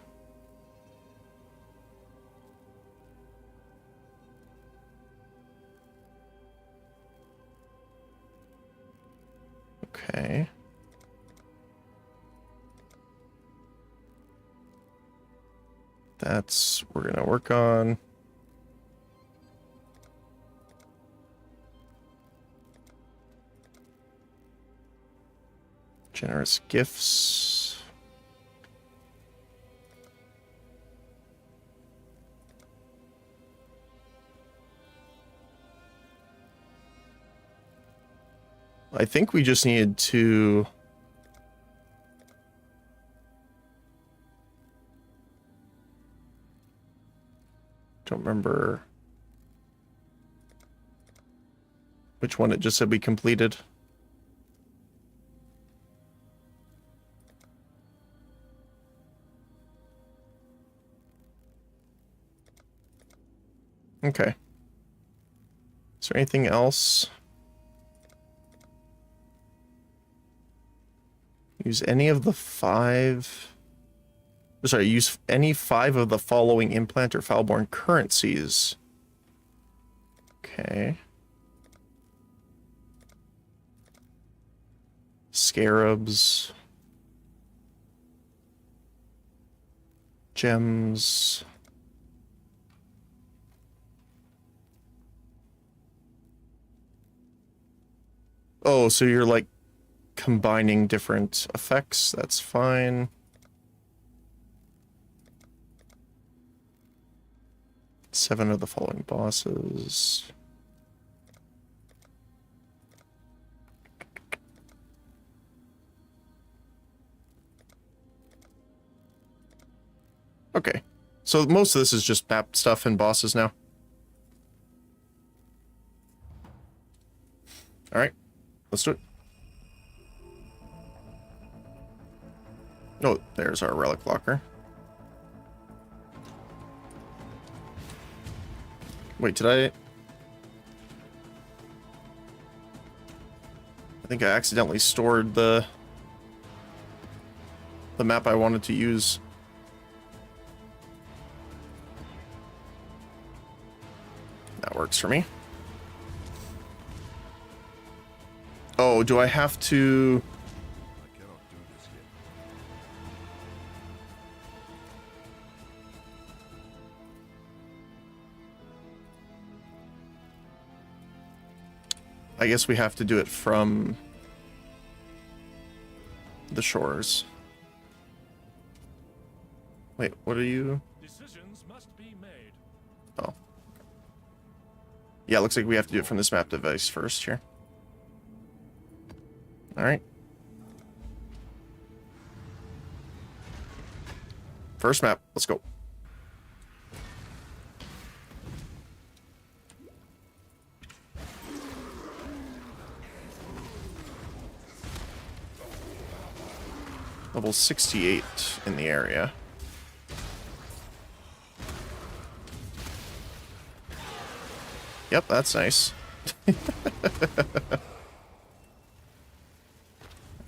Okay. That's we're gonna work on. Generous gifts. I think we just needed to don't remember which one it just said we completed. Okay. Is there anything else? Use any of the 5... Sorry, use any 5 of the following implant or foulborn currencies. Okay. Scarabs. Gems. Oh, so you're like combining different effects. That's fine. Seven of the following bosses. Okay. So most of this is just map stuff and bosses now. All right. Let's do it. Oh, there's our relic locker. Wait, did I think I accidentally stored the map I wanted to use. That works for me. Oh, do I have to... I cannot do this yet. I guess we have to do it from the shores. Wait, what are you? Decisions must be made. Oh. Yeah, looks like we have to do it from this map device first here. Alright. First map, let's go. Level 68 in the area. Yep, that's nice.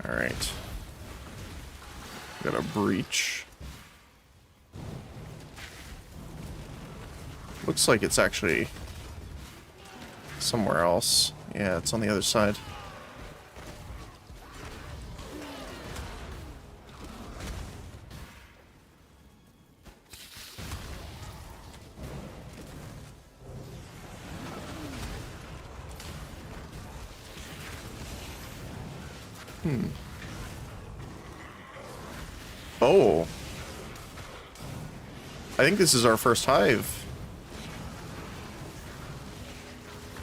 Alright. Got a breach. Looks like it's actually somewhere else. Yeah, it's on the other side. Oh. I think this is our first hive.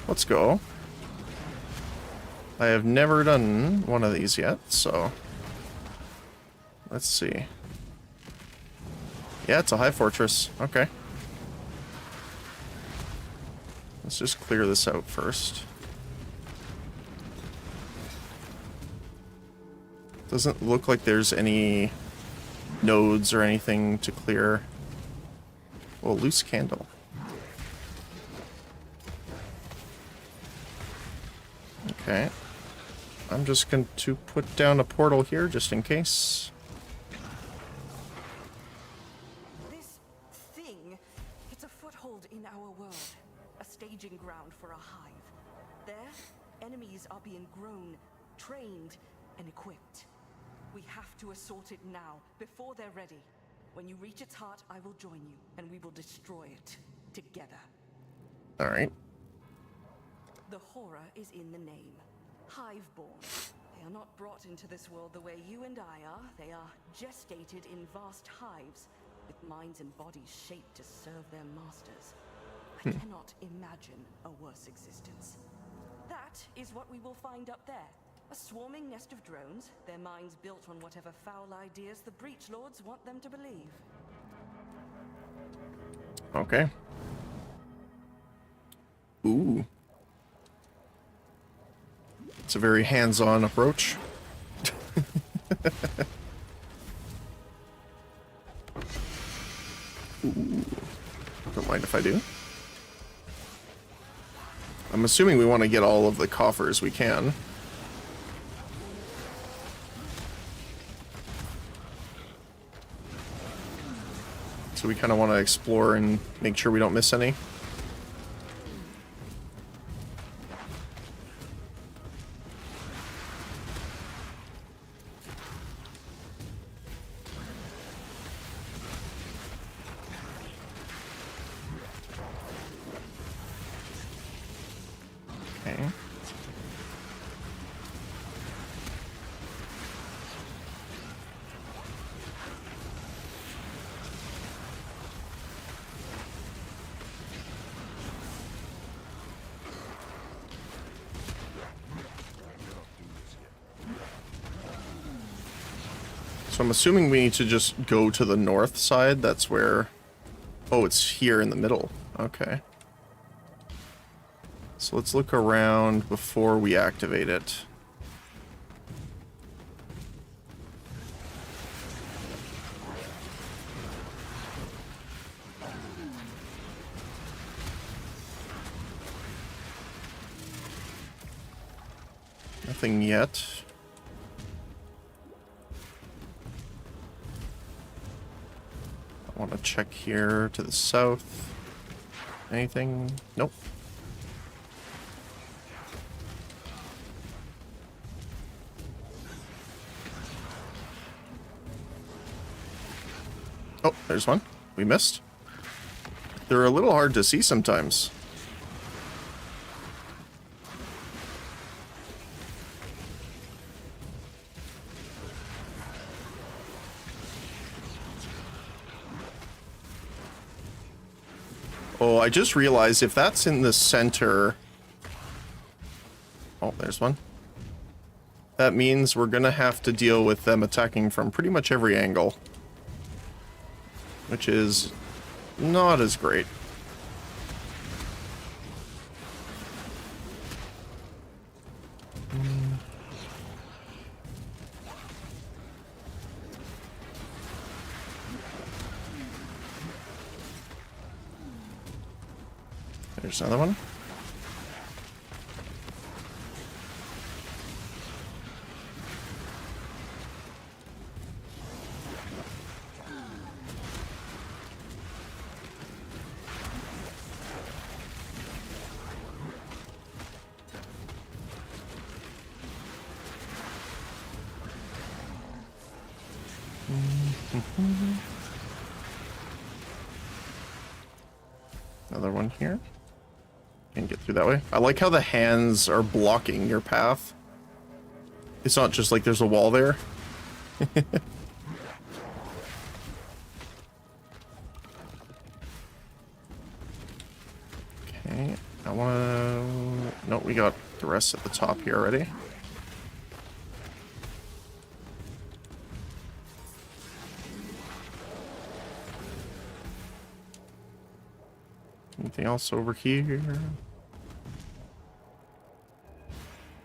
Let's go. I have never done one of these yet, so let's see. Yeah, it's a hive fortress. Okay. Let's just clear this out first. Doesn't look like there's any nodes or anything to clear. Oh, loose candle. Okay. I'm just going to put down a portal here just in case. This thing, it's a foothold in our world, a staging ground for a hive. There, enemies are being grown, trained, and equipped. We have to assault it now, before they're ready. When you reach its heart, I will join you, and we will destroy it together. All right. The horror is in the name. Hiveborn. They are not brought into this world the way you and I are. They are gestated in vast hives, with minds and bodies shaped to serve their masters. I cannot imagine a worse existence. That is what we will find up there. A swarming nest of drones, their minds built on whatever foul ideas the Breach Lords want them to believe. Okay. Ooh. It's a very hands-on approach. Ooh. Don't mind if I do. I'm assuming we want to get all of the coffers we can. So we kind of want to explore and make sure we don't miss any. Okay. So I'm assuming we need to just go to the north side. That's where... Oh, it's here in the middle. Okay. So let's look around before we activate it. Nothing yet. I want to check here to the south. Anything? Nope. Oh, there's one. We missed. They're a little hard to see sometimes. Oh, I just realized if that's in the center... Oh, there's one. That means we're gonna have to deal with them attacking from pretty much every angle. Which is not as great. There's another one. Another one here. Can get through that way. I like how the hands are blocking your path. It's not just like there's a wall there. Okay, I wanna... No, we got the rest at the top here already. Anything else over here?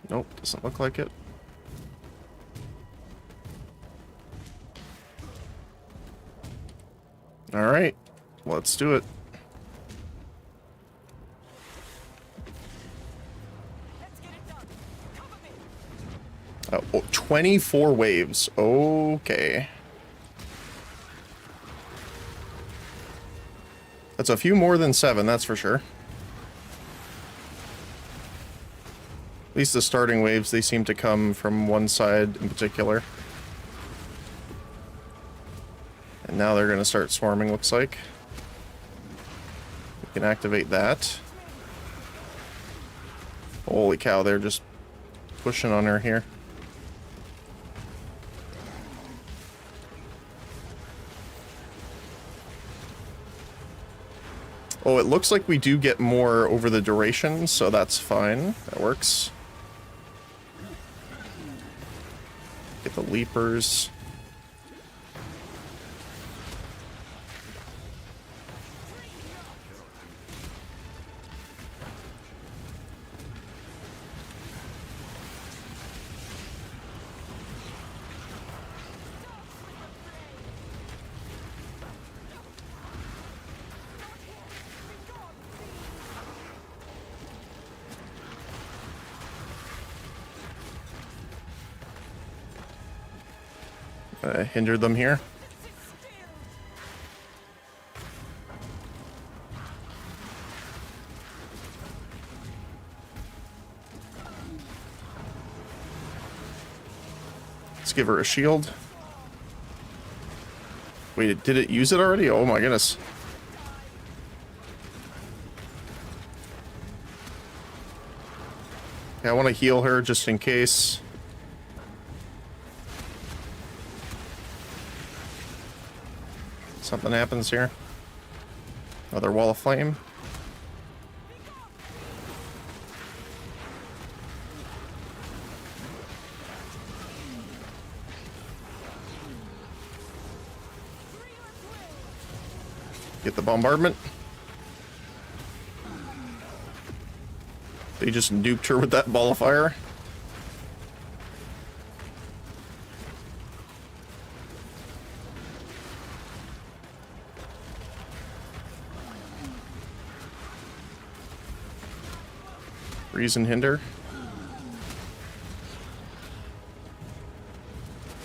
Nope, doesn't look like it. Alright, let's do it. Oh, 24 waves. Okay. That's a few more than 7, that's for sure. At least the starting waves, they seem to come from one side in particular. And now they're going to start swarming, looks like. We can activate that. Holy cow, they're just pushing on her here. Oh, it looks like we do get more over the duration, so that's fine. That works. Get the leapers. Hindered them here. Let's give her a shield. Wait, did it use it already? Oh my goodness. Okay, I want to heal her just in case. Something happens here. Another wall of flame. Get the bombardment. They just nuked her with that ball of fire. Freeze and hinder.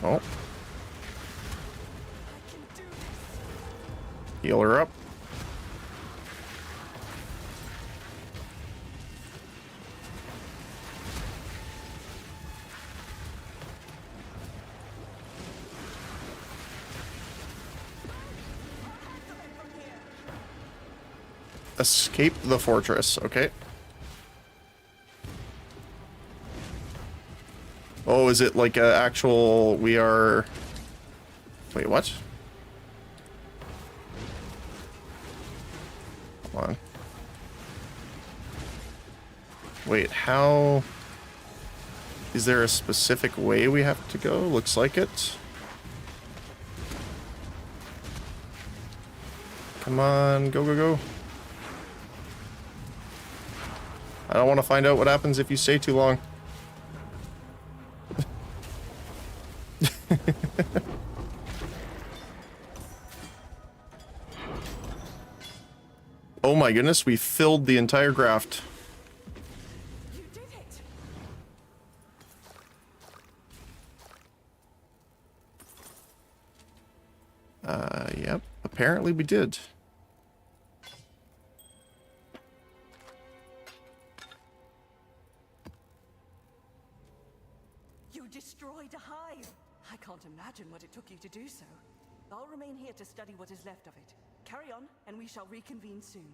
Oh. Heal her up. Escape the fortress, okay. Oh, is it like a actual, we are... Wait, what? Come on. Wait, how... Is there a specific way we have to go? Looks like it. Come on, go, go, go. I don't want to find out what happens if you stay too long. Oh my goodness, we filled the entire graft. You did it! Yep, apparently we did. You destroyed a hive! I can't imagine what it took you to do so. I'll remain here to study what is left of it. Carry on, and we shall reconvene soon.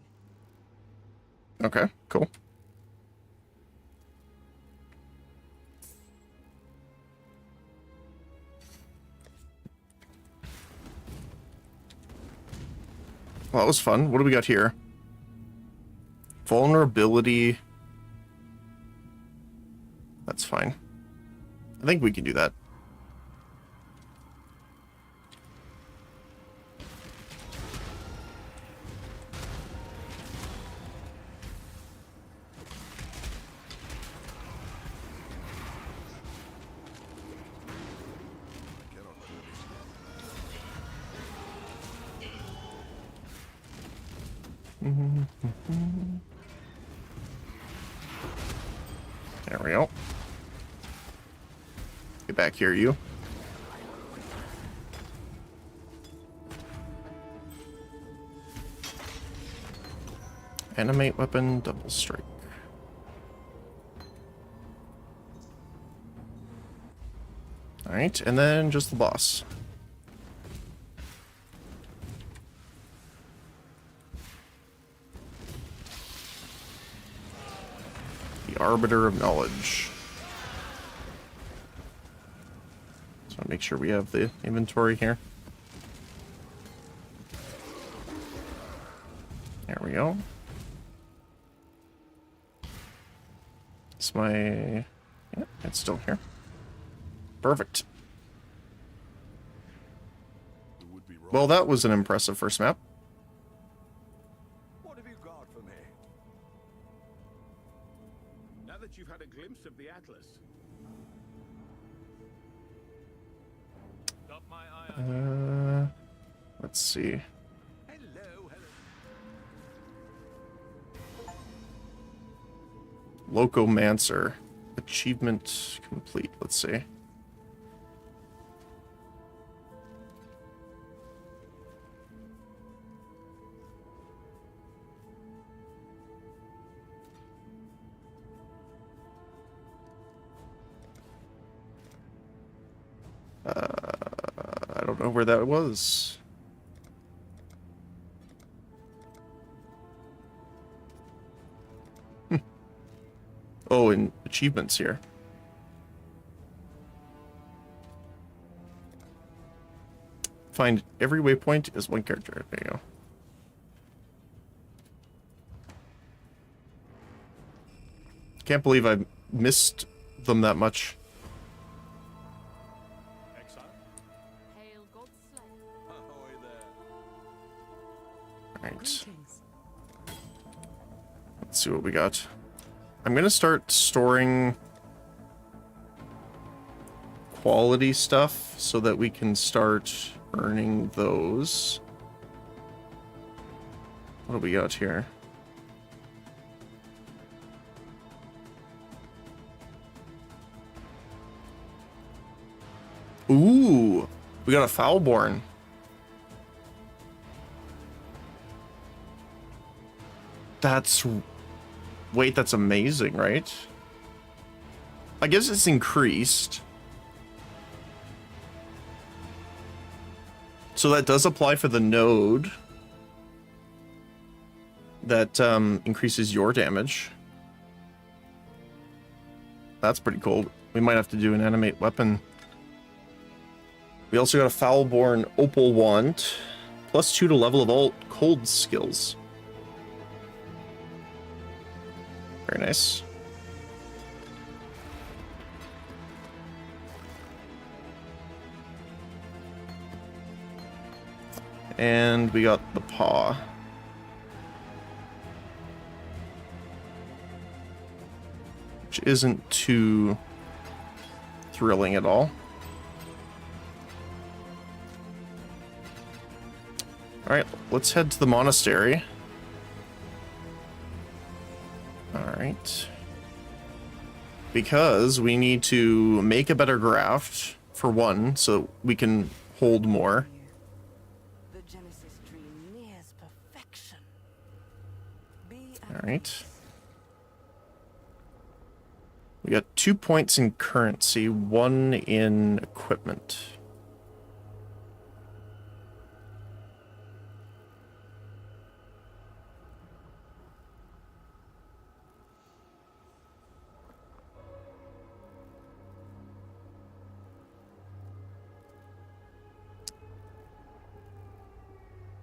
Okay, cool. Well, that was fun. What do we got here? Vulnerability. That's fine. I think we can do that. There we go. Get back here, you. Animate weapon, double strike. Alright, and then just the boss. The Arbiter of Knowledge. So make sure we have the inventory here. There we go. It's my... Yeah, it's still here. Perfect. Well, that was an impressive first map. What have you got for me? Now that you've had a glimpse of the Atlas. Got my eye on Let's see. Hello, hello. Locomancer. Achievement complete. Let's see. I don't know where that was. Oh, and achievements here. Find every waypoint is one character. There you go. Can't believe I missed them that much. Exile? Hail God's Slayer. Ahoy there. Alright. Let's see what we got. I'm gonna start storing quality stuff so that we can start earning those. What do we got here? Ooh, we got a Foulborn. That's... Wait, that's amazing, right? I guess it's increased. So that does apply for the node. That increases your damage. That's pretty cool. We might have to do an animate weapon. We also got a Foulborn Opal Wand. +2 to level of all cold skills. Very nice. And we got the paw. Which isn't too thrilling at all. Alright, let's head to the monastery. Alright. Because we need to make a better graft, for one, so we can hold more. The Genesis tree nears perfection. Be at Alright. peace. We got 2 points in currency, 1 in equipment.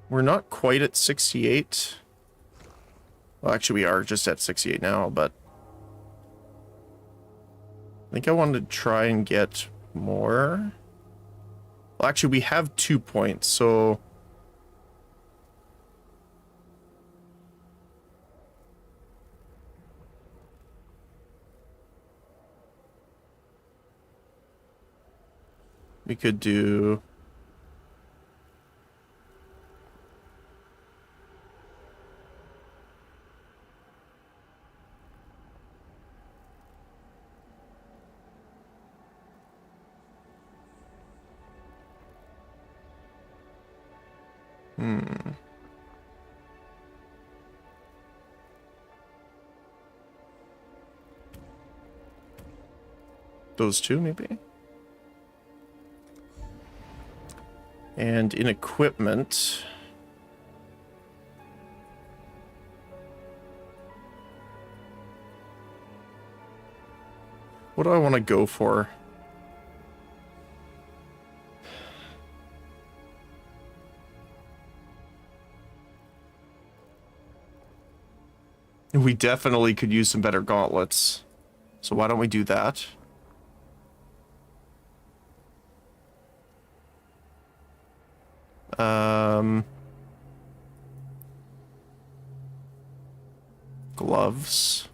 We're not quite at 68. Well, actually, we are just at 68 now, but I think I wanted to try and get more. Well, actually, we have 2 points, so we could do those 2, maybe? And in equipment, what do I want to go for? We definitely could use some better gauntlets. So why don't we do that? Gloves.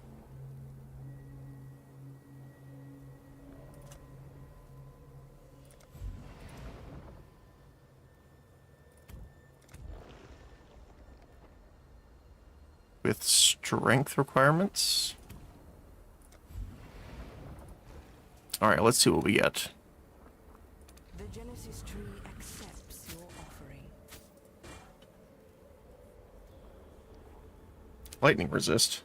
With strength requirements. All right, let's see what we get. The Genesis tree accepts your offering. Lightning resist.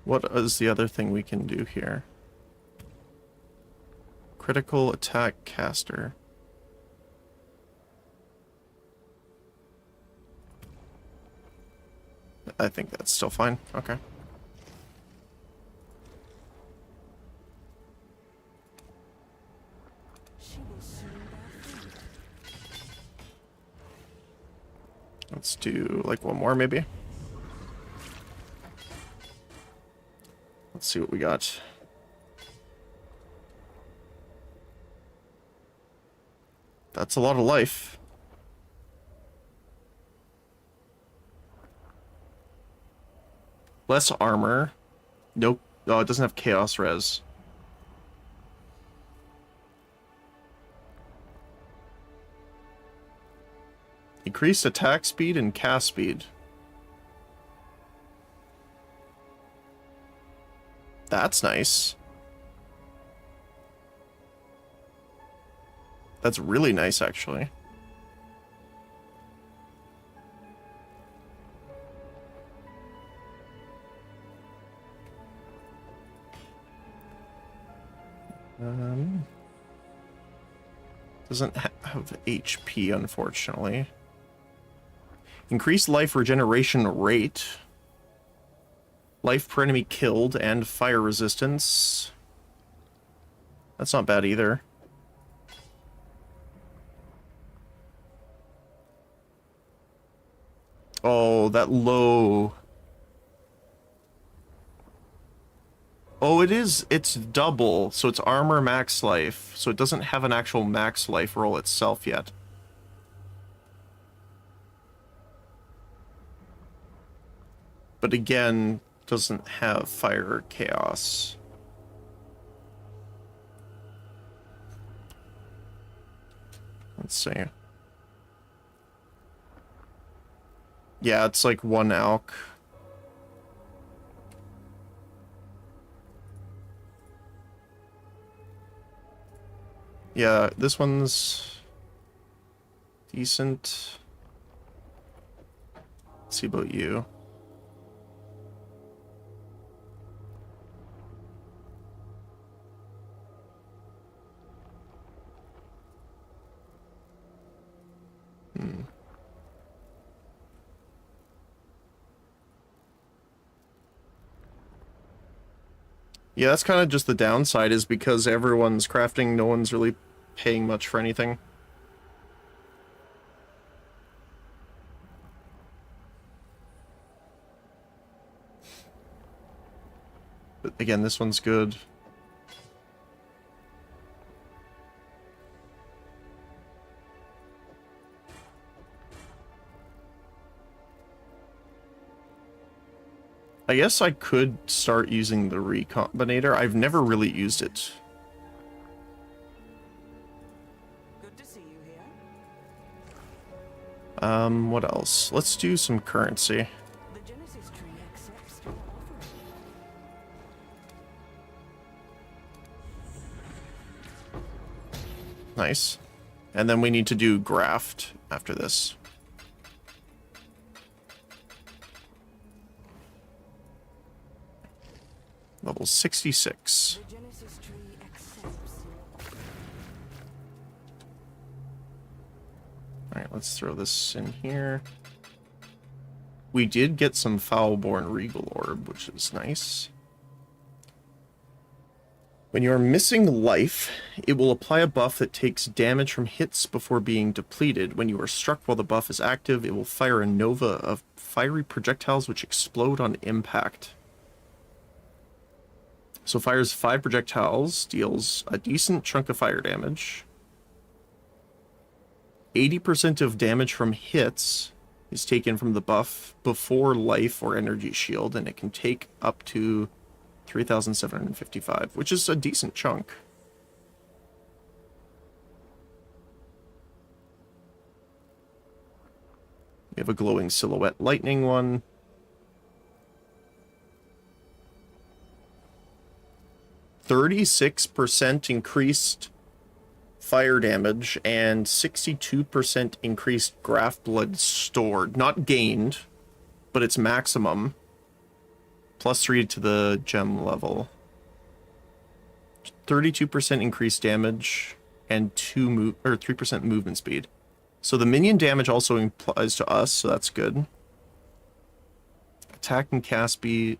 What is the other thing we can do here? Critical attack caster. I think that's still fine. Okay. She will soon bear fruit. Let's do like one more maybe. Let's see what we got. That's a lot of life. Less armor. Nope. Oh, it doesn't have chaos res. Increased attack speed and cast speed. That's nice. That's really nice, actually. Doesn't have HP, unfortunately. Increased life regeneration rate. Life per enemy killed and fire resistance. That's not bad either. Oh, that low. Oh, it is. It's double. So it's armor max life. So it doesn't have an actual max life roll itself yet. But again, doesn't have fire or chaos. Let's see. Yeah, it's like 1 alch. Yeah, this one's decent. Let's see about you. Yeah, that's kind of just the downside, is because everyone's crafting, no one's really paying much for anything. But again, this one's good. I guess I could start using the Recombinator. I've never really used it. Good to see you here. What else? Let's do some currency. The Genesis tree accepts your offering. Nice. And then we need to do graft after this. Level 66. The Genesis tree accepts your Alright, let's throw this in here. We did get some Foulborn Regal Orb, which is nice. When you are missing life, it will apply a buff that takes damage from hits before being depleted. When you are struck while the buff is active, it will fire a nova of fiery projectiles which explode on impact. So fires 5 projectiles, deals a decent chunk of fire damage. 80% of damage from hits is taken from the buff before life or energy shield, and it can take up to 3,755, which is a decent chunk. We have a glowing silhouette lightning one. 36% increased fire damage and 62% increased graph blood stored. Not gained, but it's maximum. +3 to the gem level. 32% increased damage and 3% movement speed. So the minion damage also applies to us, so that's good. Attack and cast speed.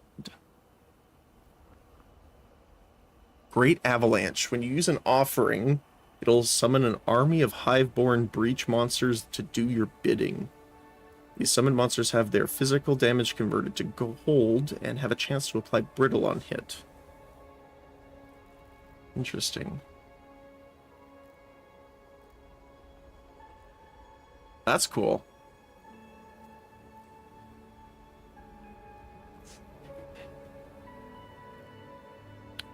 Great Avalanche. When you use an offering, it'll summon an army of hive-born breach monsters to do your bidding. These summoned monsters have their physical damage converted to gold and have a chance to apply brittle on hit. Interesting. That's cool.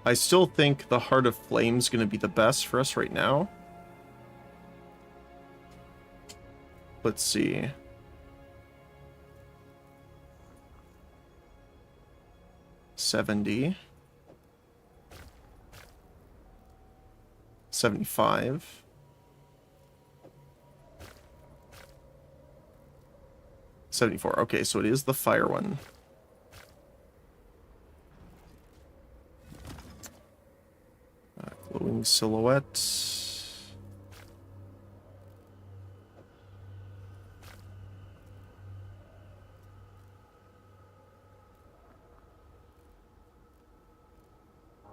I still think the Heart of Flame's going to be the best for us right now. Let's see. $70. $75. $74. Okay, so it is the fire one. Glowing silhouette.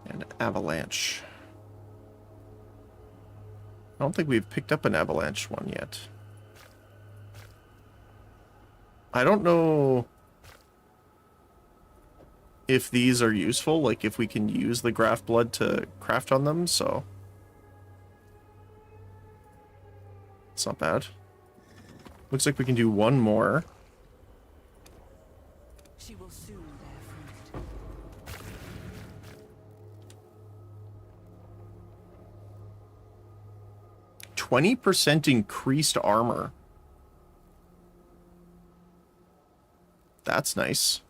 And avalanche. I don't think we've picked up an avalanche one yet. I don't know if these are useful, like if we can use the graft blood to craft on them, so it's not bad. Looks like we can do one more. She will soon bear fruit. 20% increased armor. That's nice.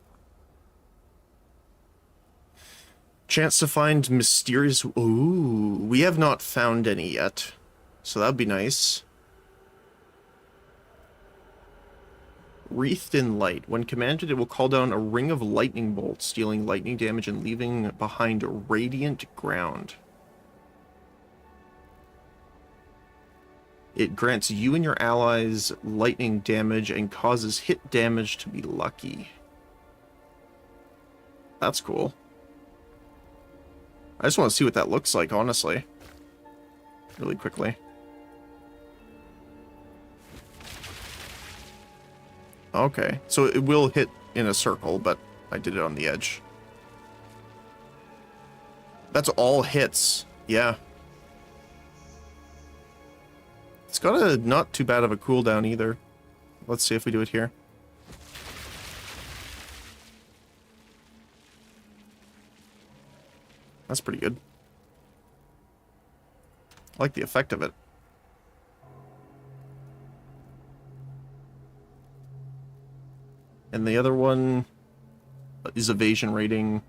Chance to find mysterious... Ooh, we have not found any yet. So that'd be nice. Wreathed in light. When commanded, it will call down a ring of lightning bolts, dealing lightning damage and leaving behind a radiant ground. It grants you and your allies lightning damage and causes hit damage to be lucky. That's cool. I just want to see what that looks like, honestly. Really quickly. Okay, so it will hit in a circle, but I did it on the edge. That's all hits. Yeah. It's got a not too bad of a cooldown either. Let's see if we do it here. That's pretty good. I like the effect of it. And the other one is evasion rating,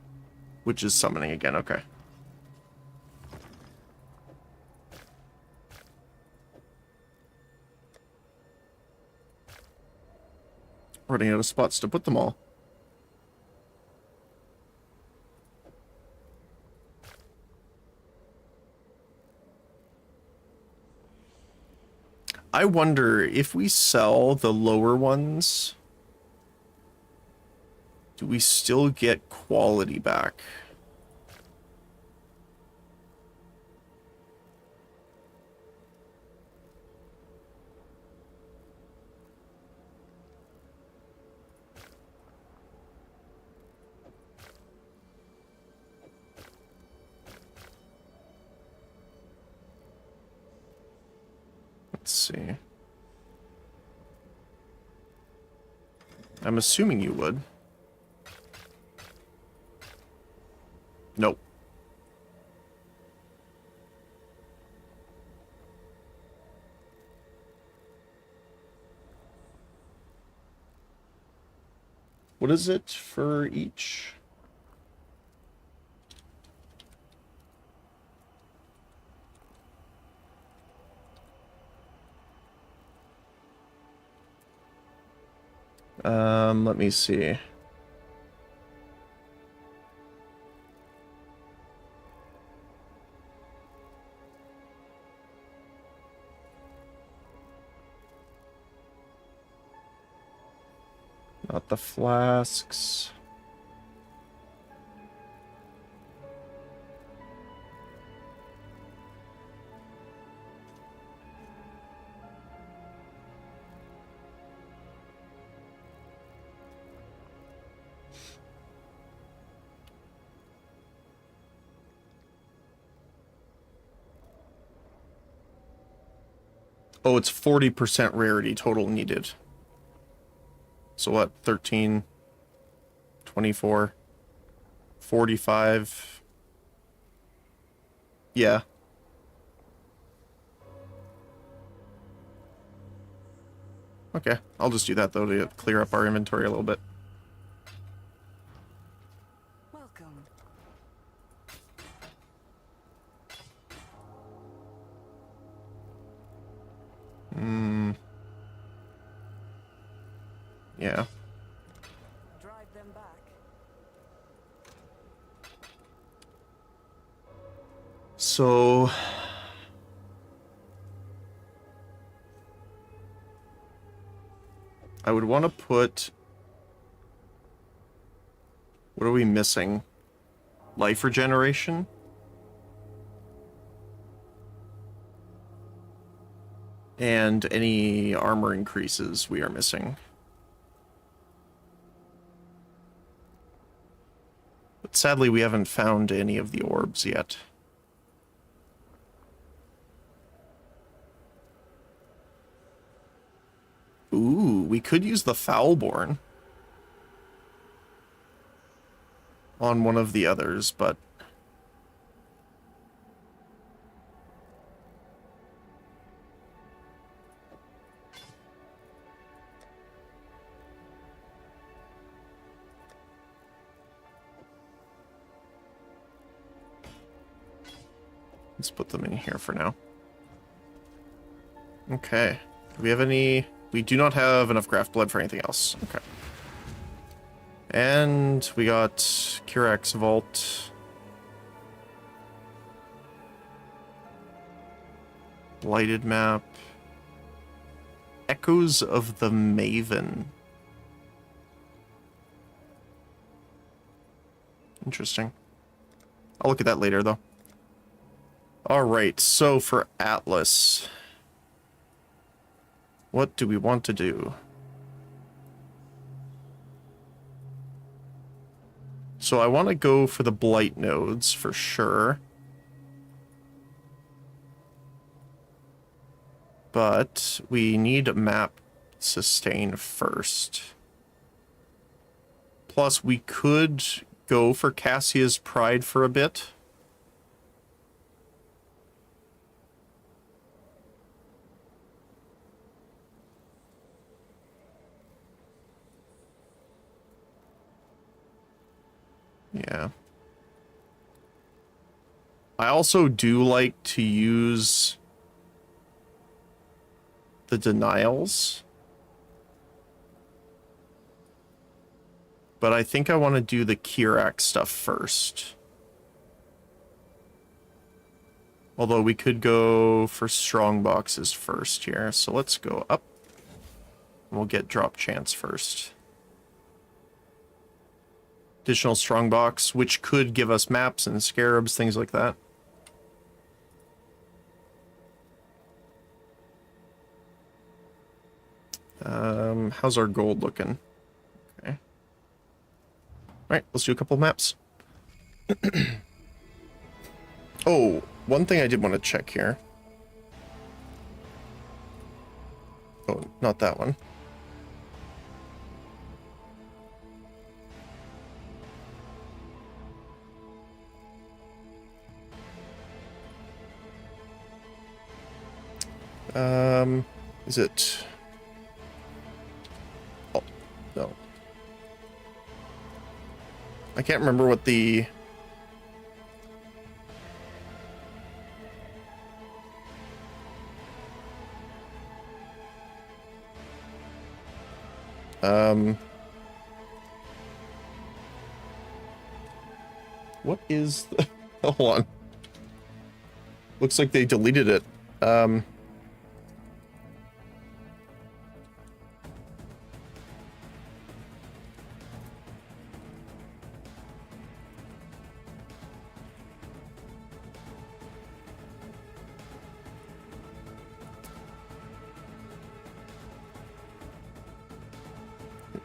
which is summoning again. Okay. Running out of spots to put them all. I wonder if we sell the lower ones, do we still get quality back? Let's see. I'm assuming you would. Nope. What is it for each? Let me see. Not the flasks. Oh, it's 40% rarity total needed. So what? 13, 24, 45. Yeah. Okay, I'll just do that though to clear up our inventory a little bit. Welcome. Yeah. Drive them back. So I would want to put, what are we missing? Life regeneration? And any armor increases we are missing. sadly, we haven't found any of the orbs yet. Ooh, we could use the Foulborn on one of the others, but... let's put them in here for now. Okay. Do we have any... we do not have enough craft blood for anything else. Okay. And we got Kirax Vault. Lighted map. Echoes of the Maven. Interesting. I'll look at that later, though. Alright, so for Atlas, what do we want to do? So I want to go for the Blight nodes for sure. But we need a map sustain first. Plus, we could go for Cassia's Pride for a bit. Yeah. I also do like to use the denials. But I think I want to do the Kirax stuff first. Although we could go for strong boxes first here. So let's go up. We'll get drop chance first. Additional strongbox, which could give us maps and scarabs, things like that. How's our gold looking? Okay. Alright, let's do a couple maps. Oh, one thing I did want to check here. Oh, not that one. Is it... oh, no. I can't remember what the... what is the... hold on. Looks like they deleted it.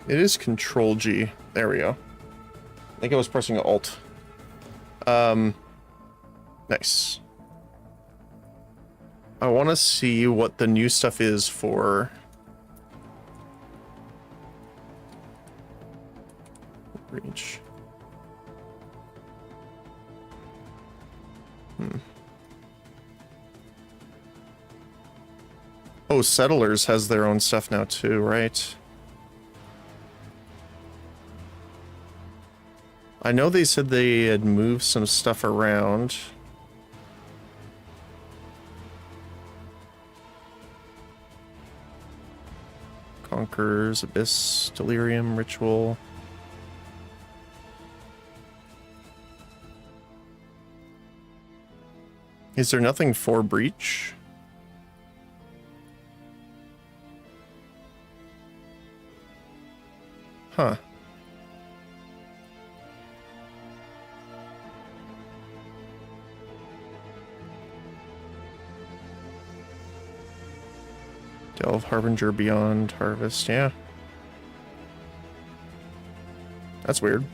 It is Control G. There we go. I think I was pressing Alt. Nice. I want to see what the new stuff is for... reach. Oh, Settlers has their own stuff now too, right? I know they said they had moved some stuff around. Conquerors, Abyss, Delirium, Ritual. Is there nothing for Breach? Huh. Delve, Harbinger, Beyond, Harvest, yeah. That's weird.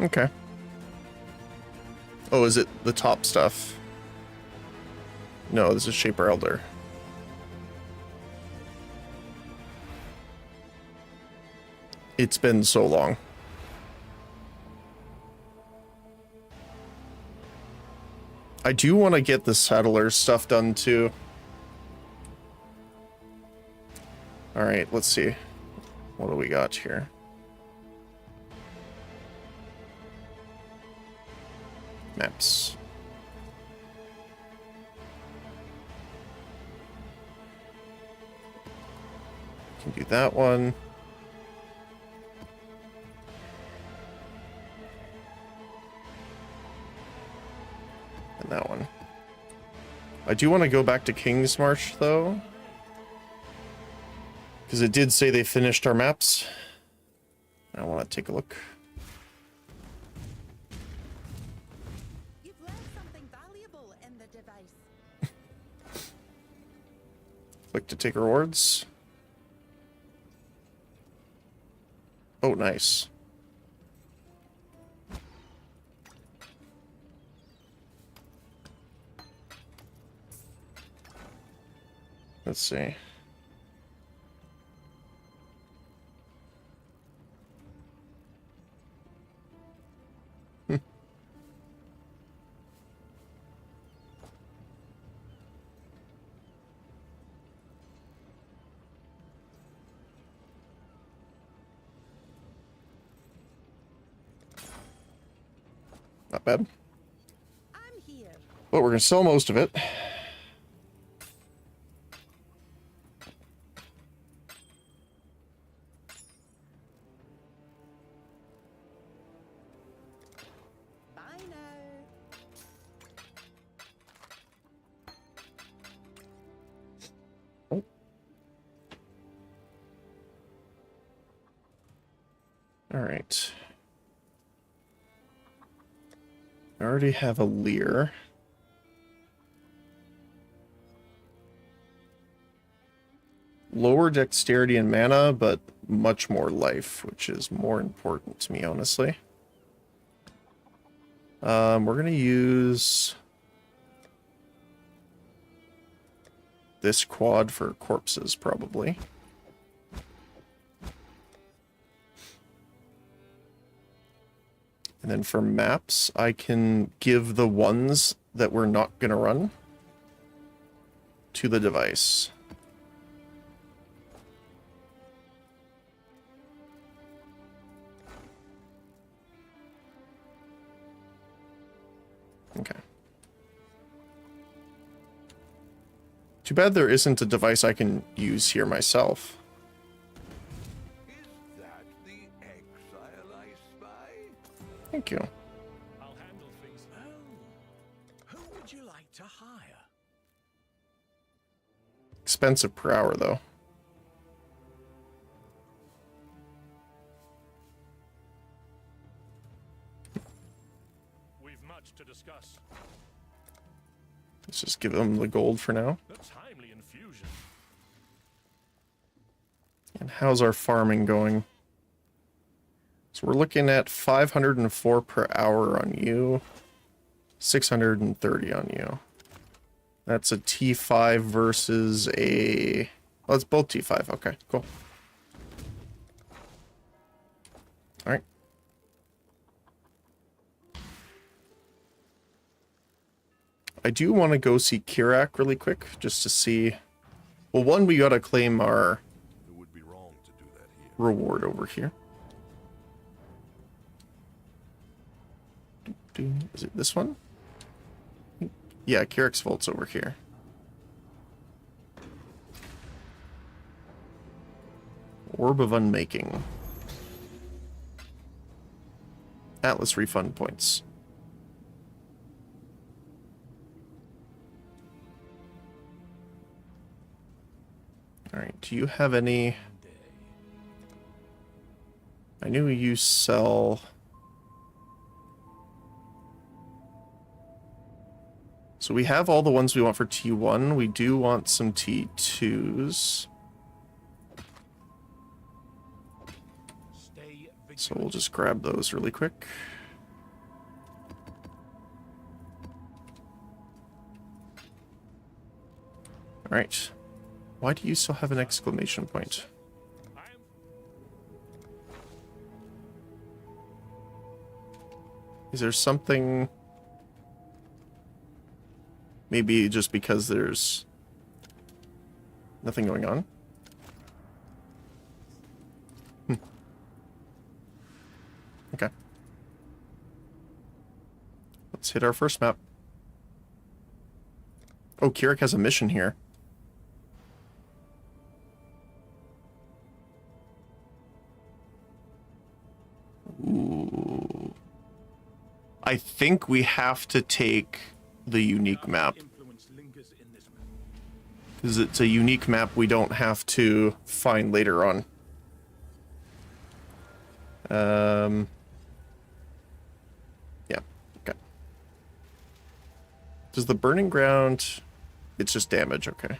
Okay. Oh, is it the top stuff? No, this is Shaper Elder. It's been so long. I do want to get the Saddler stuff done too. Alright, let's see. What do we got here? Maps. Can do that one. And that one. I do want to go back to King's March though, because it did say they finished our maps. I want to take a look. You've learned something valuable in the device. Click to take rewards. Oh, nice. Let's see. Not bad. I'm here. But we're gonna sell most of it. Bye now. All right. I already have a Lear. Lower dexterity and mana, but much more life, which is more important to me, honestly. We're gonna use this quad for corpses, probably. And then for maps, I can give the ones that we're not gonna run to the device. Okay. Too bad there isn't a device I can use here myself. Is that the exile I spy? Thank you. I'll handle things. Oh, who would you like to hire? Expensive per hour, though. We've much to discuss. Let's just give them the gold for now. The timely infusion. And how's our farming going? So we're looking at 504 per hour on you, 630 on you. That's a T5 versus a... Oh, it's both T5. Okay, cool. Alright. I do want to go see Kirak really quick, just to see... Well, one, we gotta claim our It would be wrong to do that here. reward over here. Is it this one? Yeah, Kirak's Vault's over here. Orb of Unmaking. Atlas refund points. Alright, do you have any... I knew you sell... So we have all the ones we want for T1. We do want some T2s. Stay So we'll just grab those really quick. Alright. Why do you still have an exclamation point? Is there something... Maybe just because there's nothing going on? Okay. Let's hit our first map. Oh, Kirik has a mission here. Ooh. I think we have to take the unique map. Because it's a unique map we don't have to find later on. Yeah, okay. Does the burning ground... It's just damage, okay.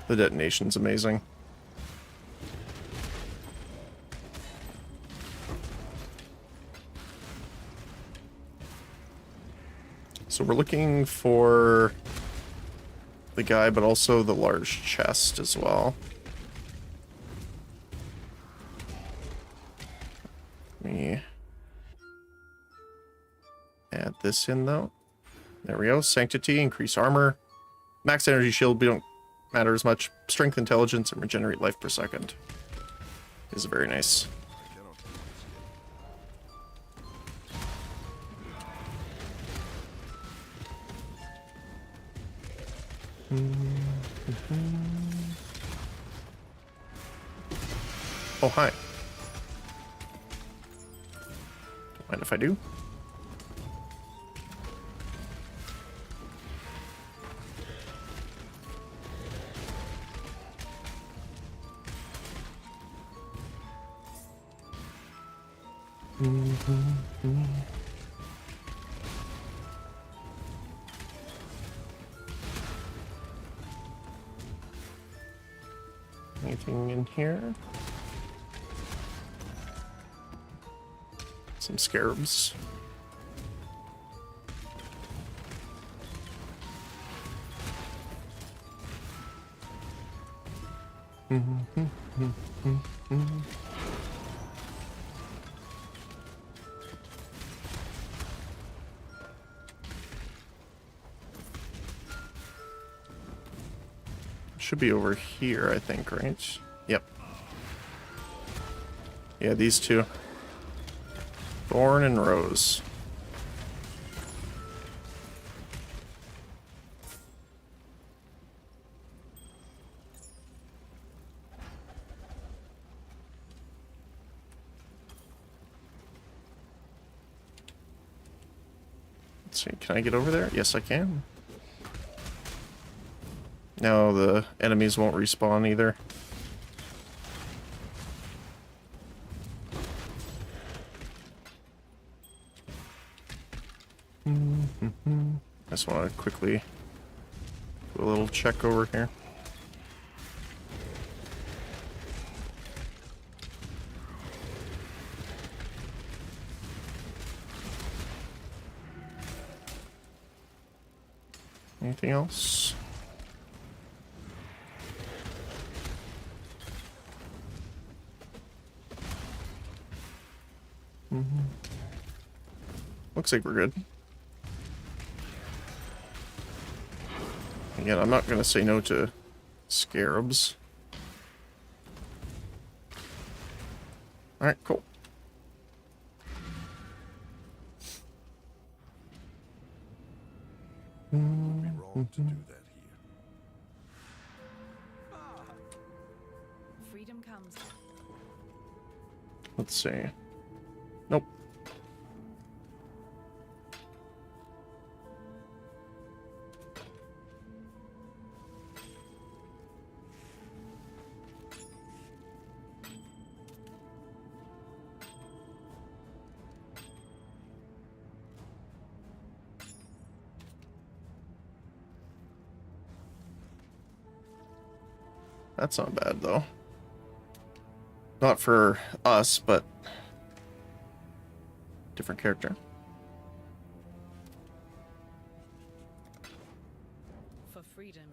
The detonation's amazing. So we're looking for the guy, but also the large chest as well. Let me add this in though. There we go. Sanctity, increase armor. Max energy shield, we don't matter as much. Strength, intelligence, and regenerate life per second. Is very nice. Oh, hi. Don't mind if I do. Anything in here? Some scarabs. Should be over here, I think, right? Yep. Yeah, these two. Thorn and Rose. Let's see, can I get over there? Yes, I can. No, the enemies won't respawn either. I just want to quickly do a little check over here. Anything else? Looks like we're good. Again, I'm not going to say no to scarabs. Alright, cool. Wrong to do that here. Freedom comes. Let's see. Nope. That's not bad, though. Not for us, but different character. For freedom.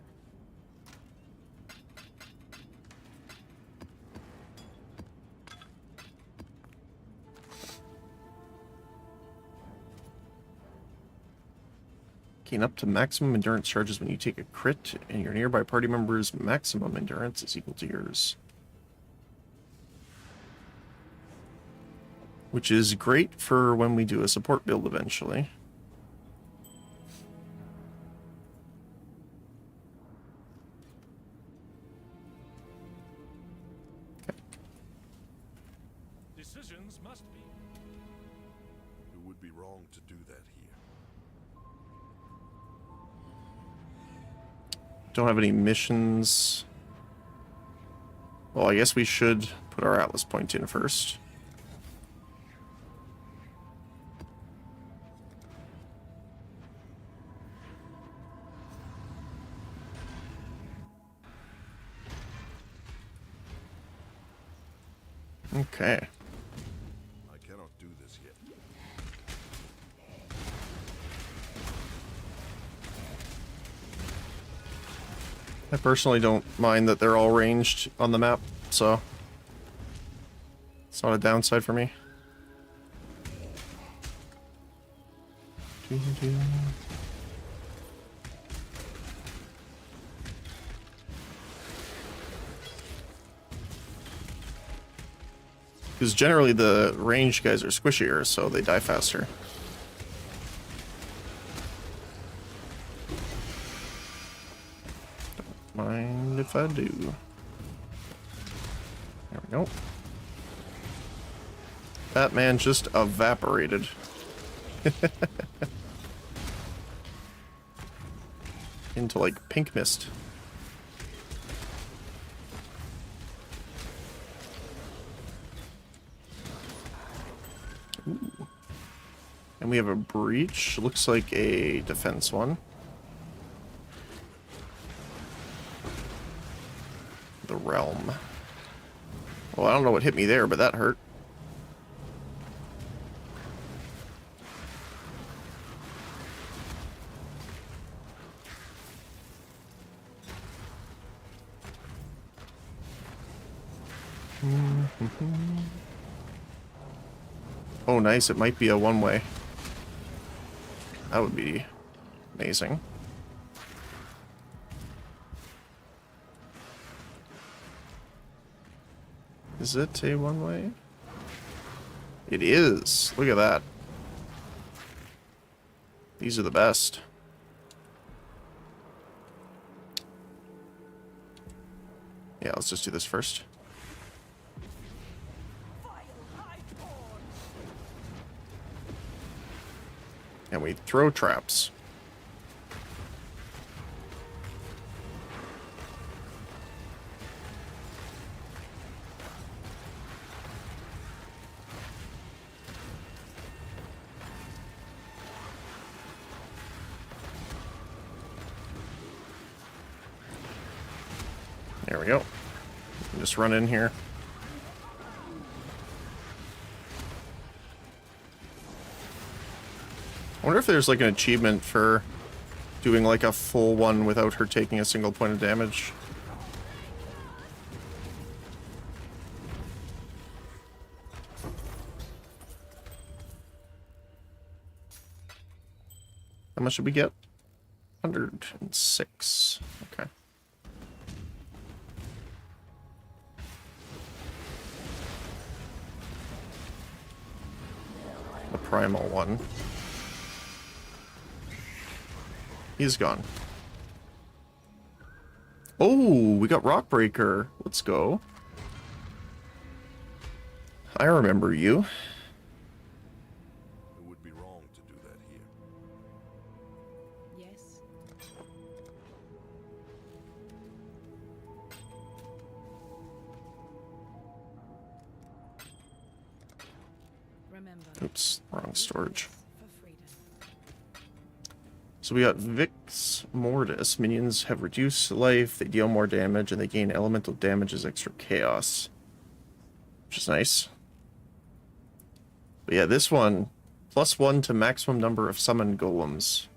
Gain up to maximum endurance charges when you take a crit, and your nearby party member's maximum endurance is equal to yours. Which is great for when we do a support build eventually. Decisions must be. It would be wrong to do that here. Don't have any missions. Well, I guess we should put our Atlas point in first. Okay. I cannot do this yet. I personally don't mind that they're all ranged on the map, so it's not a downside for me. Because generally the ranged guys are squishier, so they die faster. Don't mind if I do. There we go. That man just evaporated. Into like pink mist. Ooh. And we have a breach. Looks like a defense one. The realm. Well, I don't know what hit me there, but that hurt. Oh, nice. It might be a one-way. That would be amazing. Is it a one-way? It is. Look at that. These are the best. Yeah, let's just do this first. And we throw traps. There we go. Just run in here. I wonder if there's like an achievement for doing like a full one without her taking a single point of damage. How much did we get? 106. Okay. The primal one. He's gone. Oh, we got Rockbreaker. Let's go. I remember you. It would be wrong to do that here. Yes. Remember. Oops, wrong storage. For freedom. So we got Vix Mortis. Minions have reduced life, they deal more damage, and they gain elemental damage as extra chaos. which is nice. But yeah, this one, +1 to maximum number of summon golems.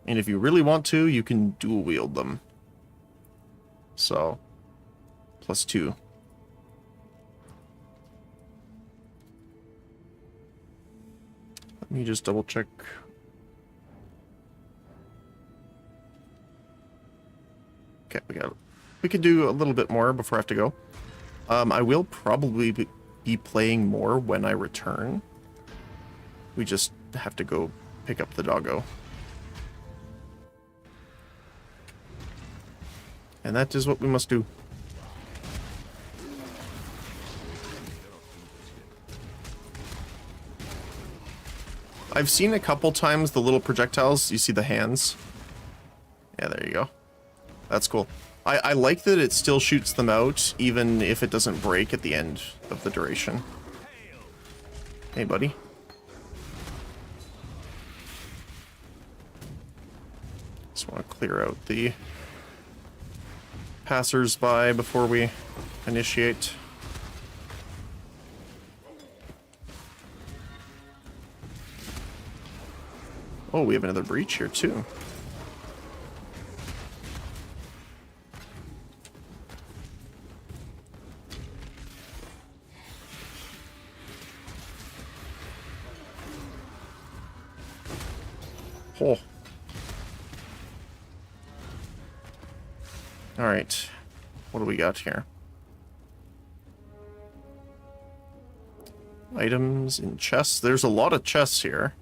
And if you really want to, you can dual wield them. So, +2. Let me just double check. Okay, we could do a little bit more before I have to go. I will probably be playing more when I return. We just have to go pick up the doggo. And that is what we must do. I've seen a couple times the little projectiles. You see the hands? Yeah, there you go. That's cool. I like that it still shoots them out, even if it doesn't break at the end of the duration. Hey, buddy. Just want to clear out the passers-by before we initiate. Oh, we have another breach here, too. Oh. Alright. What do we got here? Items in chests. There's a lot of chests here.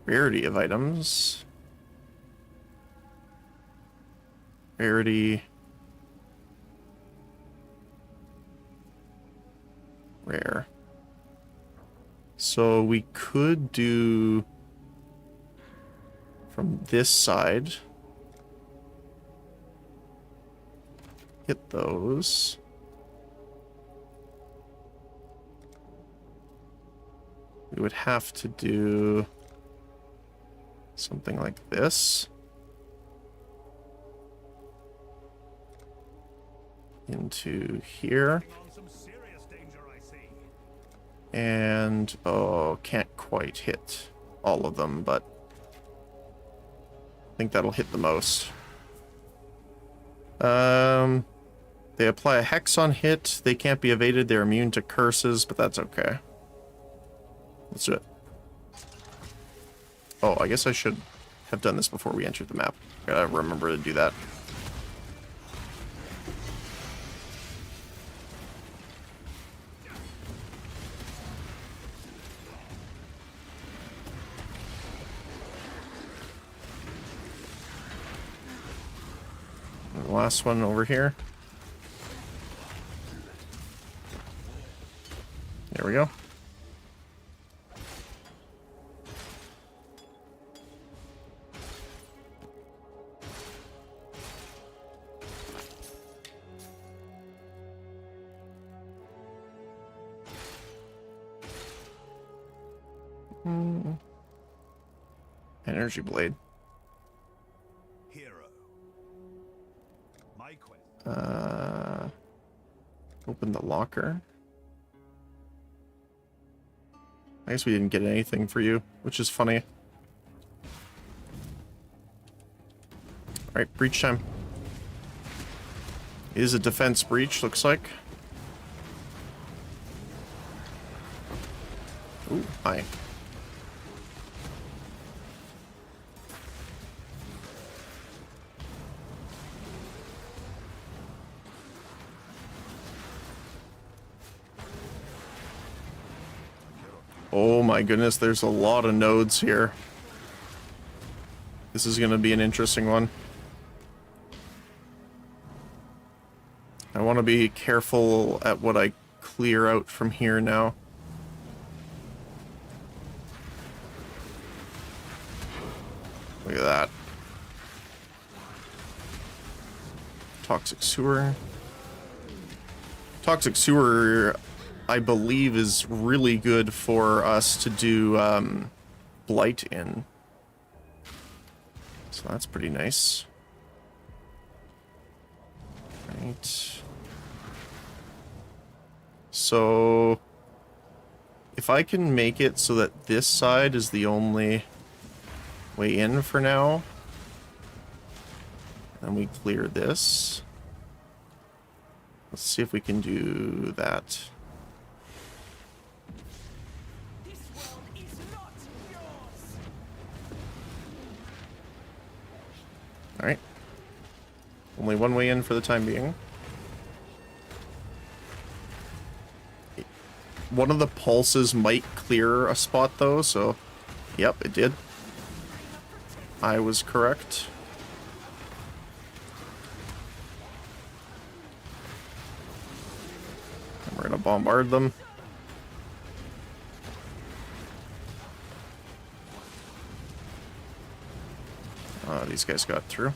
Rarity of items. Rarity. Rare. So we could do from this side. Hit those. We would have to do something like this. Into here. And, oh, can't quite hit all of them, but I think that'll hit the most. They apply a hex on hit. They can't be evaded. They're immune to curses, but that's okay. Let's do it. Oh, I guess I should have done this before we entered the map. Gotta remember to do that. And the last one over here. There we go. Energy blade. Hero. My quest. Open the locker. I guess we didn't get anything for you, which is funny. Alright, breach time. It is a defense breach, looks like. Ooh, hi. Oh my goodness, there's a lot of nodes here. This is going to be an interesting one. I want to be careful at what I clear out from here now. Look at that. Toxic sewer. Toxic sewer, I believe, is really good for us to do blight in. So that's pretty nice. Right. So if I can make it so that this side is the only way in for now, then we clear this. Let's see if we can do that. This world is not yours. Alright. Only one way in for the time being. One of the pulses might clear a spot though, so yep, it did. I was correct. And we're gonna bombard them. These guys got through.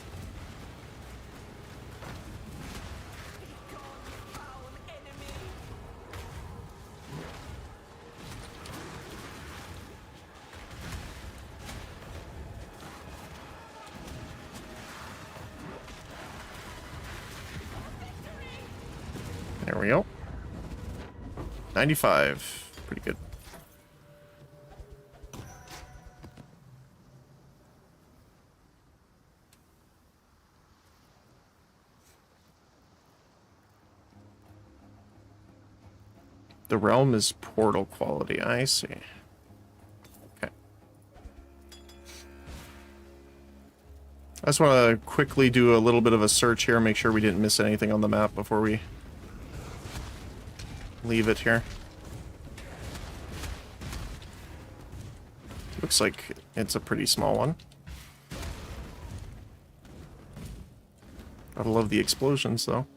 There we go. 95. Pretty good. The realm is portal quality. I see. Okay. I just want to quickly do a little bit of a search here, make sure we didn't miss anything on the map before we leave it here. Looks like it's a pretty small one. Gotta love the explosions, though.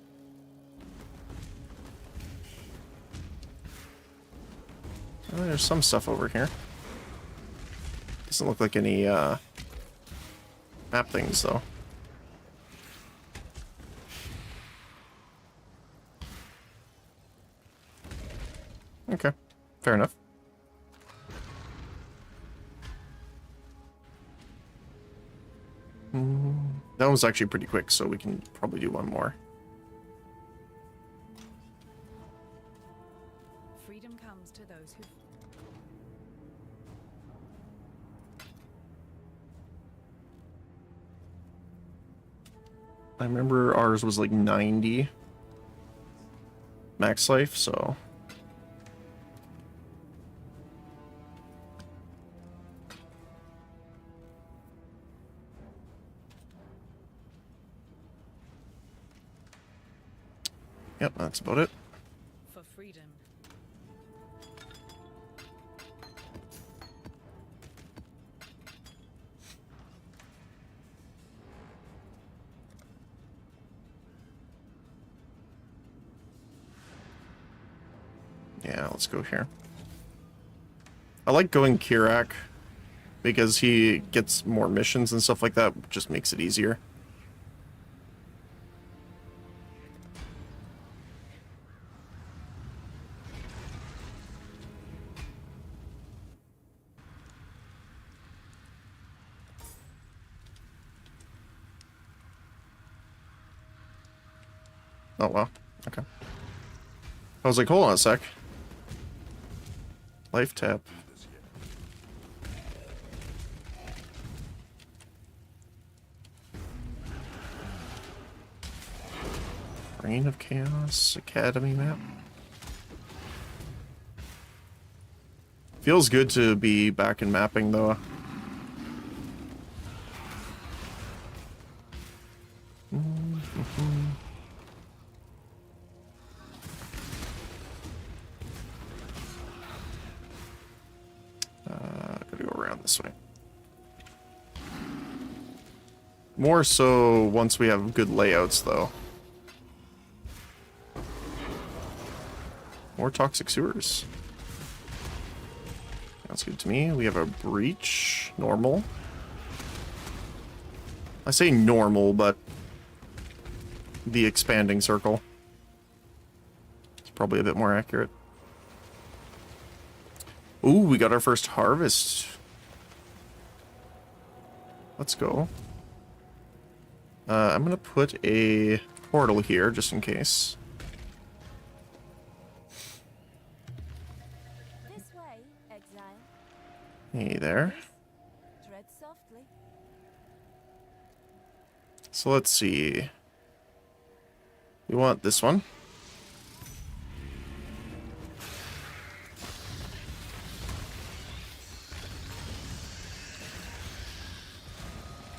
Oh, there's some stuff over here. Doesn't look like any map things, though. Okay, fair enough. That was actually pretty quick, so we can probably do one more. Freedom comes to those who... I remember ours was like 90 max life, so... Yep, that's about it. For freedom. Yeah, let's go here. I like going Kirak because he gets more missions and stuff like that, just makes it easier. Oh, wow. Okay. I was like, hold on a sec. Life tap. Reign of Chaos Academy map. Feels good to be back in mapping, though. Gotta go around this way. More so once we have good layouts, though. More toxic sewers. Sounds good to me. We have a breach. Normal. I say normal, but the expanding circle. It's probably a bit more accurate. Ooh, we got our first harvest. Let's go. I'm gonna put a portal here just in case. Exile. Hey there. Tread softly. So let's see. We want this one.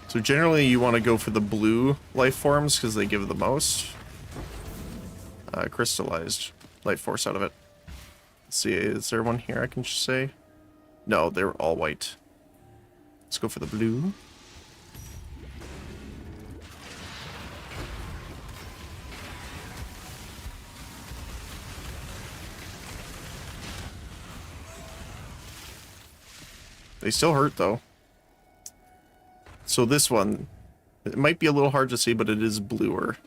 So generally you want to go for the blue life forms because they give the most crystallized life force out of it. Let's see, is there one here I can just say? No, they're all white. Let's go for the blue. They still hurt though. So this one, it might be a little hard to see, but it is bluer.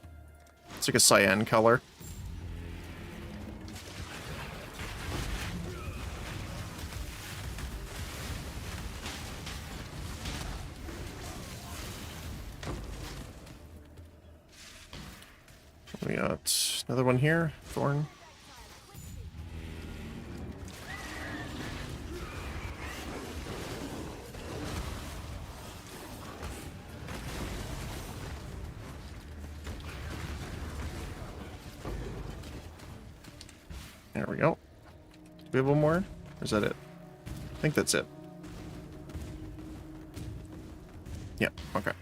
It's like a cyan color. We got another one here, thorn. There we go. Do we have one more? Or is that it? I think that's it. Yeah, okay.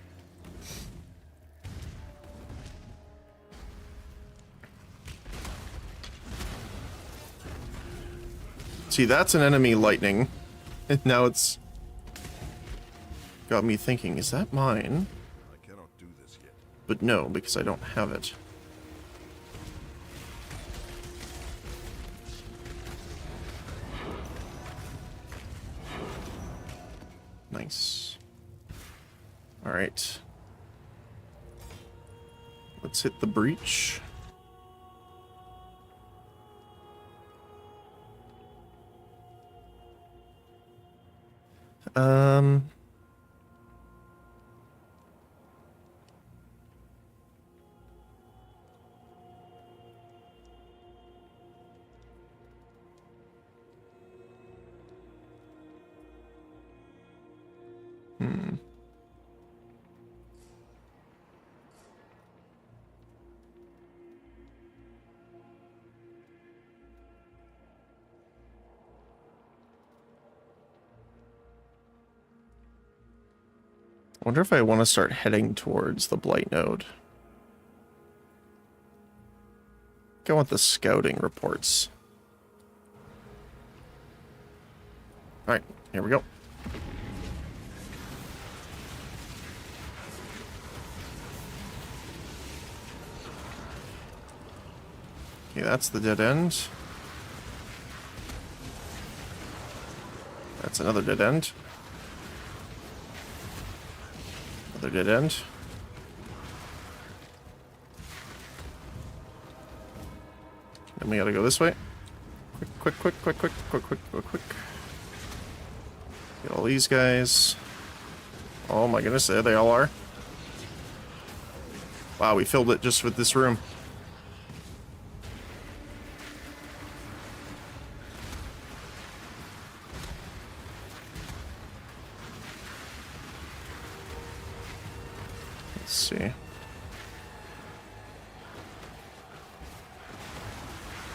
See, that's an enemy lightning. And now it's got me thinking, is that mine? I cannot do this yet. But no, because I don't have it. Nice. Alright. Let's hit the breach. I wonder if I want to start heading towards the Blight Node. I think I want the scouting reports. Alright, here we go. Okay, that's the dead end. That's another dead end. Another dead end. Then we gotta go this way. Quick. Get all these guys. Oh my goodness, there they all are. Wow, we filled it just with this room. Let's see.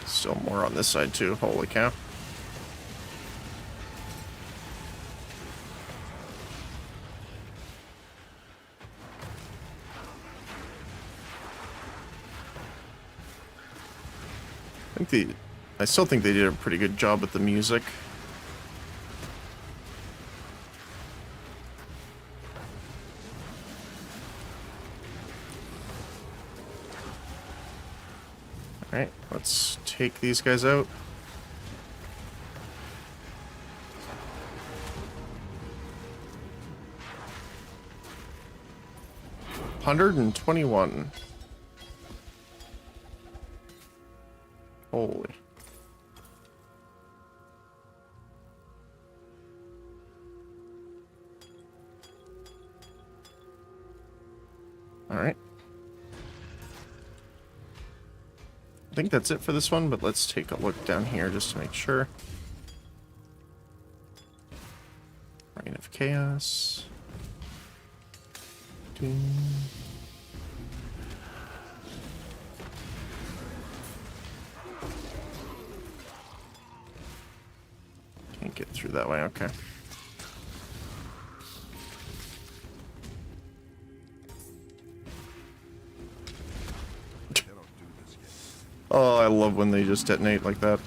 Still more on this side too, holy cow. I still think they did a pretty good job with the music. Alright, let's take these guys out. $121. Holy. Alright. I think that's it for this one, but let's take a look down here just to make sure. Reign of Chaos. Ding. Can't get through that way, okay. Cannot do this yet. Oh, I love when they just detonate like that.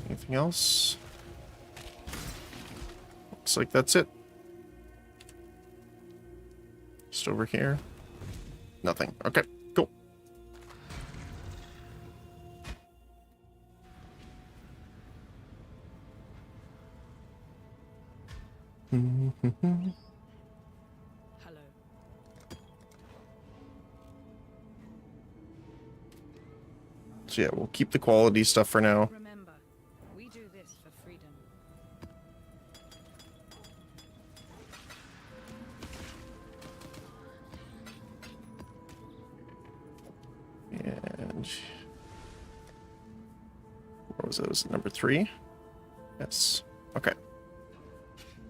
Anything else? Looks like that's it. Just over here. Nothing. Okay, cool. Hello. So yeah, we'll keep the quality stuff for now. Remember, we do this for freedom. And what was it? Was it number 3? Yes. Okay.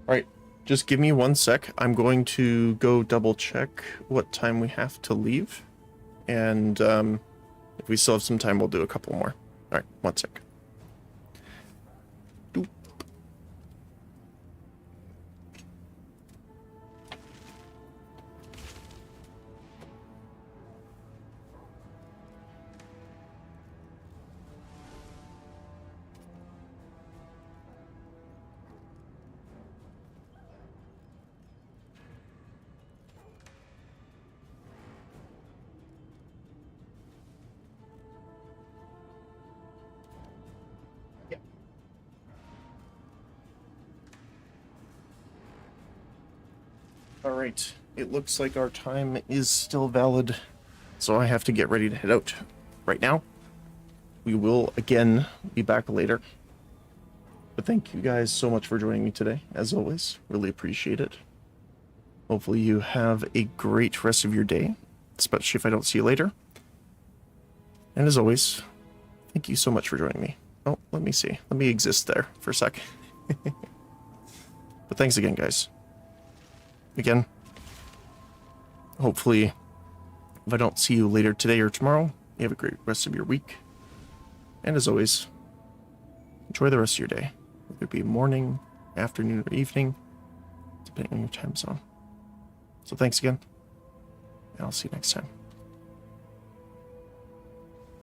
All right. Just give me 1 sec. I'm going to go double check what time we have to leave. And if we still have some time, we'll do a couple more. All right. 1 sec. Doop. All right. It looks like our time is still valid, so I have to get ready to head out right now. We will, again, be back later. But thank you guys so much for joining me today, as always. Really appreciate it. Hopefully you have a great rest of your day, especially if I don't see you later. And as always, thank you so much for joining me. Oh, let me see. Let me exist there for a sec. But thanks again, guys. Again, hopefully, if I don't see you later today or tomorrow, you have a great rest of your week. And as always, enjoy the rest of your day, whether it be morning, afternoon, or evening, depending on your time zone. So thanks again, and I'll see you next time.